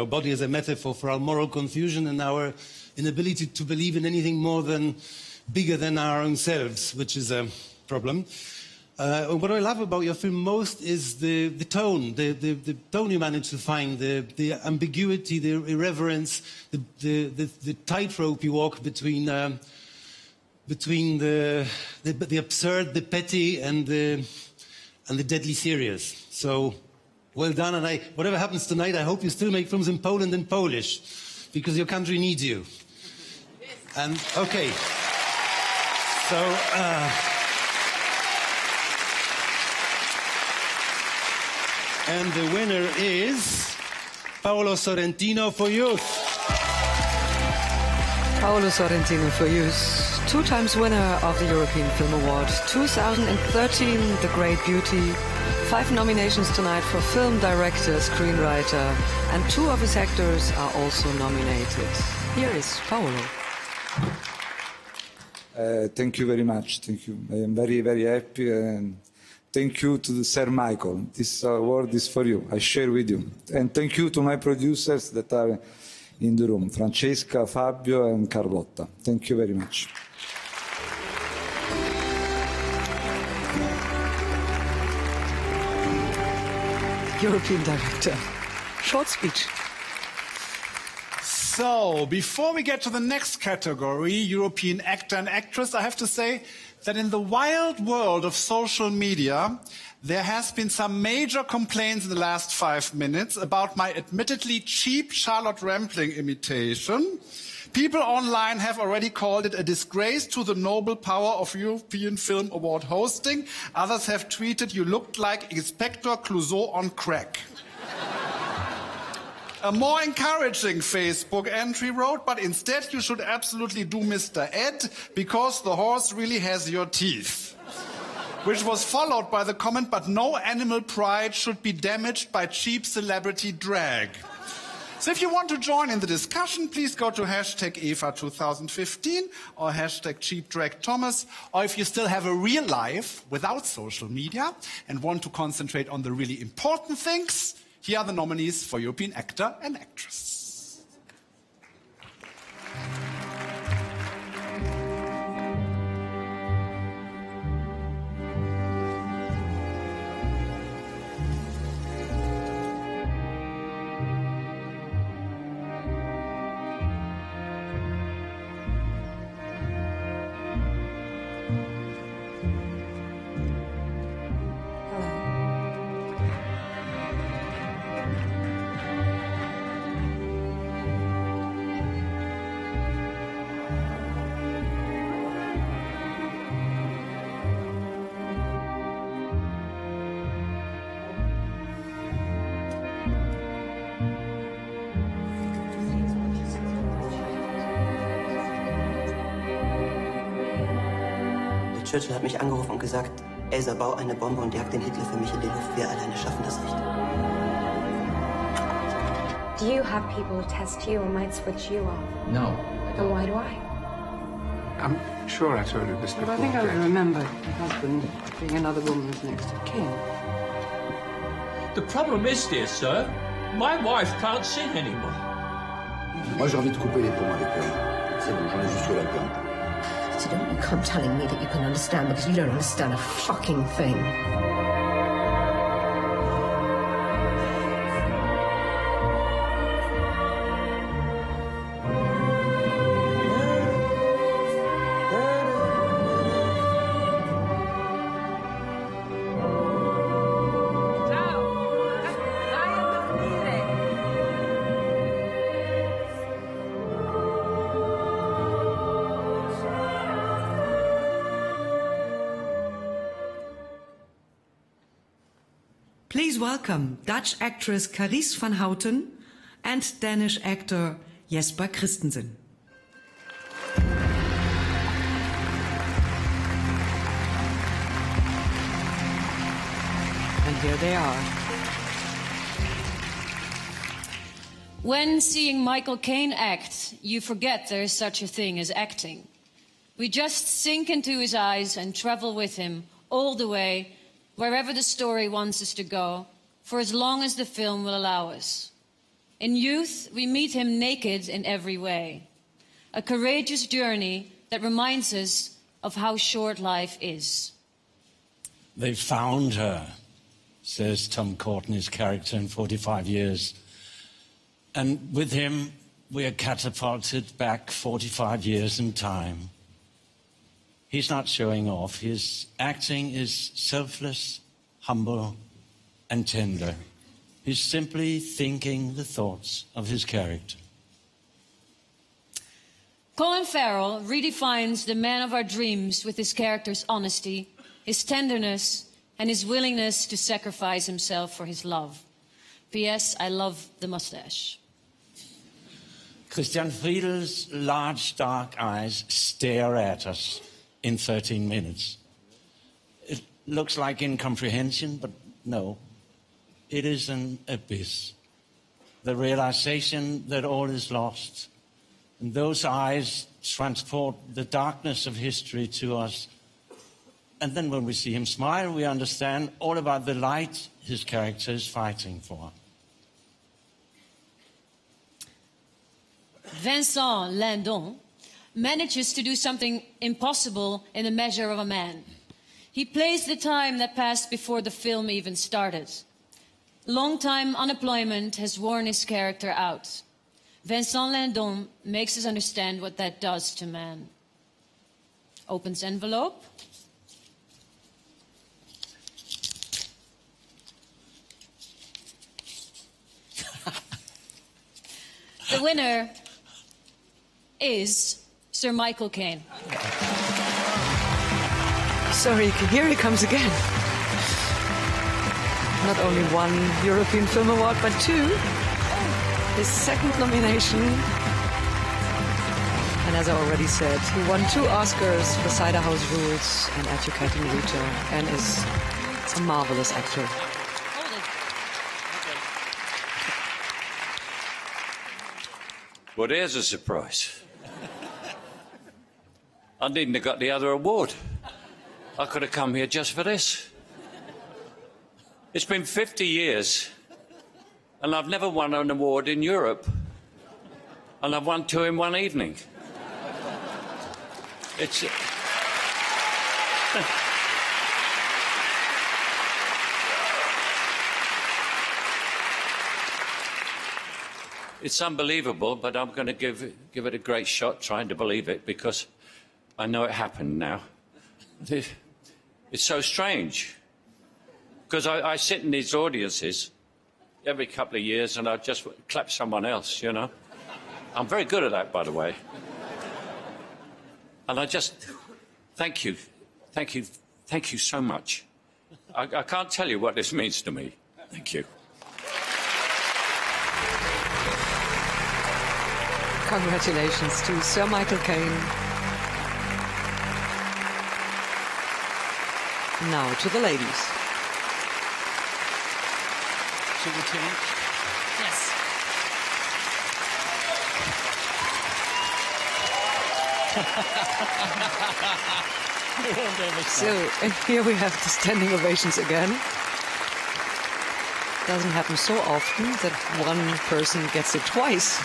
body as a metaphor for our moral confusion and our inability to believe in anything more than bigger than our own selves, which is a problem. What I love about your film most is the tone, the tone you manage to find, the ambiguity, the irreverence, the tightrope you walk between the absurd, the petty, and the deadly serious. So, well done, and whatever happens tonight, I hope you still make films in Poland and Polish, because your country needs you. And, okay. So, and the winner is Paolo Sorrentino for Youth. Paolo Sorrentino for Youth, 2 times winner of the European Film Award, 2013, The Great Beauty, 5 nominations tonight for film director, screenwriter, and 2 of his actors are also nominated. Here is Paolo. Thank you very much. Thank you. I am very, very happy. And thank you to Sir Michael. This award is for you. I share with you. And thank you to my producers that are in the room, Francesca, Fabio, and Carlotta. Thank you very much. European director. Short speech. So, before we get to the next category, European actor and actress, I have to say that in the wild world of social media, there has been some major complaints in the last 5 minutes about my admittedly cheap Charlotte Rampling imitation. People online have already called it a disgrace to the noble power of European Film Award hosting. Others have tweeted, "You looked like Inspector Clouseau on crack." A more encouraging Facebook entry wrote, "But instead you should absolutely do Mr. Ed, because the horse really has your teeth." Which was followed by the comment, "But no animal pride should be damaged by cheap celebrity drag." So if you want to join in the discussion, please go to #EVA2015 or #CheapDragThomas. Or if you still have a real life without social media and want to concentrate on the really important things, here are the nominees for European Actor and Actress. Churchill hat mich angerufen und gesagt, Elsa, bau eine Bombe und jag den Hitler für mich in die Luft. Wir alleine schaffen das nicht. Do you have people who test you and might switch you off? No, I Then don't. why do I? I'm sure I told you this before. But I think I remember your husband being another woman's next of kin. The problem is, dear sir, my wife can't sing anymore. Moi, j'ai envie de couper les ponts avec elle. C'est bon, j'en ai jusqu'au latin. So don't you come telling me that you can understand, because you don't understand a fucking thing. Please welcome Dutch actress Carice van Houten and Danish actor Jesper Christensen. And here they are. When seeing Michael Caine act, you forget there is such a thing as acting. We just sink into his eyes and travel with him all the way, wherever the story wants us to go, for as long as the film will allow us. In youth, we meet him naked in every way. A courageous journey that reminds us of how short life is. They found her, says Tom Courtenay's character in 45 years. And with him, we are catapulted back 45 years in time. He's not showing off. His acting is selfless, humble, and tender. He's simply thinking the thoughts of his character. Colin Farrell redefines the man of our dreams with his character's honesty, his tenderness, and his willingness to sacrifice himself for his love. P.S. I love the mustache. Christian Friedel's large, dark eyes stare at us in 13 minutes. It looks like incomprehension, but no. It is an abyss. The realization that all is lost. And those eyes transport the darkness of history to us. And then when we see him smile, we understand all about the light his character is fighting for. Vincent Lindon manages to do something impossible in the measure of a man. He plays the time that passed before the film even started. Long-time unemployment has worn his character out. Vincent Lindon makes us understand what that does to man. Opens envelope. The winner is Sir Michael Caine. Sorry, here he comes again. Not only one European Film Award, but two. His second nomination. And as I already said, he won 2 Oscars for Cider House Rules and Educating Rita, and is a marvelous actor. Well, there's a surprise. I needn't have got the other award. I could have come here just for this. It's been 50 years, and I've never won an award in Europe. And I've won 2 in one evening. It's... It's unbelievable, but I'm going to give it a great shot trying to believe it, because I know it happened now. It's so strange, because I sit in these audiences every couple of years and I just clap someone else, you know. I'm very good at that, by the way. And I just, thank you so much. I can't tell you what this means to me. Thank you. Congratulations to Sir Michael Caine. Now to the ladies. Yes. So here we have the standing ovations again. Doesn't happen so often that one person gets it twice.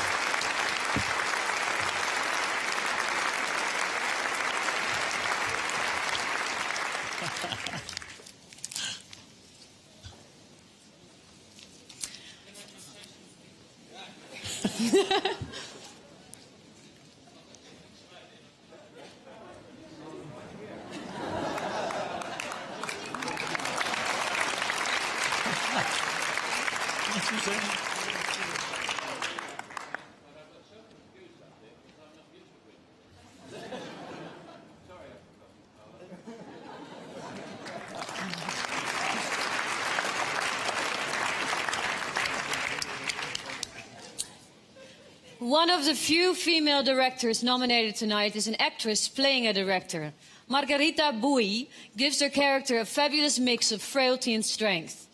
One of the few female directors nominated tonight is an actress playing a director. Margarita Bui gives her character a fabulous mix of frailty and strength.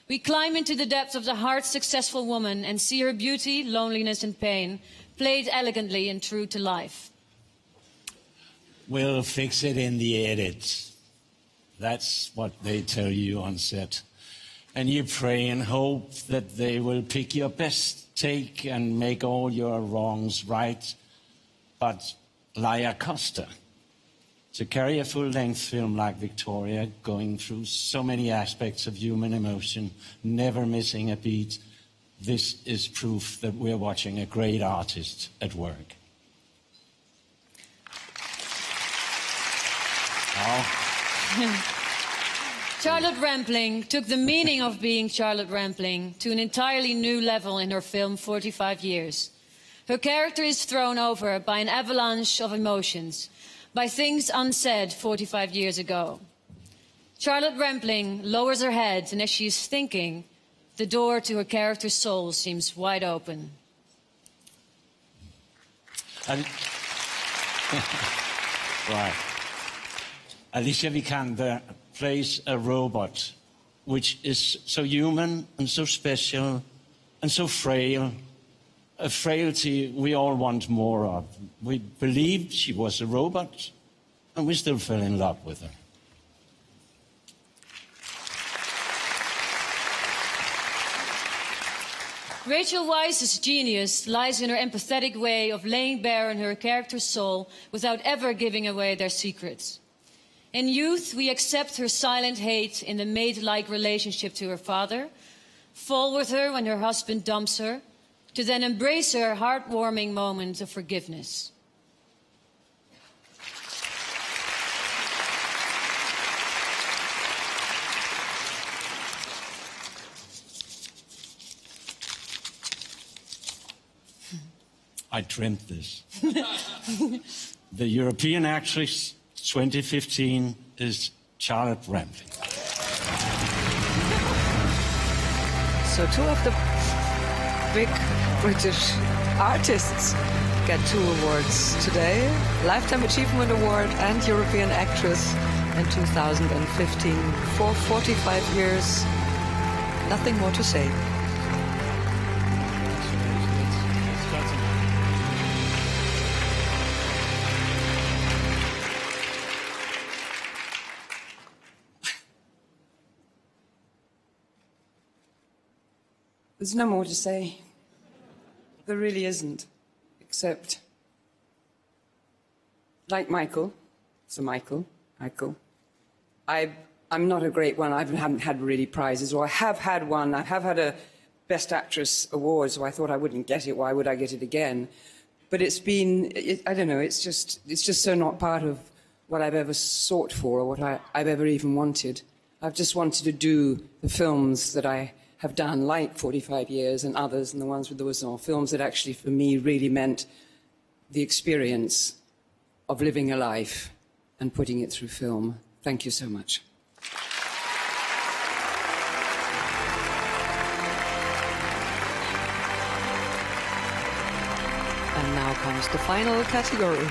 We climb into the depths of the hard, successful woman and see her beauty, loneliness and pain played elegantly and true to life. We'll fix it in the edit. That's what they tell you on set. And you pray and hope that they will pick your best take and make all your wrongs right. But Laia Costa, to carry a full-length film like Victoria, going through so many aspects of human emotion, never missing a beat, this is proof that we're watching a great artist at work. Charlotte Rampling took the meaning of being Charlotte Rampling to an entirely new level in her film 45 Years. Her character is thrown over by an avalanche of emotions, by things unsaid 45 years ago. Charlotte Rampling lowers her head, and as she is thinking, the door to her character's soul seems wide open. Right. Alicia Vikander plays a robot, which is so human and so special and so frail, a frailty we all want more of. We believed she was a robot, and we still fell in love with her. Rachel Weisz's genius lies in her empathetic way of laying bare in her character's soul without ever giving away their secrets. In youth, we accept her silent hate in the maid-like relationship to her father, fall with her when her husband dumps her, to then embrace her heartwarming moment of forgiveness. I dreamt this. The European actress 2015 is Charlotte Rampling. So two of the big British artists get 2 awards today. Lifetime Achievement Award and European Actress in 2015. For 45 years, nothing more to say. There's no more to say. There really isn't. Except, like Michael, I'm not a great one. I haven't had really prizes, or I have had one. I have had a Best Actress award, so I thought I wouldn't get it. Why would I get it again? But it's been, I don't know, it's just so not part of what I've ever sought for or what I've ever even wanted. I've just wanted to do the films that I have done, like 45 Years and others, and the ones with the Wazon, films that actually, for me, really meant the experience of living a life and putting it through film. Thank you so much. And now comes the final category.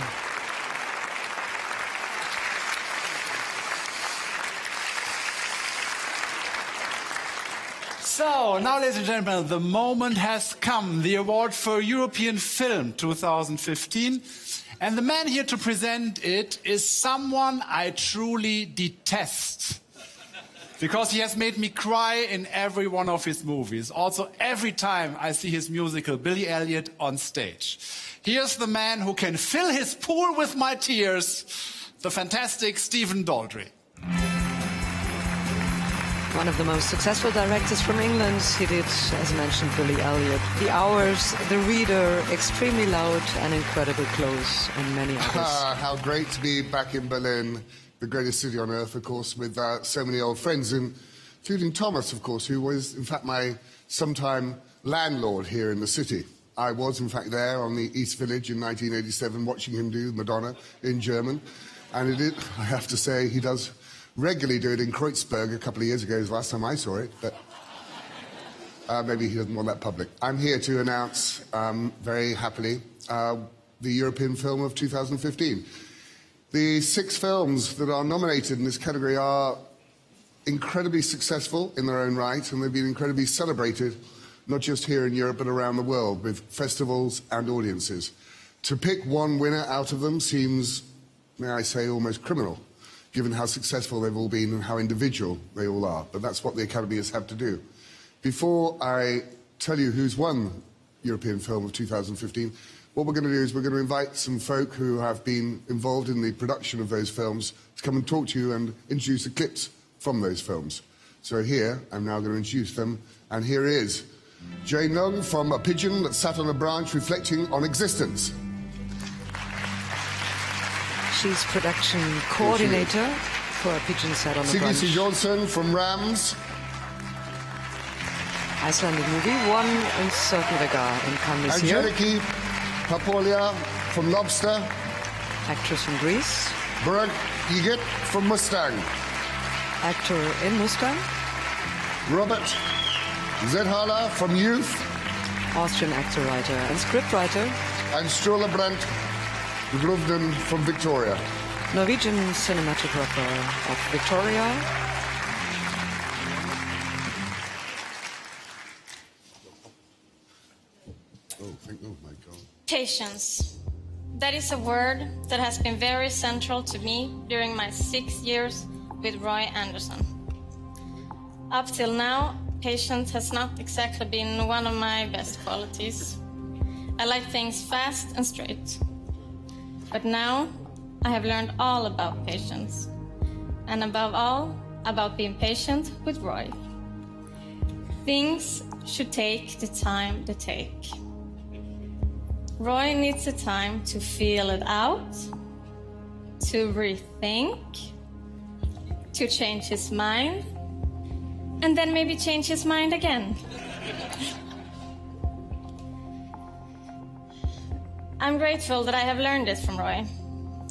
So, now, ladies and gentlemen, the moment has come. The award for European Film 2015. And the man here to present it is someone I truly detest. Because he has made me cry in every one of his movies. Also, every time I see his musical, Billy Elliot, on stage. Here's the man who can fill his pool with my tears, the fantastic Stephen Daldry. One of the most successful directors from England. He did, as mentioned, Billy Elliot, The Hours, The Reader, Extremely Loud, and Incredibly Close, and many others. How great to be back in Berlin, the greatest city on earth, of course, with so many old friends, including Thomas, of course, who was, in fact, my sometime landlord here in the city. I was, in fact, there on the East Village in 1987, watching him do Madonna in German. And I have to say, he does regularly do it in Kreuzberg a couple of years ago, is the last time I saw it, but maybe he doesn't want that public. I'm here to announce, very happily, the European Film of 2015. The 6 films that are nominated in this category are incredibly successful in their own right, and they've been incredibly celebrated, not just here in Europe, but around the world, with festivals and audiences. To pick one winner out of them seems, may I say, almost criminal, given how successful they've all been and how individual they all are. But that's what the Academy has had to do. Before I tell you who's won European Film of 2015, what we're going to do is we're going to invite some folk who have been involved in the production of those films to come and talk to you and introduce the clips from those films. So here, I'm now going to introduce them, and here is Jane Long from A Pigeon That Sat on a Branch Reflecting on Existence. She's production coordinator for A Pigeon Sat on a Branch. Sigrid Johnson from Rams. Icelandic movie, won in certain regard in Cannes this year. Angeliki Papolia from Lobster. Actress from Greece. Berg Igitt from Mustang. Actor in Mustang. Robert Zedhala from Youth. Austrian actor, writer and scriptwriter. And Sturla Brandt Gruvden from Victoria. Norwegian cinematographer of Victoria. Oh my God. Patience. That is a word that has been very central to me during my 6 years with Roy Andersson. Up till now, patience has not exactly been one of my best qualities. I like things fast and straight. But now, I have learned all about patience. And above all, about being patient with Roy. Things should take the time they take. Roy needs the time to feel it out, to rethink, to change his mind, and then maybe change his mind again. I'm grateful that I have learned this from Roy.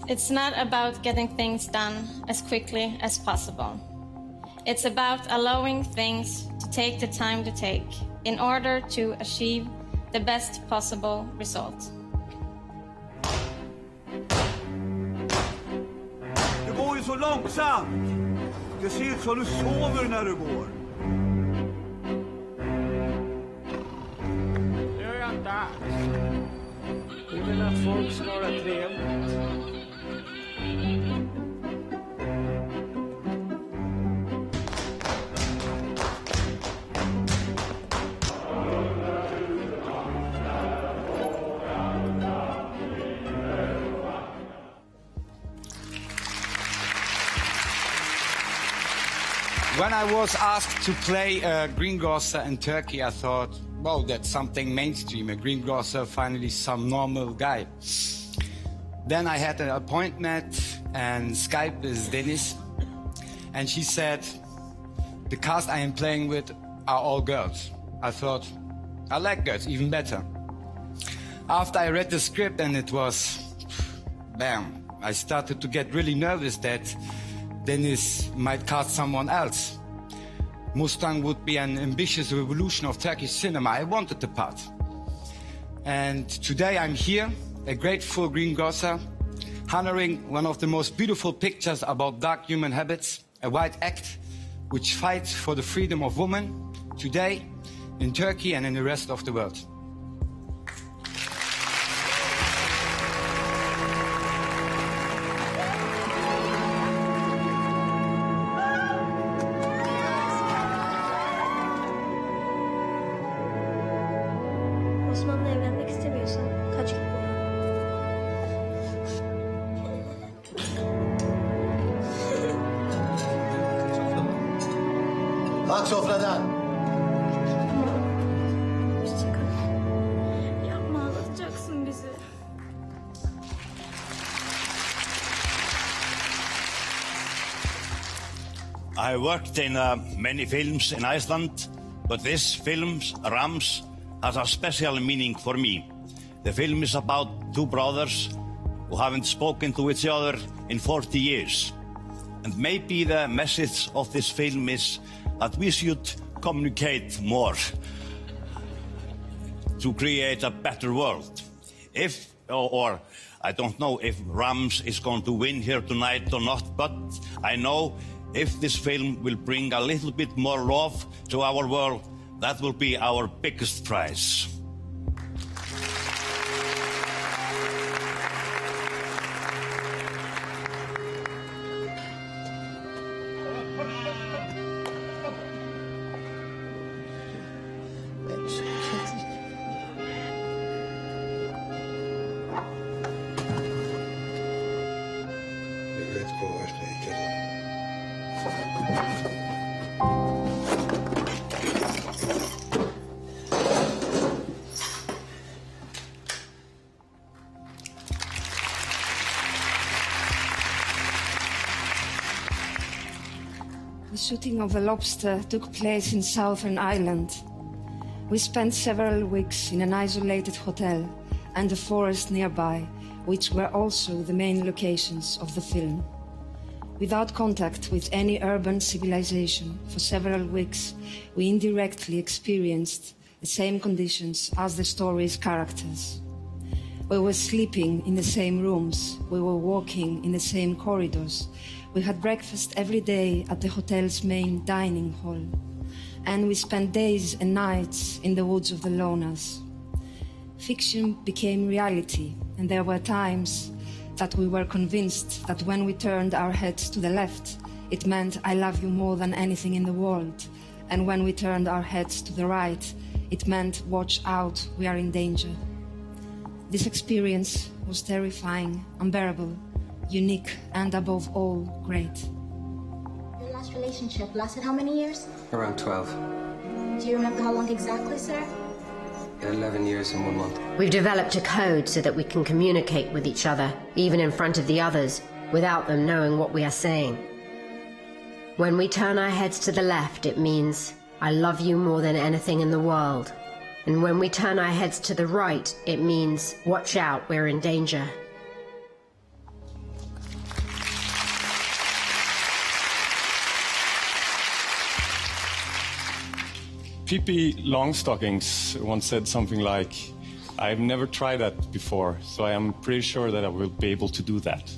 It's not about getting things done as quickly as possible. It's about allowing things to take the time to take in order to achieve the best possible result. Det går ju så långsamt. Det ser ut som du sover när du går. Nu är jag dags. Vi vill att folk ska ha det trevligt. When I was asked to play a greengrocer in Turkey, I thought, well, that's something mainstream, a greengrocer, finally some normal guy. Then I had an appointment and Skype is Dennis. And she said, the cast I am playing with are all girls. I thought, I like girls, even better. After I read the script and it was, bam, I started to get really nervous that Dennis might cast someone else. Mustang would be an ambitious revolution of Turkish cinema. I wanted the part. And today I'm here, a grateful greengrocer, honoring one of the most beautiful pictures about dark human habits, a white act which fights for the freedom of women today in Turkey and in the rest of the world. Kalk sofradan. Yapma, ağlatacaksın bizi. I worked in many films in Iceland, but this film, Rams, has a special meaning for me. The film is about two brothers who haven't spoken to each other in 40 years. And maybe the message of this film is that we should communicate more to create a better world. Or I don't know if Rams is going to win here tonight or not, but I know if this film will bring a little bit more love to our world, that will be our biggest prize. The shooting of The Lobster took place in Southern Ireland. We spent several weeks in an isolated hotel and a forest nearby, which were also the main locations of the film. Without contact with any urban civilization for several weeks, we indirectly experienced the same conditions as the story's characters. We were sleeping in the same rooms, we were walking in the same corridors, we had breakfast every day at the hotel's main dining hall, and we spent days and nights in the woods of the Lonas. Fiction became reality, and there were times that we were convinced that when we turned our heads to the left, it meant I love you more than anything in the world, and when we turned our heads to the right, it meant watch out, we are in danger. This experience was terrifying, unbearable, unique, and above all, great. Your last relationship lasted how many years? Around 12. Do you remember how long exactly, sir? 11 years and 1 month. We've developed a code so that we can communicate with each other, even in front of the others, without them knowing what we are saying. When we turn our heads to the left, it means, I love you more than anything in the world. And when we turn our heads to the right, it means, watch out, we're in danger. Pippi Longstockings once said something like, I've never tried that before, so I am pretty sure that I will be able to do that.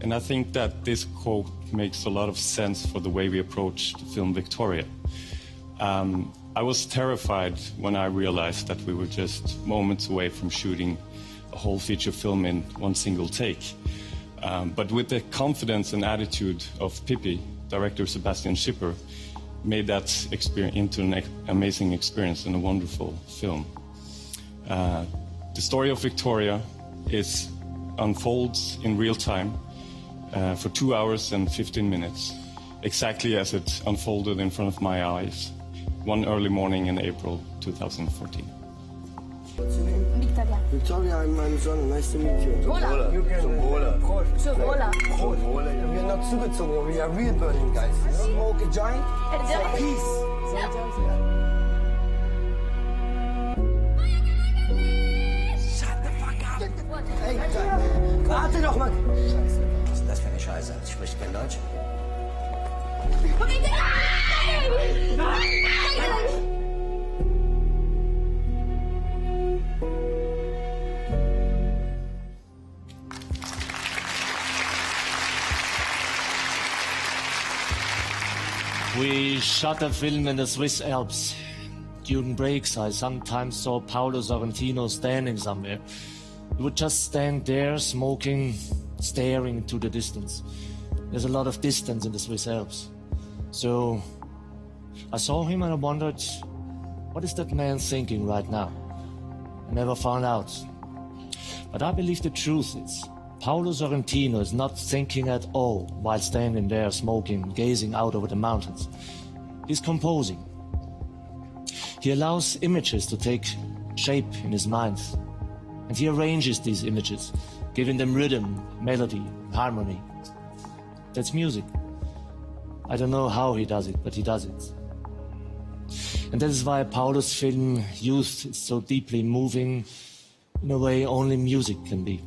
And I think that this quote makes a lot of sense for the way we approach the film Victoria. I was terrified when I realized that we were just moments away from shooting a whole feature film in one single take. But with the confidence and attitude of Pippi, director Sebastian Schipper made that experience into an amazing experience and a wonderful film. The story of Victoria unfolds in real time for 2 hours and 15 minutes, exactly as it unfolded in front of my eyes one early morning in April 2014. What's your name? Victoria. Victoria, I'm Sonne. Nice to meet you. Wola. You can... Wola. We are not zugezogen, we are real Berlin guys. Smoke a joint for peace. Shut the fuck up. Hey, warte doch mal. Scheiße. Was ist das für eine Scheiße? Spricht kein Deutsch. We shot a film in the Swiss Alps. During breaks, I sometimes saw Paolo Sorrentino standing somewhere. He would just stand there, smoking, staring into the distance. There's a lot of distance in the Swiss Alps. So I saw him and I wondered, what is that man thinking right now? I never found out. But I believe the truth is, Paolo Sorrentino is not thinking at all while standing there smoking, gazing out over the mountains. He's composing. He allows images to take shape in his mind, and he arranges these images, giving them rhythm, melody, harmony. That's music. I don't know how he does it, but he does it. And that is why Paulo's film Youth is so deeply moving in a way only music can be.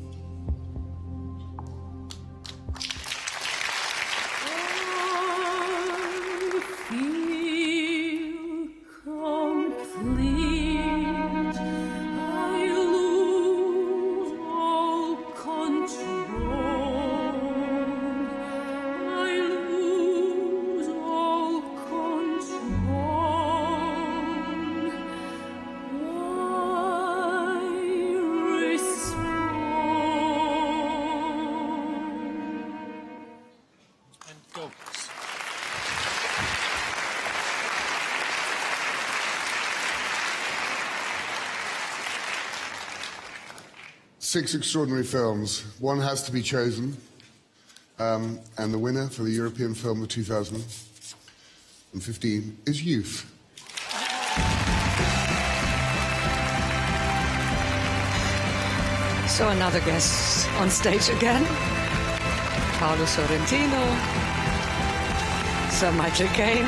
Six extraordinary films. One has to be chosen, and the winner for the European Film of 2015 is Youth. So another guest on stage again. Paolo Sorrentino, Sir Michael Caine,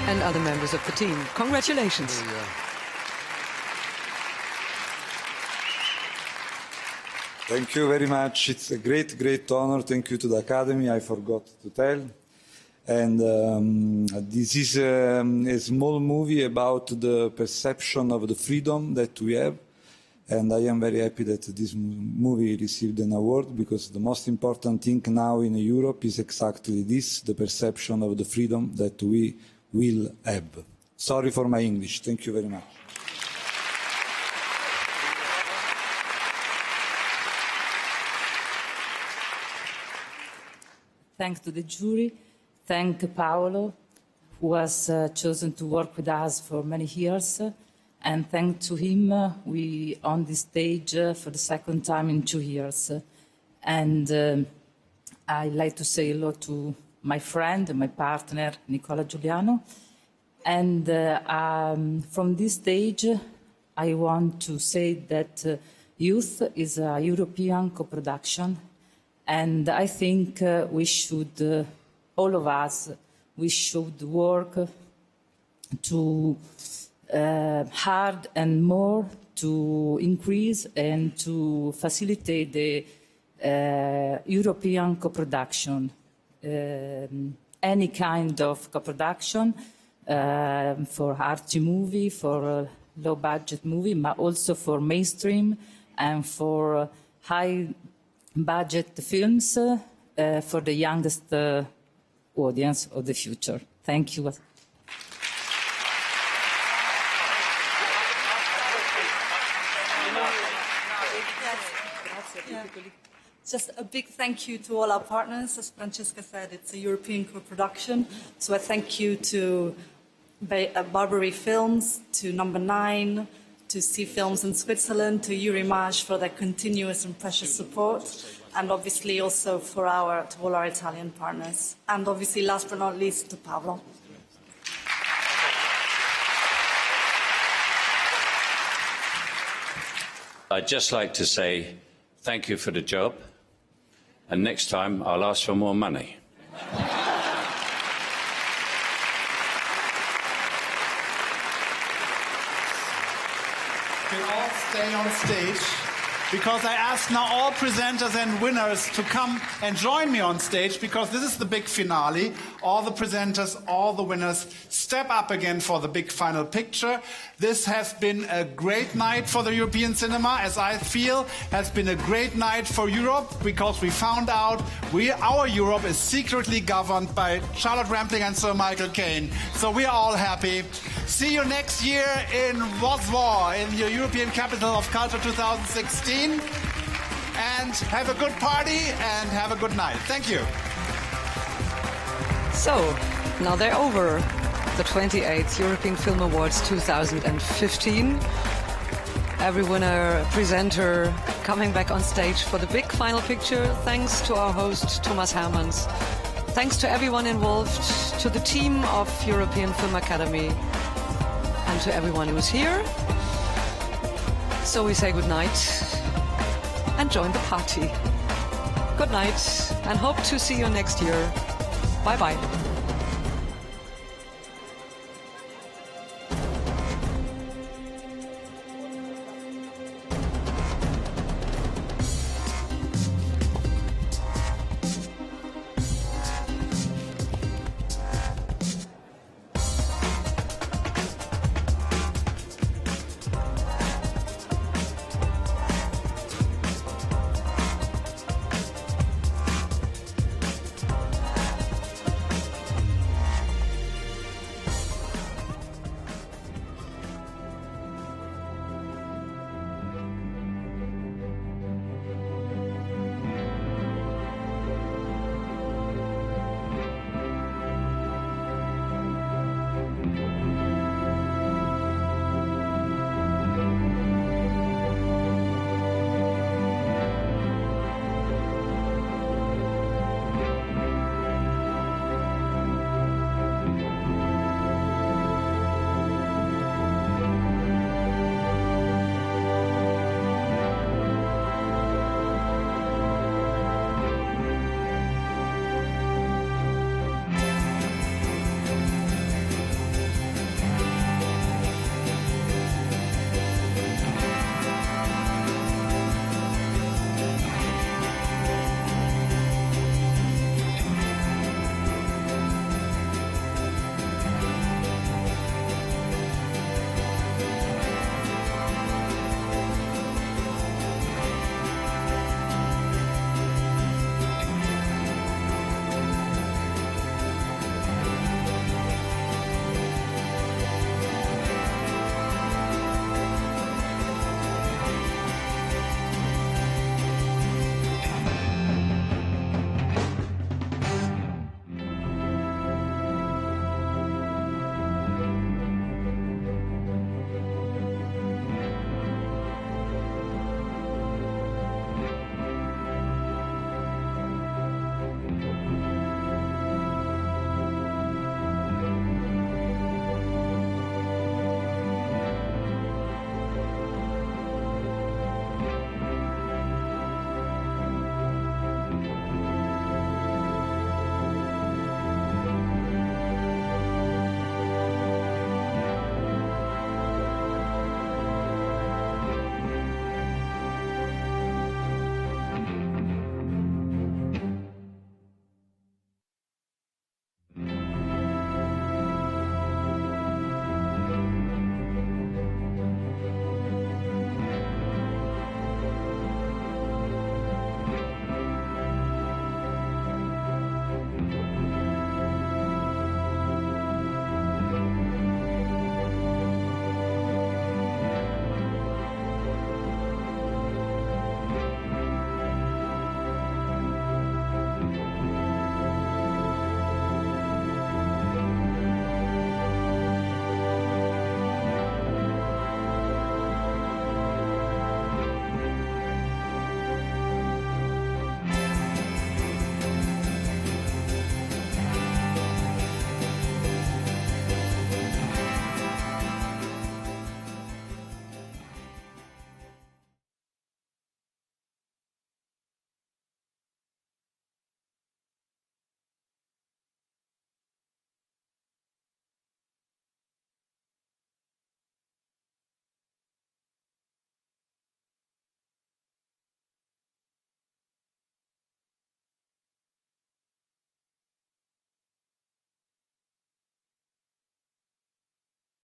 and other members of the team. Congratulations. Thank you very much. It's a great, great honor. Thank you to the Academy. I forgot to tell. And this is a small movie about the perception of the freedom that we have. And I am very happy that this movie received an award, because the most important thing now in Europe is exactly this, the perception of the freedom that we will have. Sorry for my English. Thank you very much. Thanks to the jury. Thank Paolo, who has chosen to work with us for many years. And thanks to him, we on this stage for the second time in 2 years. And I'd like to say hello to my friend and my partner, Nicola Giuliano. And from this stage, I want to say that Youth is a European co-production. And I think we should, all of us, we should work to hard and more to increase and to facilitate the European co-production. Any kind of co-production for arty movie, for low budget movie, but also for mainstream and for high budget films for the youngest audience of the future. Thank you. Just a big thank you to all our partners. As Francesca said, it's a European co-production. So I thank you to Barbary Films, to Number 9, to Sea Films in Switzerland, to Eurimage for their continuous and precious support, and obviously also to all our Italian partners. And obviously, last but not least, to Paolo. I'd just like to say thank you for the job, and next time I'll ask for more money. Can all stay on stage, because I ask now all presenters and winners to come and join me on stage, because this is the big finale. All the presenters, all the winners, step up again for the big final picture. This has been a great night for the European cinema, as I feel has been a great night for Europe, because we found out our Europe is secretly governed by Charlotte Rampling and Sir Michael Caine. So we are all happy. See you next year in Warsaw, in your European Capital of Culture 2016. And have a good party and have a good night. Thank you. So, now they're over. The 28th European Film Awards 2015. Every winner, presenter, coming back on stage for the big final picture. Thanks to our host, Thomas Hermans. Thanks to everyone involved, to the team of European Film Academy, and to everyone who was here. So we say good night and join the party. Good night and hope to see you next year. Bye-bye.